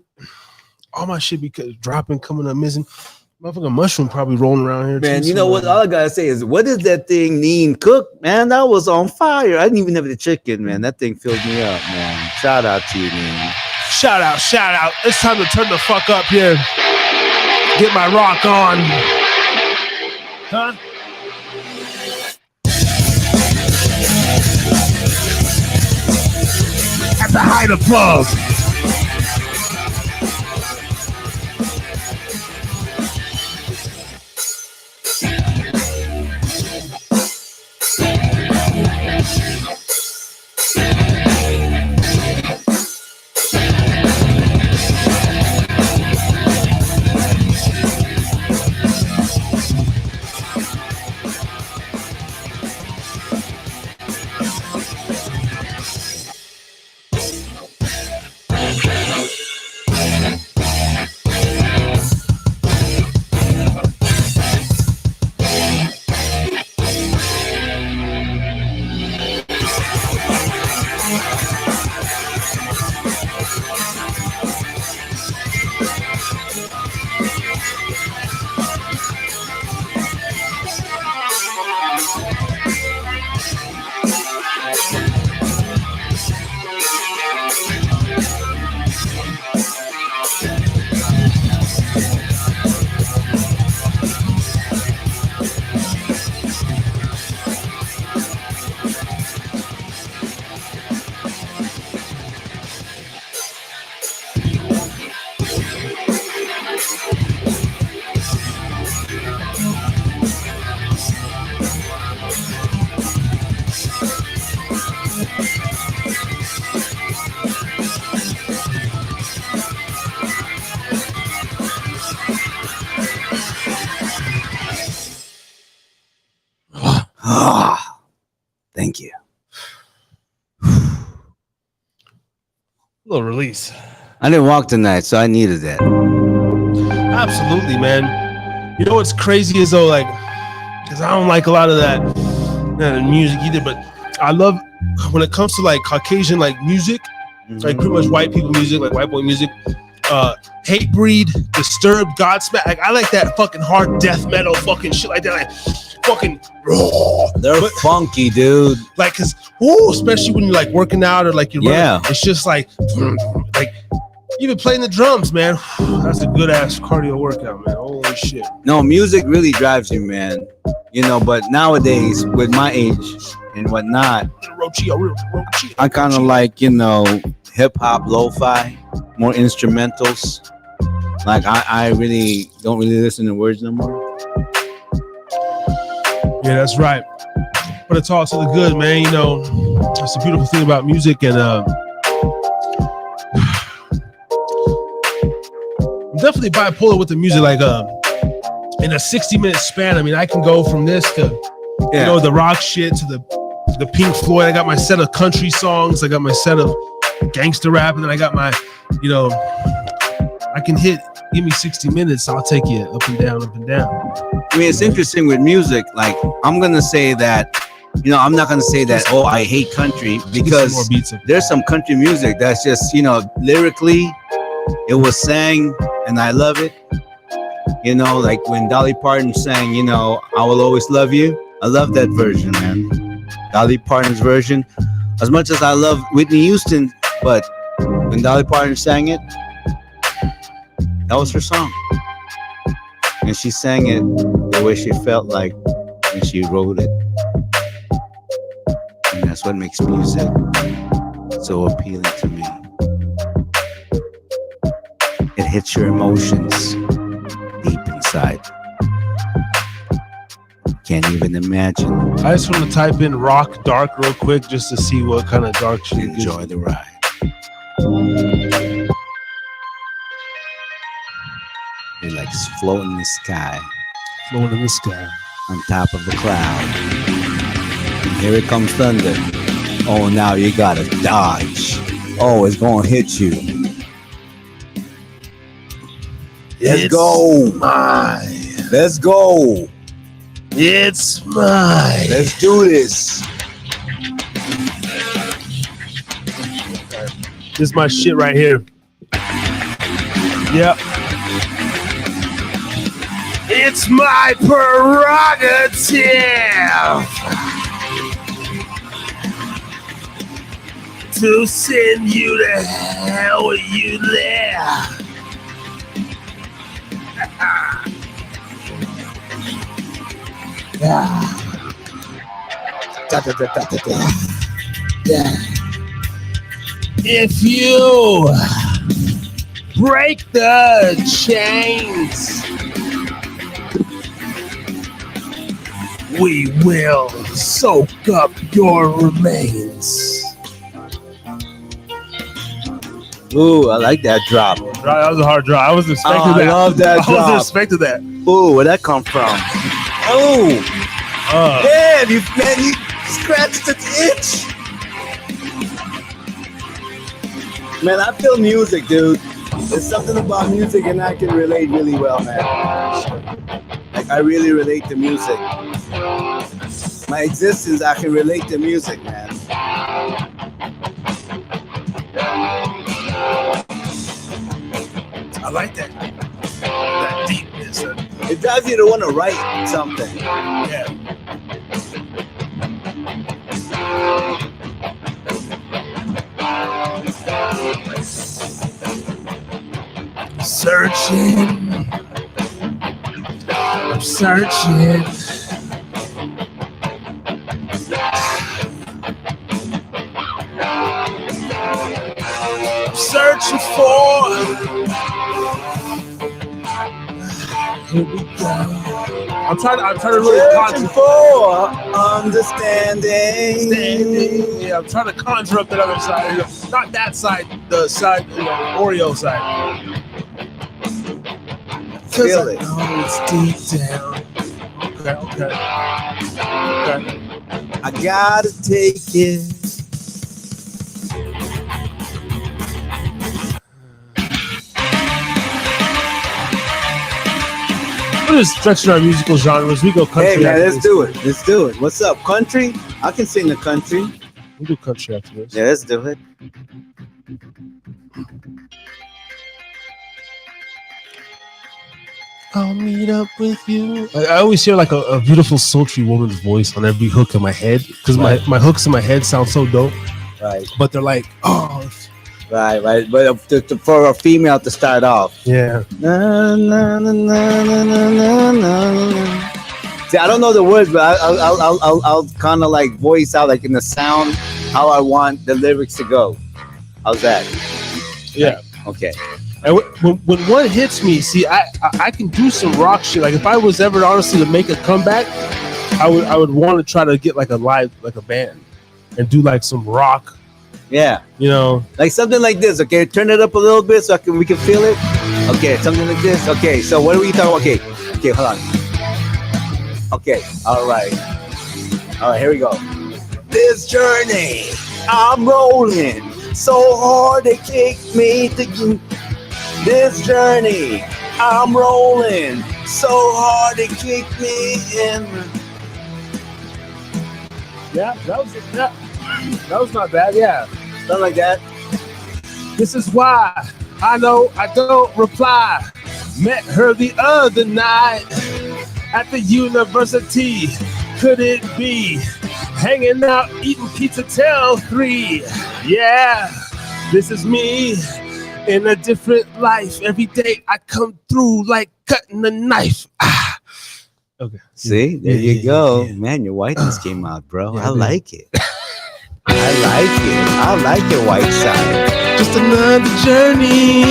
all my shit because dropping, coming up, missing. Motherfucking mushroom probably rolling around here. Man, too, you know what? All I gotta say is, what is that thing Neen cooked, man? That was on fire. I didn't even have the chicken, man. That thing filled me up, man. Shout out to you, Neen. Shout out. It's time to turn the fuck up here. Get my rock on. Huh? At the Hida Pub. Thank you. Little release. I didn't walk tonight, so I needed that. Absolutely, man. You know what's crazy is though, like, because I don't like a lot of that music either, but I love when it comes to like Caucasian like music, like pretty much white people music, like white boy music, Hate Breed, Disturbed, Godsmack. Like I like that fucking hard death metal fucking shit like that, like fucking raw. They're funky, dude. Like, cause especially when you're like working out or like you're running, it's just like even playing the drums, man. That's a good ass cardio workout, man. Holy shit. No, music really drives you, man. You know, but nowadays with my age and whatnot, I kind of like, you know, hip hop, lo-fi, more instrumentals. Like I really don't really listen to words no more. Yeah, that's right. But it's all to the good, man. You know, it's a beautiful thing about music, and I'm definitely bipolar with the music. Like in a 60-minute span, I mean, I can go from this to you know the rock shit to the Pink Floyd. I got my set of country songs. I got my set of gangster rap, and then I got my, you know, I can hit. Give me 60 minutes, I'll take you up and down, up and down. I mean, it's interesting with music. Like, I'm gonna say that you know, I'm not gonna say that. Oh, I hate country, because more beats of there's some country music that's just, you know, lyrically, it was sang, and I love it. You know, like when Dolly Parton sang, you know, I will always love you. I love that version, man. Dolly Parton's version. As much as I love Whitney Houston, but when Dolly Parton sang it, that was her song. And she sang it the way she felt like when she wrote it. And that's what makes music so appealing to me. It hits your emotions deep inside. Can't even imagine. I just want to type in rock dark real quick just to see what kind of dark shit. Enjoy the ride. You're like floating in the sky, Floating in the sky. on top of a cloud. And here it comes thunder. Oh, now you gotta dodge. Oh, it's gonna hit you. Let's go. Mine. Let's go. It's mine. Let's do this. This is my shit right here. Yep. It's my prerogative to send you to hell with you there. If you break the chains, we will soak up your remains. Ooh, I like that drop. That was a hard drop. I wasn't expecting that. I love that I drop. wasn't expecting that. Ooh, where'd that come from? Oh, damn, you scratched the itch. Man, I feel music, dude. There's something about music, and I can relate really well, man. Like, I really relate to music. My existence, I can relate to music, man. I like that. That deepness. It drives you to want to write something. Yeah. Searching. I'm searching. I'm searching for. Here we go. I'm trying to really Searching for understanding. Yeah, I'm trying to conjure up that other side. You know, not that side, the side, you know, Oreo side. Feel it. Oh, it's deep down. Okay. I gotta take it. We're just stretching our musical genres. We go country. Hey man, after let's this. do it. Let's do it. What's up, country? I can sing the country. We do country after this. Yeah, let's do it. I'll meet up with you. I always hear like a beautiful, sultry woman's voice on every hook in my head because my hooks in my head sound so dope. Right, But they're like, oh, right. But for a female to start off. yeah. Na, na, na, na, na, na, na. See, I don't know the words, but I'll kind of like voice out like in the sound how I want the lyrics to go. How's that? Yeah. Okay. And when one hits me, see, I can do some rock shit. Like if I was ever honestly to make a comeback, I would want to try to get like a band and do like some rock. Yeah. You know, Like something like this. Okay, turn it up a little bit so we can feel it. Okay, something like this. Okay, so what are we talking about? Okay, hold on. Okay, all right, here we go. This journey, I'm rolling so hard they kicked me to you. This journey, I'm rolling so hard they kicked me in. Yeah, that was not bad. Yeah, Something like that. this is why I know I don't reply. Met her the other night at the university. Could it be hanging out, eating pizza till 3? Yeah, this is me in a different life. Every day I come through like cutting a knife. Ah. Okay. See, there you go. Man, your whiteness came out, bro. Yeah, I dude. like it. I like your white side. Just another journey.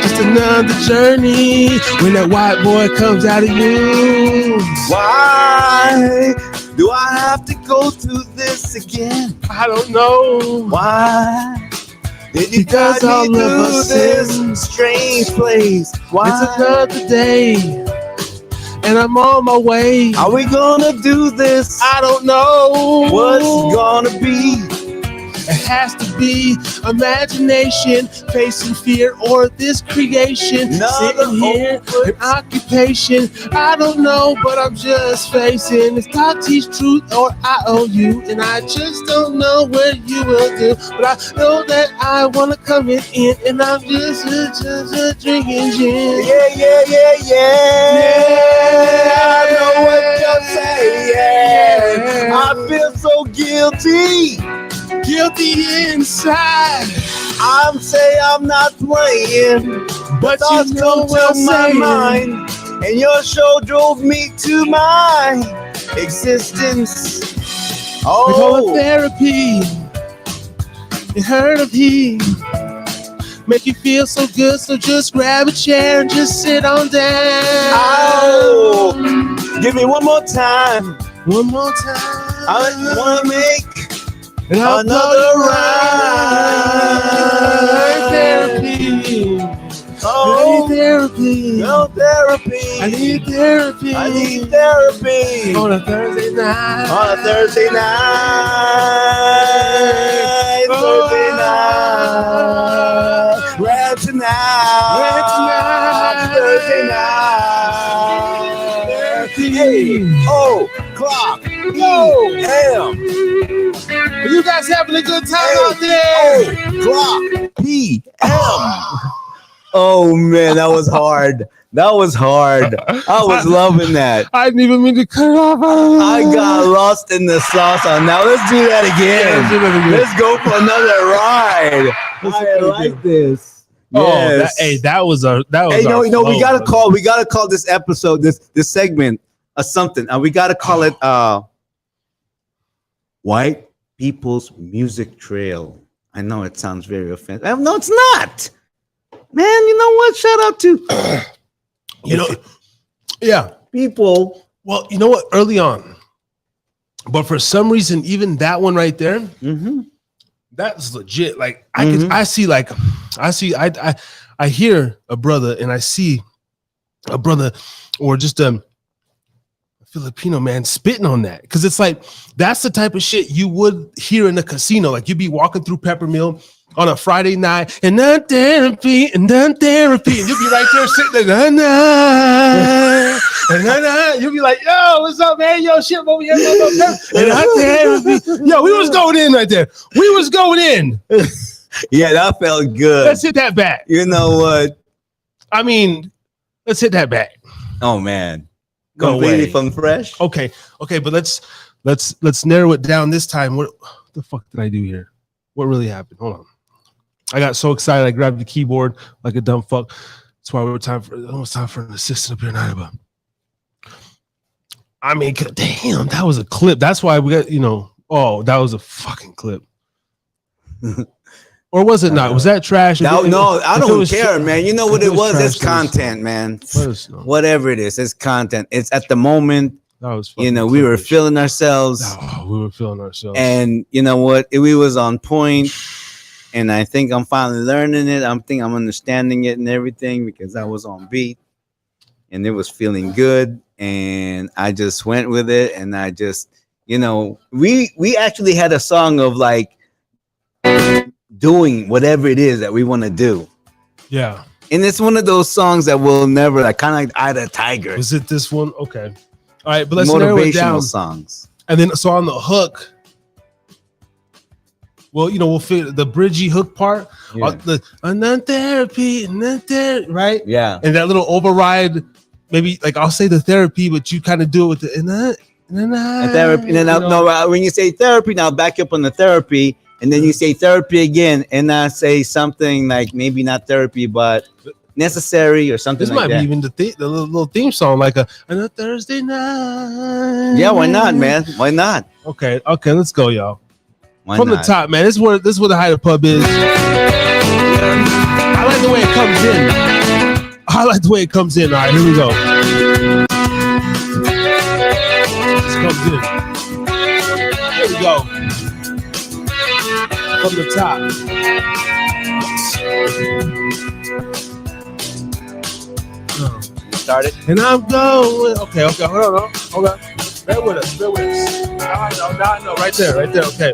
Just another journey. When that white boy comes out of you. Why do I have to go through this again? I don't know. Why did you Because guide me all of through us this sin. strange place? Why? It's another day. And I'm on my way. Are we gonna do this? I don't know. What's gonna be? It has to be imagination, facing fear, or this creation. Another Sitting here, an occupation. I don't know, but I'm just facing. It's God teach truth or I owe you. And I just don't know what you will do. But I know that I want to come in, and I'm just drinking gin. Yeah. I know what you're saying. I feel so guilty. Guilty inside. I'm saying I'm not playing, But thoughts you know come what I'm to my saying. mind, and your show drove me to my existence. We call it Oh, therapy. You heard of he make you feel so good, so just grab a chair and just sit on down. oh, give me one more time. One more time. I wanna make and I'll another blow you rhyme. Therapy. Oh, I need therapy. no therapy. I need therapy. I need therapy. On a Thursday night. On a Thursday night. Thursday night. Rants Rants tonight. Thursday night. Hey, oh, clock. Yo, damn. Are you guys having a good time Hey, out there? clock. PM. Oh man, that was hard. That was hard. I was loving that. I didn't even mean to cut it off. I got lost in the sauce on now. Let's do that again. Let's go for another ride. I like this. Yes. That was Hey, no, we gotta call this episode, this segment, something. We gotta call it White People's Music Trail. I know it sounds very offensive. No, it's not. Man, you know what? Shout out to yeah. people. Well, you know what? Early on, but for some reason, even that one right there, that's legit. Like I hear a brother, and I see a brother, or just a Filipino man spitting on that, because it's like that's the type of shit you would hear in a casino. Like you'd be walking through Peppermill on a Friday night, and done therapy, and you'll be right there sitting there, and you'll be like, yo, what's up, man? Yo, shit, over here, therapy. Yo, we was going in right there. We was going in. Yeah, that felt good. Let's hit that back. You know what? I mean, let's hit that back. Oh man, No completely way. from fresh. Okay, but let's narrow it down this time. What the fuck did I do here? What really happened? Hold on. I got so excited I grabbed the keyboard like a dumb fuck. That's why almost time for an assistant up here tonight. But I mean, damn, that was a clip. That's why we got, that was a fucking clip. Or was it not? Was that trash? No, I don't care, man. You know what it was? It's trash, content, man. was- Whatever it is, it's content. It's at the moment. That was We fucking were clip. feeling ourselves, We were feeling ourselves. and you know what? We was on point. And I think I'm finally learning it. I'm understanding it and everything because I was on beat, and it was feeling good. And I just went with it, and I just, we actually had a song of like doing whatever it is that we want to do. Yeah. And it's one of those songs that will never, like, kind of like Ida Tiger. Was it this one? Okay. All right, but let's narrow it down. Motivational songs. And then so on the hook, well, you know, we'll fit the bridgy hook part, and then therapy, right? Yeah. And that little override, maybe like I'll say the therapy, but you kind of do it with the and therapy. And then when you say therapy, now back up on the therapy, and then you say therapy again, and I say something like maybe not therapy, but necessary or something. This like might that. be even the little theme song, like a Thursday night. Yeah, why not, man? Why not? Okay, let's go, y'all. Why From not? the top, man. This is where the Hida Pub is. I like the way it comes in. All right, here we go. This comes in. Here we go. From the top. Started. And I'm going. Okay, hold on. Bear with us. Now I know. Right there. Okay.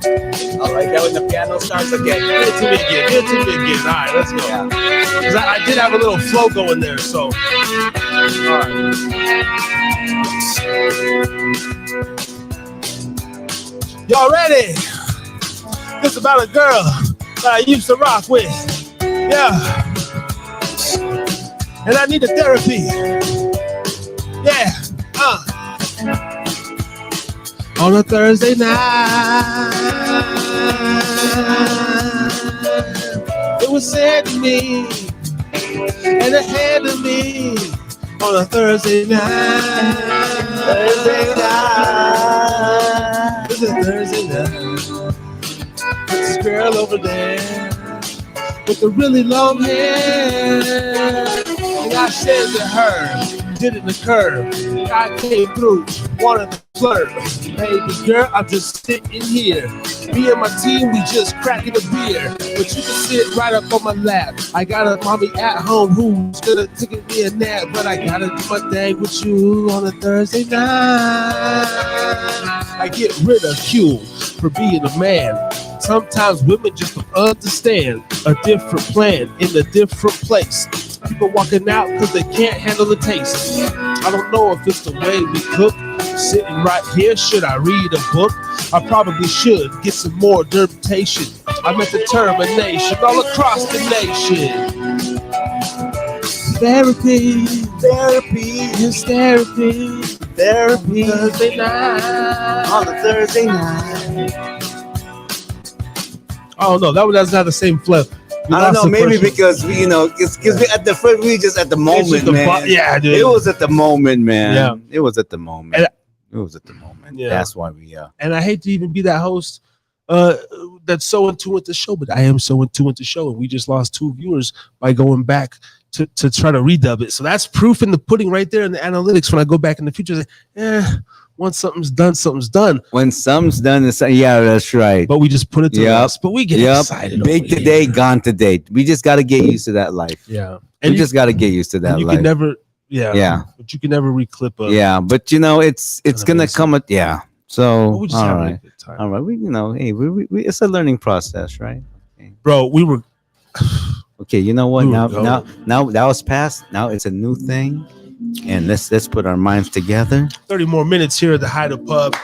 All right, that when the piano starts again. Give it to me again. All right, let's go. Because I did have a little flow going there, so. All right. Y'all ready? This is about a girl that I used to rock with. Yeah. And I need a therapy. Yeah. On a Thursday night, it was said to me and ahead of me on a Thursday night. It's a Thursday night. This girl over there with the really long hair. And I said to her, did it occur? I came through, wanted to flirt. Baby girl, I'm just sitting here. Me and my team, we just cracking a beer. But you can sit right up on my lap. I got a mommy at home who's gonna take me a nap. But I gotta do my thing with you on a Thursday night. I get ridiculed for being a man. Sometimes women just don't understand a different plan in a different place. People walking out because they can't handle the taste. I don't know if it's the way we cook. Sitting right here, should I read a book? I probably should get some more derbitation. I'm at determination all across the nation. Therapy, it's therapy. Thursday night. On a Thursday night. Oh no, that one doesn't have the same flip. I don't know, maybe because we, because we at the first, we just at the moment, man. Yeah, dude. It was at the moment, man. Yeah. It was at the moment. And Yeah. That's why we And I hate to even be that host that's so in tune with the show, but I am so in tune with the show, and we just lost 2 viewers by going back to try to redub it. So that's proof in the pudding right there in the analytics. When I go back in the future, once something's done, something's done. When something's done, yeah, that's right. But we just put it to rest. But we get excited. Big today, gone today. We just got to get used to that life. Yeah. And we just got to get used to that you life. Can never, but you can never reclip a. Yeah, but it's gonna come at So we just all have right, a good time. all right. We hey, we it's a learning process, right? Okay. Bro, we were. Okay, you know what? Ooh, Now that was past. Now it's a new thing, and let's put our minds together. 30 more minutes here at the Hida Pub.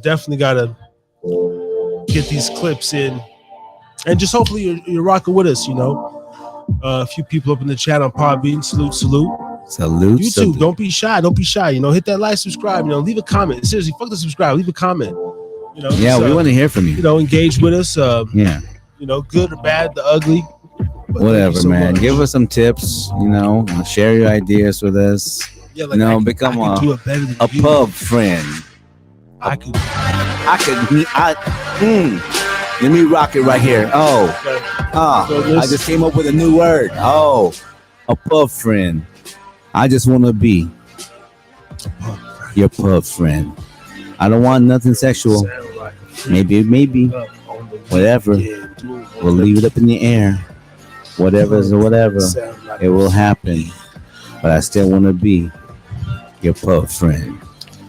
Definitely gotta get these clips in, and just hopefully you're rocking with us. A few people up in the chat on Podbean. Salute. Salute. YouTube, salute. don't be shy. Hit that like, subscribe. Leave a comment. Seriously, fuck the subscribe. Leave a comment. Yeah, we want to hear from you. Engage with us. Yeah. Good or bad, the ugly. But Whatever, so man. much. Give us some tips. Share your ideas with us. Yeah, like become I could do it better than a you. pub friend. I could. Let me rock it right here. So I just came up with a new word. Oh, a pub friend. I just want to be your pub friend. I don't want nothing sexual. Maybe, whatever. We'll leave it up in the air. Whatever is whatever. It will happen. But I still want to be your pub friend.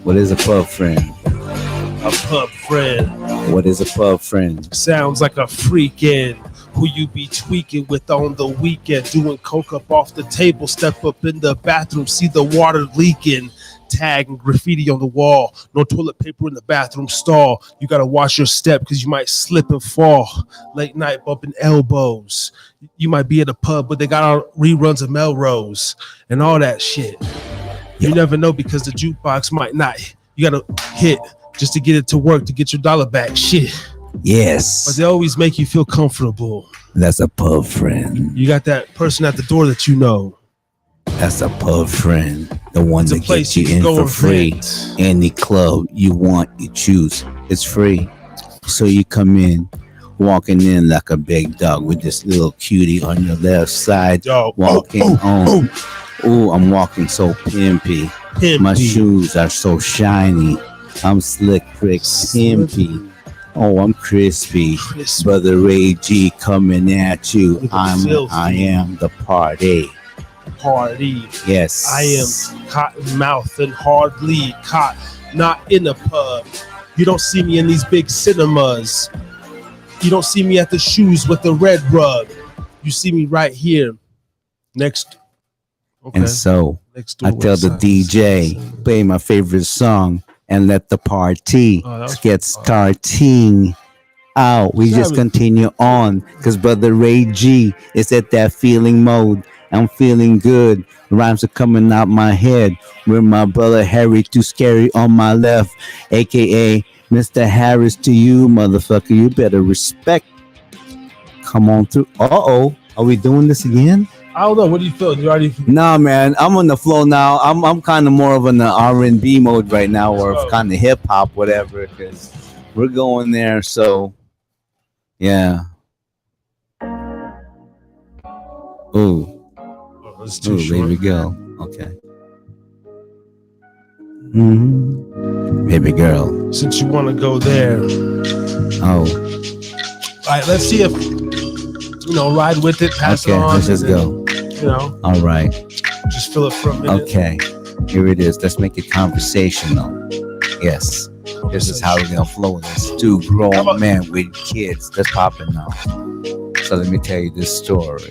What is a pub friend? A pub friend. What is a pub friend? Sounds like a freakin' who you be tweaking with on the weekend, doing coke up off the table, step up in the bathroom, see the water leaking, tag and graffiti on the wall. No toilet paper in the bathroom stall. You gotta watch your step because you might slip and fall. Late night bumping elbows. You might be at a pub, but they got our reruns of Melrose and all that shit. You never know because the jukebox might not. You gotta hit just to get it to work to get your dollar back. Shit. Yes. But they always make you feel comfortable. That's a pub friend. You got that person at the door that you know. That's a pub friend. The one that gets you in for free. Rant. Any club you want, you choose. It's free. So you come in, walking in like a big dog with this little cutie on your left side. Yo, Walking on. Ooh, I'm walking so pimpy. My shoes are so shiny. I'm slick, prick, pimpy. Oh, I'm crispy. Brother Ray G coming at you. I am the party. Yes. I am cotton mouth and hardly caught, not in a pub. You don't see me in these big cinemas. You don't see me at the shoes with the red rug. You see me right here next. Okay. And so next I tell the DJ, play my favorite song and let the party get starting. Out. We just continue on because Brother Ray G is at that feeling mode. I'm feeling good. Rhymes are coming out my head. With my brother Harry Too Scary on my left, aka Mr. Harris to you, motherfucker. You better respect. Come on through. Uh-oh. Are we doing this again? I don't know. What do you feel? You already? Nah, man. I'm on the flow now. I'm kind of more of an R&B mode right now, or kind of hip hop, whatever. Because we're going there. So, yeah. Ooh. It's too short. Baby girl. Okay. Mm-hmm. Baby girl. Since you want to go there. Oh. All right. Let's see if ride with it. Pass it on. Let's just go. All right. Just fill it for a minute. Okay. Here it is. Let's make it conversational. Yes. This is how we're gonna flow this. Two grown men with kids. That's popping now. So let me tell you this story.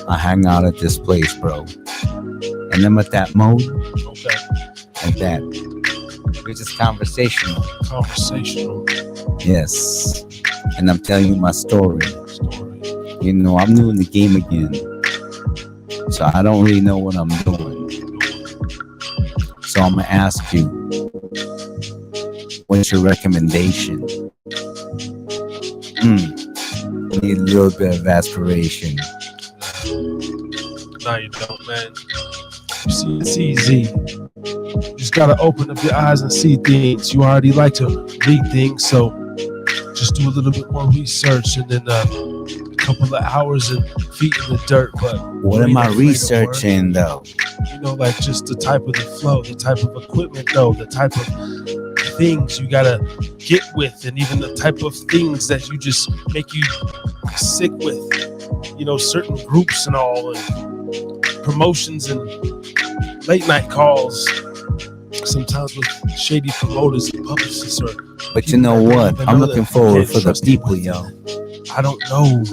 I hang out at this place, bro. And I'm at that mode. Okay. Like that. It's just conversational. Yes. And I'm telling you my story. I'm new in the game again. So I don't really know what I'm doing. So I'm gonna ask you, what's your recommendation? I need a little bit of aspiration. No, you don't, man. You see, it's easy. You just gotta open up your eyes and see things. You already like to read things, so just do a little bit more research, and then a couple of hours and feet in the dirt. But what am I researching, though? Like just the type of the flow, the type of equipment, though, the type of things you gotta get with, and even the type of things that you just make you sick with. Certain groups and all, and promotions and late night calls. Sometimes with shady promoters and publicists. But you know what? I'm looking forward for the people, yo. I don't know.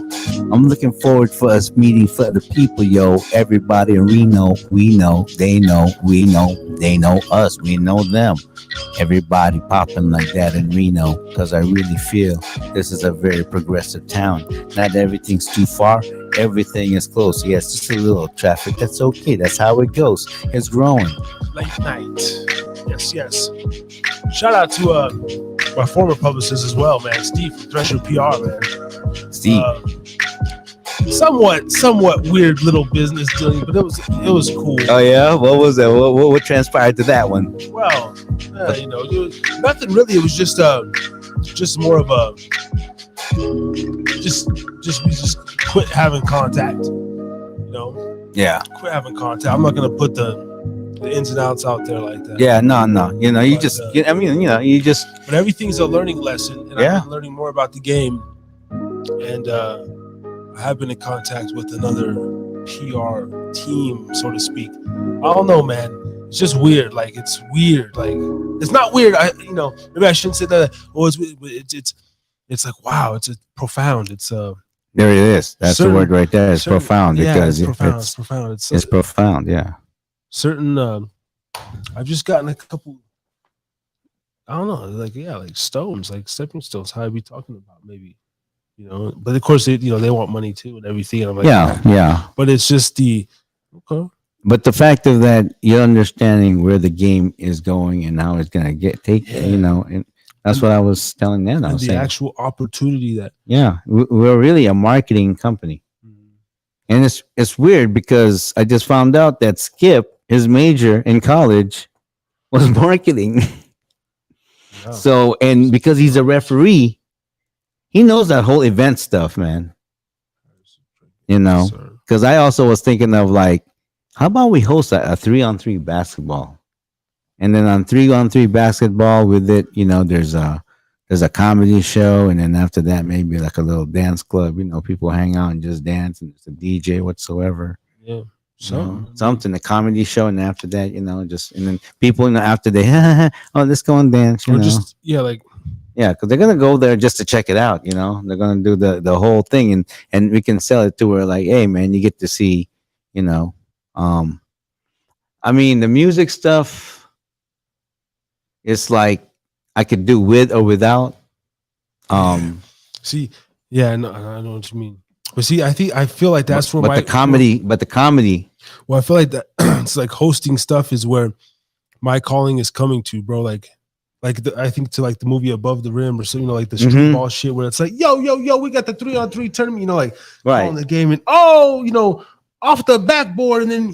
I'm looking forward for us meeting for the people, yo. Everybody in Reno, we know, they know, we know, they know us, we know them. Everybody popping like that in Reno, because I really feel this is a very progressive town. Not everything's too far, everything is close. Yes, just a little traffic. That's okay. That's how it goes. It's growing. Late night. Yes. Shout out to my former publicist as well, man. Steve from Thresher PR, man. Steve. Somewhat weird little business dealing, but it was cool. Oh yeah, what was that? What transpired to that one? Well, nothing really. It was just more of a we just quit having contact. Yeah. Quit having contact. I'm not gonna put the ins and outs out there like that. Yeah, no. You just. You just. But everything's a learning lesson, and I've been learning more about the game, and I have been in contact with another PR team, so to speak. I don't know, man. It's just weird. Like, it's weird. Like, it's not weird. Maybe I shouldn't say that. Oh, it's like, wow. It's profound. It's there it is. That's the word right there. It's profound, because it's profound. It's profound. Yeah. Certain I've just gotten a couple. I don't know, like stones, like stepping stones. How I be talking about maybe, But of course, they want money too and everything. And I'm like, yeah. But it's just okay. But the fact of that, you're understanding where the game is going and how it's gonna and that's what I was telling them. I was saying, actual opportunity that. Yeah, we're really a marketing company, and it's weird because I just found out that Skip, his major in college, was marketing. Yeah. So, and because he's a referee, he knows that whole event stuff, man. Because I also was thinking of like, how about we host a 3-on-3 basketball, and then on 3-on-3 basketball with it, there's a comedy show, and then after that maybe like a little dance club. People hang out and just dance, and it's a DJ whatsoever. Yeah. Something, a comedy show, and after that, and then people, after they, let's go and dance, because they're gonna go there just to check it out, they're gonna do the whole thing, and we can sell it to her like, hey man, you get to see, I mean, the music stuff, it's like I could do with or without. See, I know what you mean. But see, I feel like that's where the comedy. Well, I feel like that it's like hosting stuff is where my calling is coming to, bro. I think to like the movie Above the Rim or so, like the street ball shit where it's like, yo, we got the 3-on-3 tournament, like calling the game, and off the backboard, and then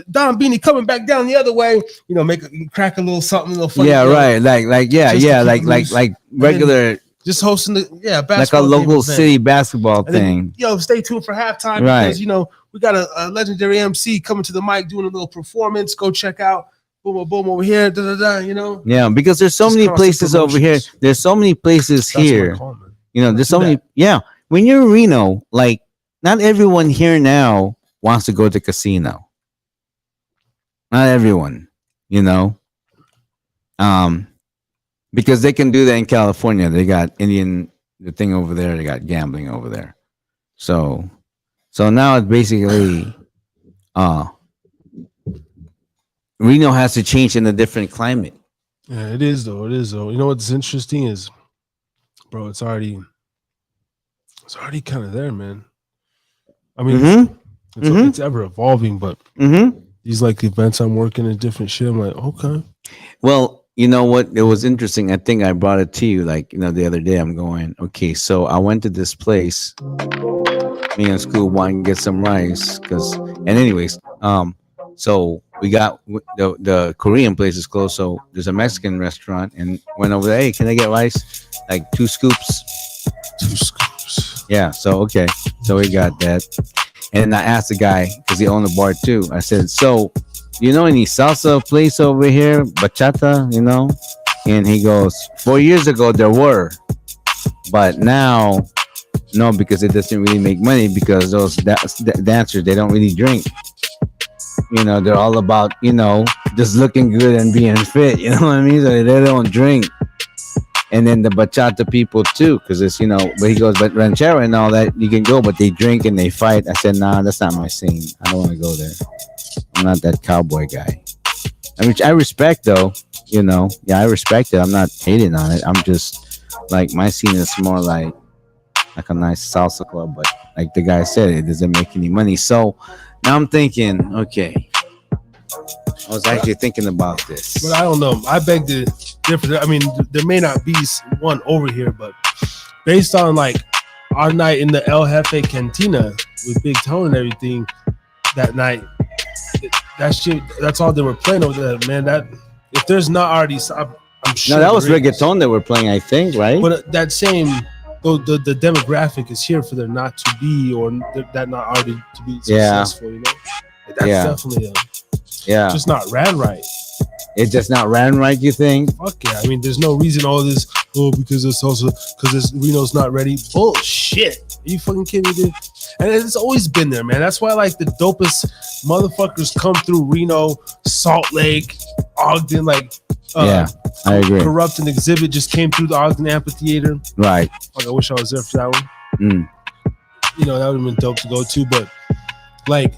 Don Beanie coming back down the other way, crack a little something, a little funny. Yeah, right. Like regular. Just hosting basketball, like a local city basketball thing. Then, stay tuned for halftime, right? Because we got a legendary MC coming to the mic doing a little performance. Go check out boom over here. Yeah, because there's so many places over here. There's so many places here. There's so many. Yeah, when you're in Reno, like not everyone here now wants to go to casino. Not everyone, because they can do that in California. They got the thing over there. They got gambling over there. So now it's basically, Reno has to change in a different climate. Yeah, it is though. What's interesting is, bro, it's already kind of there, man. I mean, it's ever evolving, but these like events I'm working in different shit. I'm like, okay. Well, you know what? It was interesting. I think I brought it to you, the other day. I'm going, okay, so I went to this place. Me and school wanting to get some rice, so we got the Korean place is closed. So there's a Mexican restaurant, and went over there. Hey, can I get rice? Like 2 scoops. 2 scoops. Yeah. So okay. So we got that, and I asked the guy because he owned a bar too. I said, so. You know any salsa place over here, bachata, And he goes, 4 years ago there were, but now, no, because it doesn't really make money because those dancers, they don't really drink. They're all about, just looking good and being fit, you know what I mean? So they don't drink. And then the bachata people too, because it's, but he goes, but ranchero and all that, you can go, but they drink and they fight. I said, nah, that's not my scene. I don't want to go there. I'm not that cowboy guy. I respect though, I respect it. I'm not hating on it. I'm just like, my scene is more like a nice salsa club, but like the guy said, it doesn't make any money. So now I'm thinking, okay, I was actually thinking about this. But I don't know. I beg to differ. I mean, there may not be one over here, but based on like our night in the El Jefe Cantina with Big Tone and everything that night, that shit, that's all they were playing over there, man. That if there's not already, I'm sure. No, that was reggaeton they were playing, I think, right? But that same, the demographic is here for there not to be, or that not already to be successful. That's definitely just not ran right. It's just not ran right, you think? Fuck yeah. I mean, there's no reason all this, because it's also, because Reno's not ready. Bullshit. Are you fucking kidding me, dude? And it's always been there, man. That's why, like, the dopest motherfuckers come through Reno, Salt Lake, Ogden, like, I agree. Corrupt and Exhibit just came through the Ogden Amphitheater. Right. Like, I wish I was there for that one. That would have been dope to go to, but, like,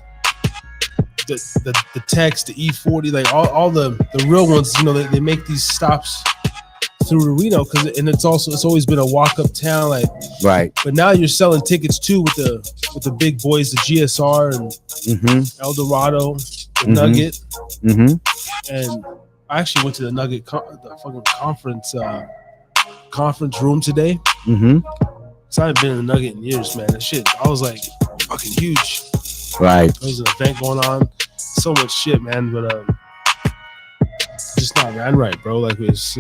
the text, the E40, like all the real ones. You know, they make these stops through Reno and it's always been a walk up town, like right. But now you're selling tickets too with the big boys, the GSR and El Dorado, the Nugget, and I actually went to the Nugget the fucking conference room today. So I haven't been in the Nugget in years, man. That shit, I was like fucking huge. Right. There's an event going on, so much shit, man. But just not ran right, bro. Like it's.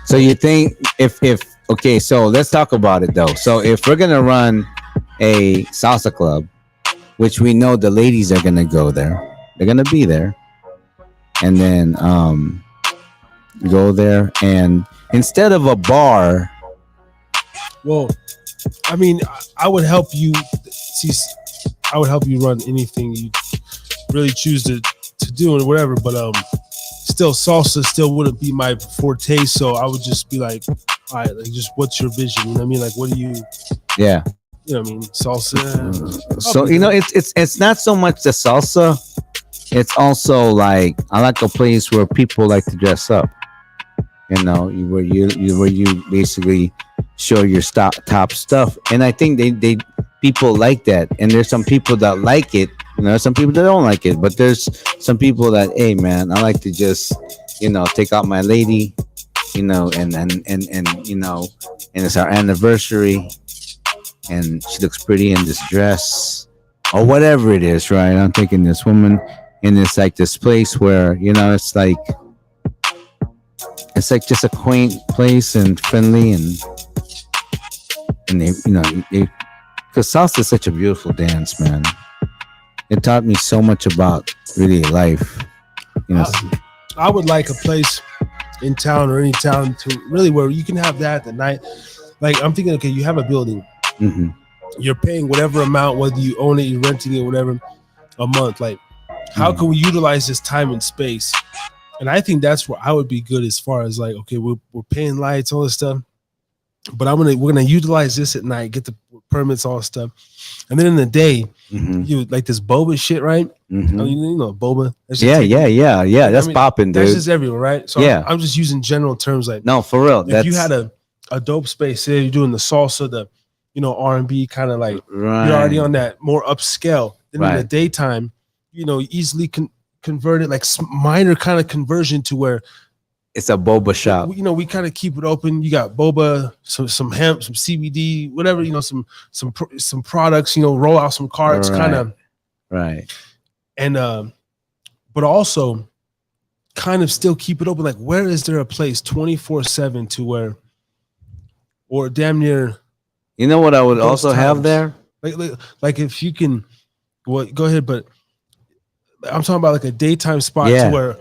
So you think if okay, so let's talk about it though. So if we're gonna run a salsa club, which we know the ladies are gonna go there, they're gonna be there, and then go there, and instead of a bar, well, I mean, I would help you see. I would help you run anything you really choose to do and whatever, but still salsa still wouldn't be my forte, so I would just be like, all right, like just what's your vision? You know what I mean? Like what do you you know what I mean? Salsa. So you know, it's not so much the salsa, it's also like I like a place where people like to dress up. You know, where you basically show your top stuff. And I think they people like that, and there's some people that like it. You know, some people that don't like it, but there's some people that, hey man, I like to just, you know, take out my lady, you know, and you know, and it's our anniversary, and she looks pretty in this dress or whatever it is, right? I'm taking this woman in this like this place where, you know, it's like just a quaint place and friendly, and they, you know, because salsa is such a beautiful dance, man. It taught me so much about really life. You know, I would like a place in town or any town to really where you can have that at night. Like I'm thinking, okay, you have a building, you're paying whatever amount, whether you own it, you're renting it, whatever, a month. Like, how can we utilize this time and space? And I think that's where I would be good as far as like, okay, we're paying lights, all this stuff, but we're gonna utilize this at night, get the permits, all this stuff, and then in the day. You like this boba shit, right? You know boba. Yeah. That's popping, dude. That's just everywhere, right? So yeah, I'm just using general terms. Like no, for real. If you had a dope space, say you're doing the salsa, the R&B kind of like you're already on that more upscale. Then in the daytime, you know, easily convert it like minor kind of conversion to where it's a boba shop. You know, we kind of keep it open. You got boba, some hemp, some CBD, whatever, you know, some products, you know, roll out some carts, kind of. Right. And but also kind of still keep it open. Like, where is there a place 24/7 to where, or damn near. You know what I would also have there? Like if you can, well, go ahead, but I'm talking about like a daytime spot to where.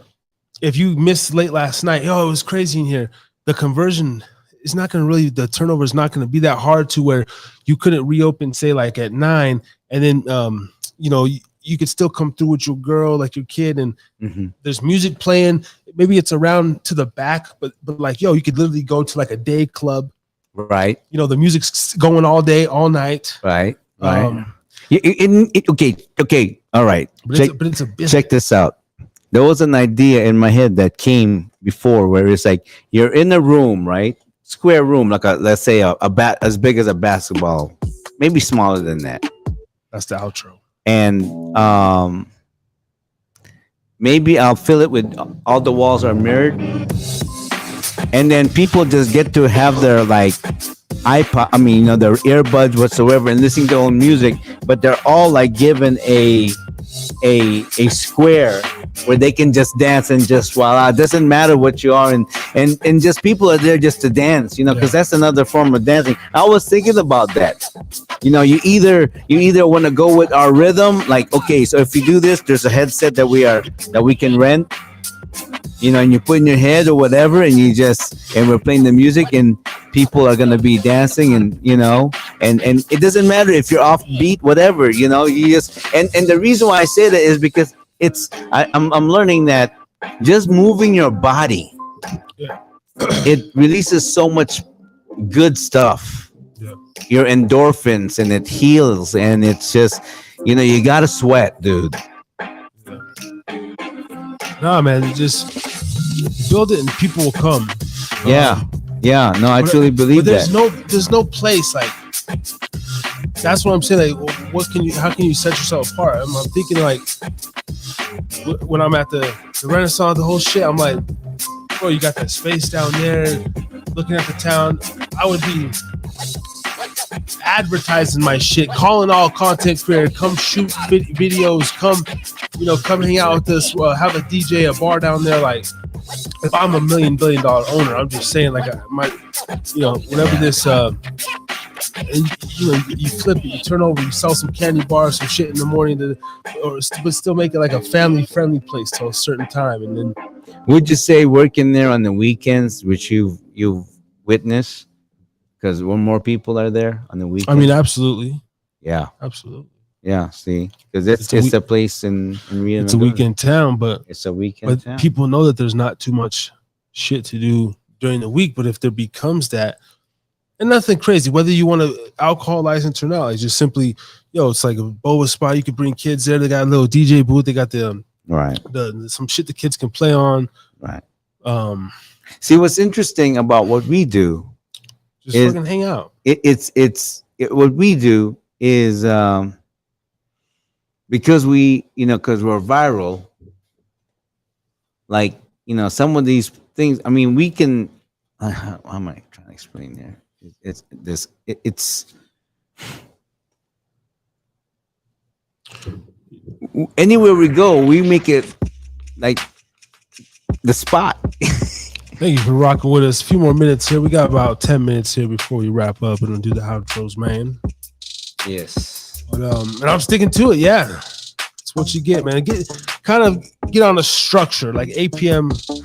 If you missed late last night, it was crazy in here. The conversion is not going to really, the turnover is not going to be that hard to where you couldn't reopen, say like at 9, and then, you know, you could still come through with your girl, like your kid, and there's music playing. Maybe it's around to the back, but like, you could literally go to like a day club. Right. You know, the music's going all day, all night. Right. Okay. All right. But it's a business. Check this out. There was an idea in my head that came before where it's like you're in a room, right? Square room, like let's say a bat as big as a basketball, maybe smaller than that. That's the outro. And maybe I'll fill it with all the walls are mirrored, and then people just get to have their like iPod, I mean, you know, their earbuds whatsoever, and listening to their own music, but they're all like given a square where they can just dance and just voila. It doesn't matter what you are, and just people are there just to dance, you know, because that's another form of dancing. I was thinking about that. You know, you either want to go with our rhythm, like, okay, so if you do this, there's a headset that we can rent, you know, and you put in your head or whatever, and we're playing the music, and people are gonna be dancing, and you know, and it doesn't matter if you're off beat, whatever, you know, you just and the reason why I say that is because I'm learning that just moving your body, it releases so much good stuff, your endorphins, and it heals, and it's just, you know, you gotta sweat, dude. Nah, man, you just build it and people will come. Yeah. No, I truly believe there's that. There's no place like. That's what I'm saying. Like, how can you set yourself apart? I'm thinking like when I'm at the Renaissance, the whole shit. I'm like, bro, you got that space down there, looking at the town. I would be advertising my shit, calling all content creators, come shoot videos, come hang out with us, have a DJ, a bar down there. Like, if I'm $1 billion owner, I'm just saying, like, whenever this, and, you flip it, you turn over, you sell some candy bars, some shit in the morning, but still make it like a family-friendly place till a certain time, and then. Would you say working there on the weekends, which you've witnessed, because more people are there on the weekends? I mean, absolutely. Yeah, absolutely. Yeah, see, because it's a place in Rio. It's a weekend town, but it's a weekend town. People know that there's not too much shit to do during the week. But if there becomes that, and nothing crazy, whether you want an alcohol license or not, it's just simply, it's like a boba spot. You could bring kids there. They got a little DJ booth. They got some shit the kids can play on. Right. See, what's interesting about what we do just is fucking hang out. What we do is because because we're viral, like, some of these things, I mean, we can, how am I trying to explain there? It's anywhere we go, we make it like the spot. Thank you for rocking with us. A few more minutes here. We got about 10 minutes here before we wrap up and do the outros, man. Yes. But, and I'm sticking to it. Yeah. That's what you get, man. Get on a structure, like 8 p.m. to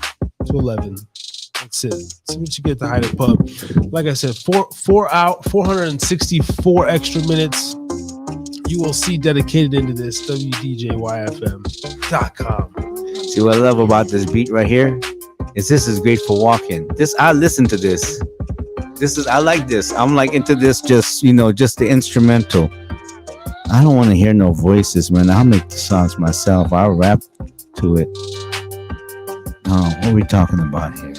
11. That's it. See what you get at the Hida Pub. Like I said, 464 extra minutes you will see dedicated into this. WDJYFM.com. See, what I love about this beat right here is this is great for walking. I listen to this. I like this. I'm like into this, just the instrumental. I don't want to hear no voices, man. I'll make the songs myself. I'll rap to it. Oh, what are we talking about here?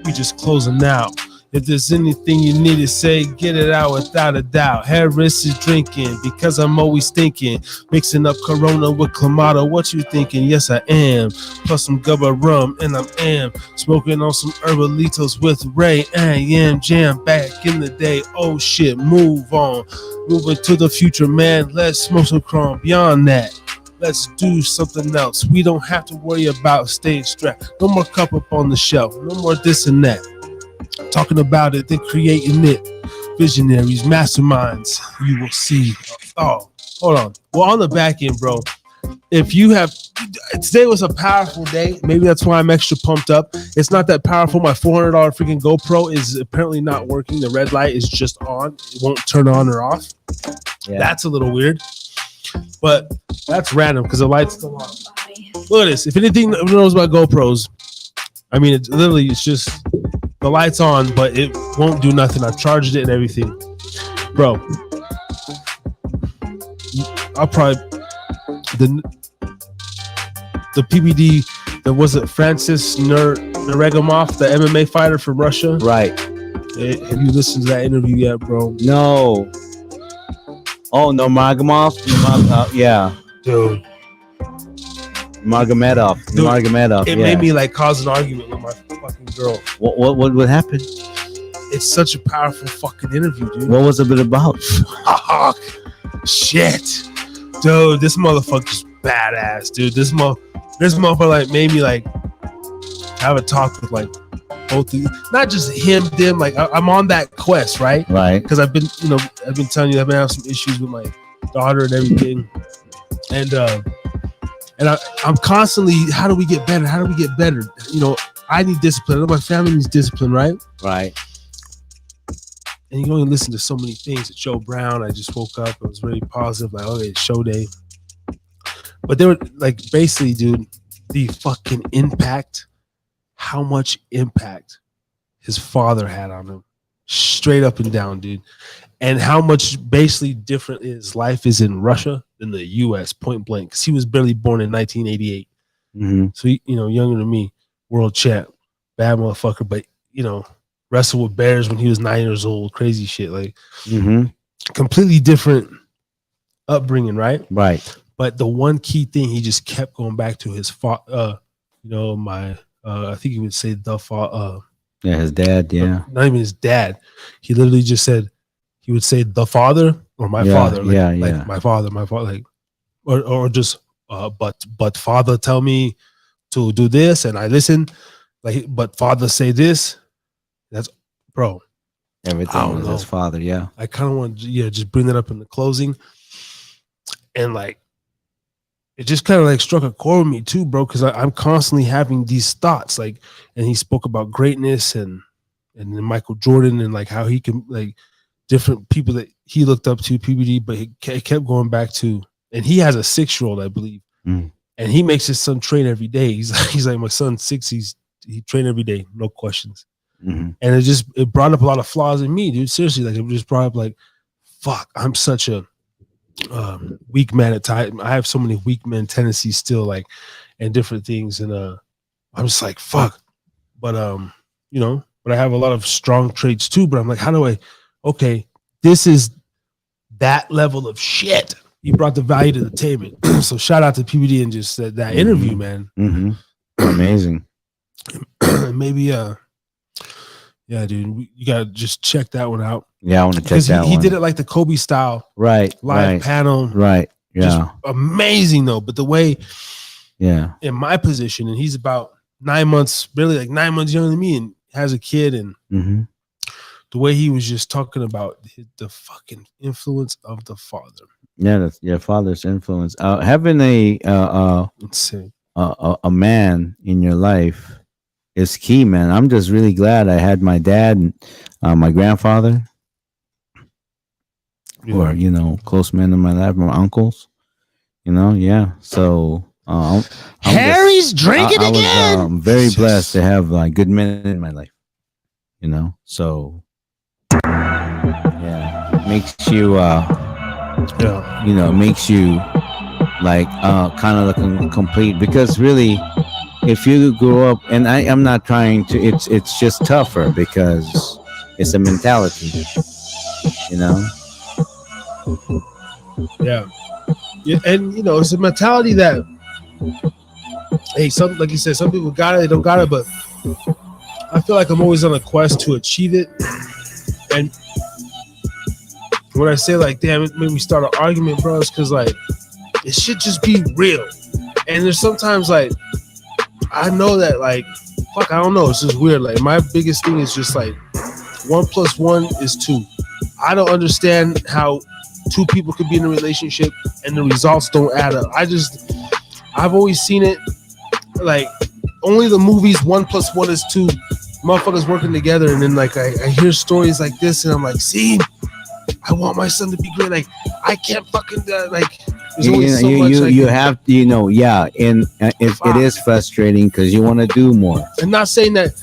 We just closing out. If there's anything you need to say, get it out without a doubt. Harris is drinking because I'm always thinking. Mixing up Corona with Clamato. What you thinking? Yes, I am. Plus some Gubba rum, and I am smoking on some Herbalitos with Ray and Yam Jam back in the day. Oh shit, move on. Moving to the future, man. Let's smoke some chrome. Beyond that, let's do something else. We don't have to worry about staying strapped. No more cup up on the shelf. No more this and that. Talking about it, then creating it. Visionaries, masterminds, you will see. Oh, hold on. Well, on the back end, bro, if you have, today was a powerful day. Maybe that's why I'm extra pumped up. It's not that powerful. My $400 freaking GoPro is apparently not working. The red light is just on. It won't turn on or off. Yeah. That's a little weird. But that's random because the light's still on. Look at this. If anything knows about GoPros, I mean, it's just the light's on, but it won't do nothing. I've charged it and everything. Bro, I'll probably the PBD, that was it Francis Nurmagomedov, the MMA fighter from Russia. Right. Have you listened to that interview yet, bro? No. Oh, Nurmagomedov? Yeah. Dude. Nurmagomedov. It made me like cause an argument with my fucking girl. What happened? It's such a powerful fucking interview, dude. What was it about? Shit. Dude, this motherfucker's badass, dude. This motherfucker like made me like have a talk with like both of you. Not just him, them. Like I'm on that quest, right? Right. Because I've been telling you I've been having some issues with my daughter and everything. And I'm constantly, how do we get better? How do we get better? I need discipline. I know my family needs discipline, right? Right. And you only listen to so many things. At Joe Brown, I just woke up. I was very positive, like, okay, it's show day. But they were like, basically, dude, the fucking impact, how much impact his father had on him, straight up and down, dude. And how much basically different his life is in Russia than the U.S., point blank. Because he was barely born in 1988. So younger than me, world champ, bad motherfucker, but wrestled with bears when he was 9 years old, crazy shit, like completely different upbringing, right? But the one key thing he just kept going back to his father, I think he would say the father. His dad. Yeah, not even his dad. He literally just said he would say the father or my father. Like my father, like, or just but father tell me to do this and I listen. Like, but father say this. That's bro. Everything was his father. Yeah, I kind of want to just bring that up in the closing, and like. It just kind of like struck a chord with me too, bro, because I'm constantly having these thoughts. Like, and he spoke about greatness and then Michael Jordan and like how he can like different people that he looked up to, PBD, but he kept going back to, and he has a 6-year-old, I believe, and he makes his son train every day. He's like my son's 6. He train every day, no questions. And it brought up a lot of flaws in me, dude. Seriously, like it just brought up like, fuck, I'm such a weak man at times. I have so many weak man tendencies still, like, and different things, and I'm just like fuck. But but I have a lot of strong traits too. But I'm like, how do I? Okay, this is that level of shit. He brought the value to the table. So shout out to PBD and just that interview, man. Amazing. Maybe yeah, dude, you gotta just check that one out. Yeah, I want to check that one. He did it like the Kobe style, live panel, Yeah, just amazing though. But the way, in my position, and he's about 9 months, barely like 9 months younger than me, and has a kid, and the way he was just talking about the fucking influence of the father. Yeah, that's your father's influence. Having a man in your life is key, man. I'm just really glad I had my dad and my grandfather, or close men in my life, my uncles. So Harry's drinking again. I'm very blessed to have good men in my life. So makes you makes you like kind of like complete, because really, if you grow up, and I'm not trying to, it's just tougher because it's a mentality, Yeah, and it's a mentality that, hey, some, like you said, some people got it, they don't got it, but I feel like I'm always on a quest to achieve it. And when I say like, damn, it made me start an argument, bro, it's because like it should just be real. And there's sometimes like I know that like fuck, I don't know, it's just weird. Like my biggest thing is just like 1 + 1 is 2. I don't understand how 2 people could be in a relationship and the results don't add up. I've always seen it like only the movies 1 + 1 is 2, motherfuckers working together, and then like I hear stories like this and I'm like, see, I want my son to be great. Like I can't fucking like there's always so much you have and it is frustrating because you want to do more. I'm not saying that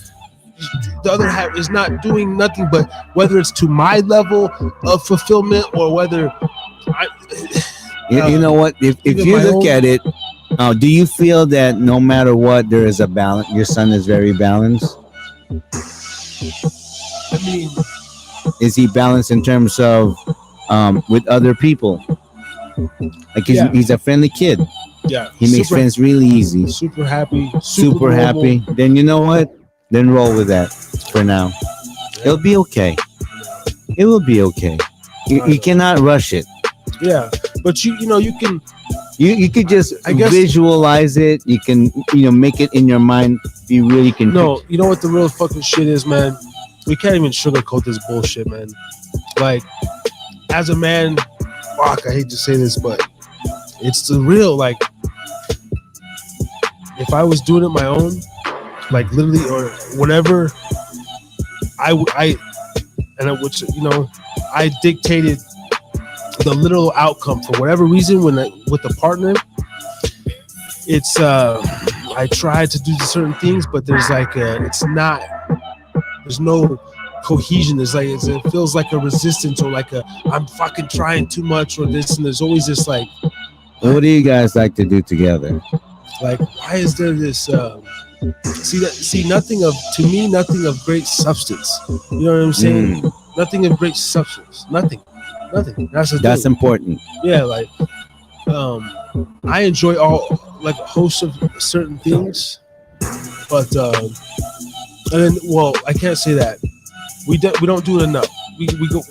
the other half is not doing nothing, but whether it's to my level of fulfillment or whether you know what, if you look at it, do you feel that no matter what there is a balance? Your son is very balanced. I mean, is he balanced in terms of with other people? Like he's a friendly kid. Yeah, he makes friends really easy. Super happy. Super happy. Then you know what? Then roll with that for now. Yeah. It'll be okay. It will be okay. You cannot rush it. Yeah, but you can. You could just visualize it. You can make it in your mind. You really can. No, you know what the real fucking shit is, man. We can't even sugarcoat this bullshit, man. Like, as a man, fuck, I hate to say this, but it's the real. Like, if I was doing it my own, like literally or whatever, I dictated the literal outcome for whatever reason. When with a partner, it's I tried to do certain things, but there's like there's no cohesion. There's like it feels like a resistance, or like I'm fucking trying too much, or this, and there's always this like. What do you guys like to do together? Like, why is there this? Nothing of great substance. You know what I'm saying? Nothing of great substance. Nothing. That's important. Yeah, like, I enjoy all like a host of certain things, but I can't say that we don't do it enough.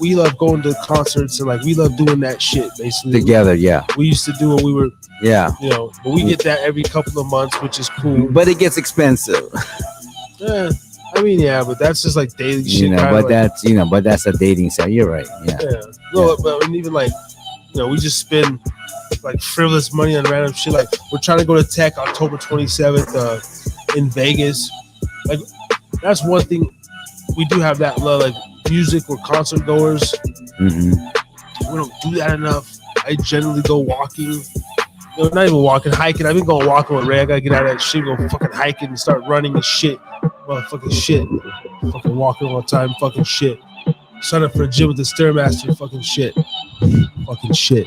We love going to concerts and like we love doing that shit basically Together. Yeah. We used to do when we were Yeah. but we get that every couple of months, which is cool. But it gets expensive. Yeah, I mean, yeah, but that's just like daily shit. But that's a dating site. You're right. Yeah. No, but even like, we just spend like frivolous money on random shit. Like we're trying to go to Tech October 27th in Vegas. Like that's one thing we do have that love, like music. We're concert goers. We don't do that enough. I generally go walking. Not even walking, hiking. I've been going walking with Ray. I gotta get out of that shit, go fucking hiking and start running and shit. Motherfucking shit. Fucking walking all the time, fucking shit. Sign up for a gym with the Stairmaster, fucking shit. Fucking shit.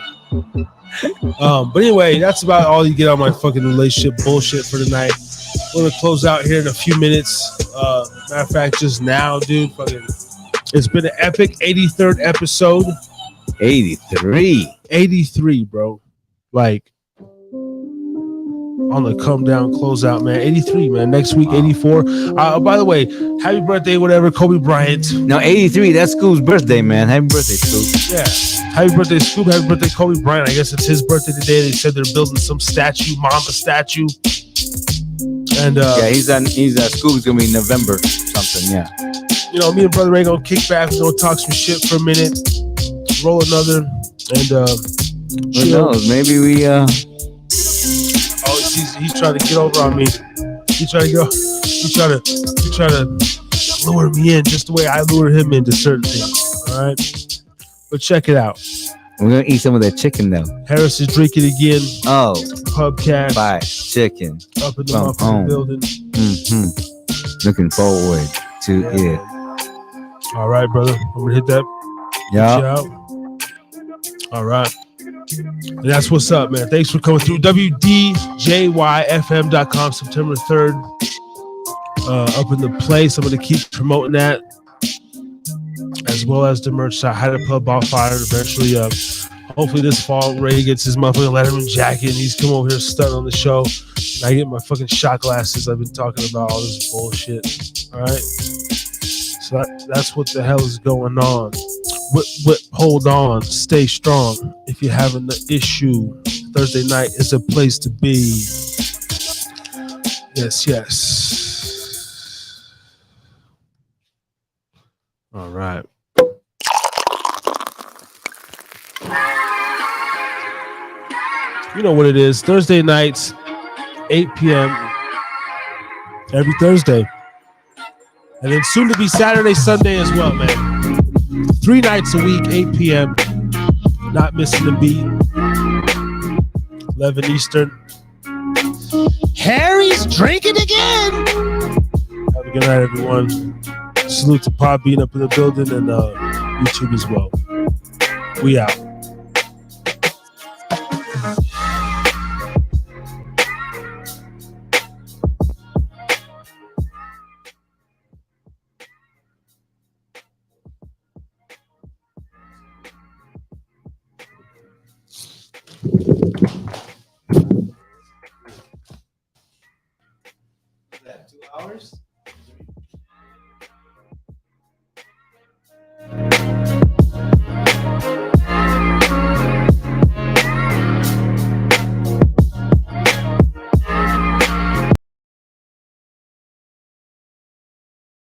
But anyway, that's about all you get on my fucking relationship bullshit for tonight. We're gonna close out here in a few minutes. Matter of fact, just now, dude. Fucking, it's been an epic 83rd episode. 83, bro. Like, on the come down, close out, man. 83, man. Next week, 84. By the way, happy birthday, whatever, Kobe Bryant. No, 83. That's Scoop's birthday, man. Happy birthday, Scoop. Yeah. Happy birthday, Scoop. Happy birthday, Kobe Bryant. I guess it's his birthday today. They said they're building some statue, Mamba statue. And he's Scoop's gonna be November something. Yeah. Me and Brother Ray gonna kick back. We're gonna talk some shit for a minute. Roll another, and who knows? Maybe we he's trying to get over on me. He's trying to lure me in just the way I lure him into certain things. All right, but check it out. We're gonna eat some of that chicken though. Harris is drinking again. Oh, Pubcast. Bye, chicken. Up in the motherfucking building. Looking forward to it. All right, brother. I'm gonna hit that. Yeah. All right. And that's what's up, man. Thanks for coming through. WDJYFM.com, September 3rd. Up in the place. I'm going to keep promoting that. As well as the merch site, Hida Pub, Ball Fire. Eventually, hopefully this fall, Ray gets his motherfucking Letterman jacket. And he's come over here stunting on the show. And I get my fucking shot glasses. I've been talking about all this bullshit. All right. So that's what the hell is going on. Whip, hold on, stay strong. If you're having an issue, Thursday night is a place to be. Yes. All right. You know what it is. Thursday nights, 8 p.m. every Thursday. And then soon to be Saturday, Sunday as well, man. 3 nights a week, 8 p.m. Not missing a beat. 11 Eastern. Harry's drinking again. Have a good night, everyone. Salute to Pop being up in the building and YouTube as well. We out. Is that 2 hours?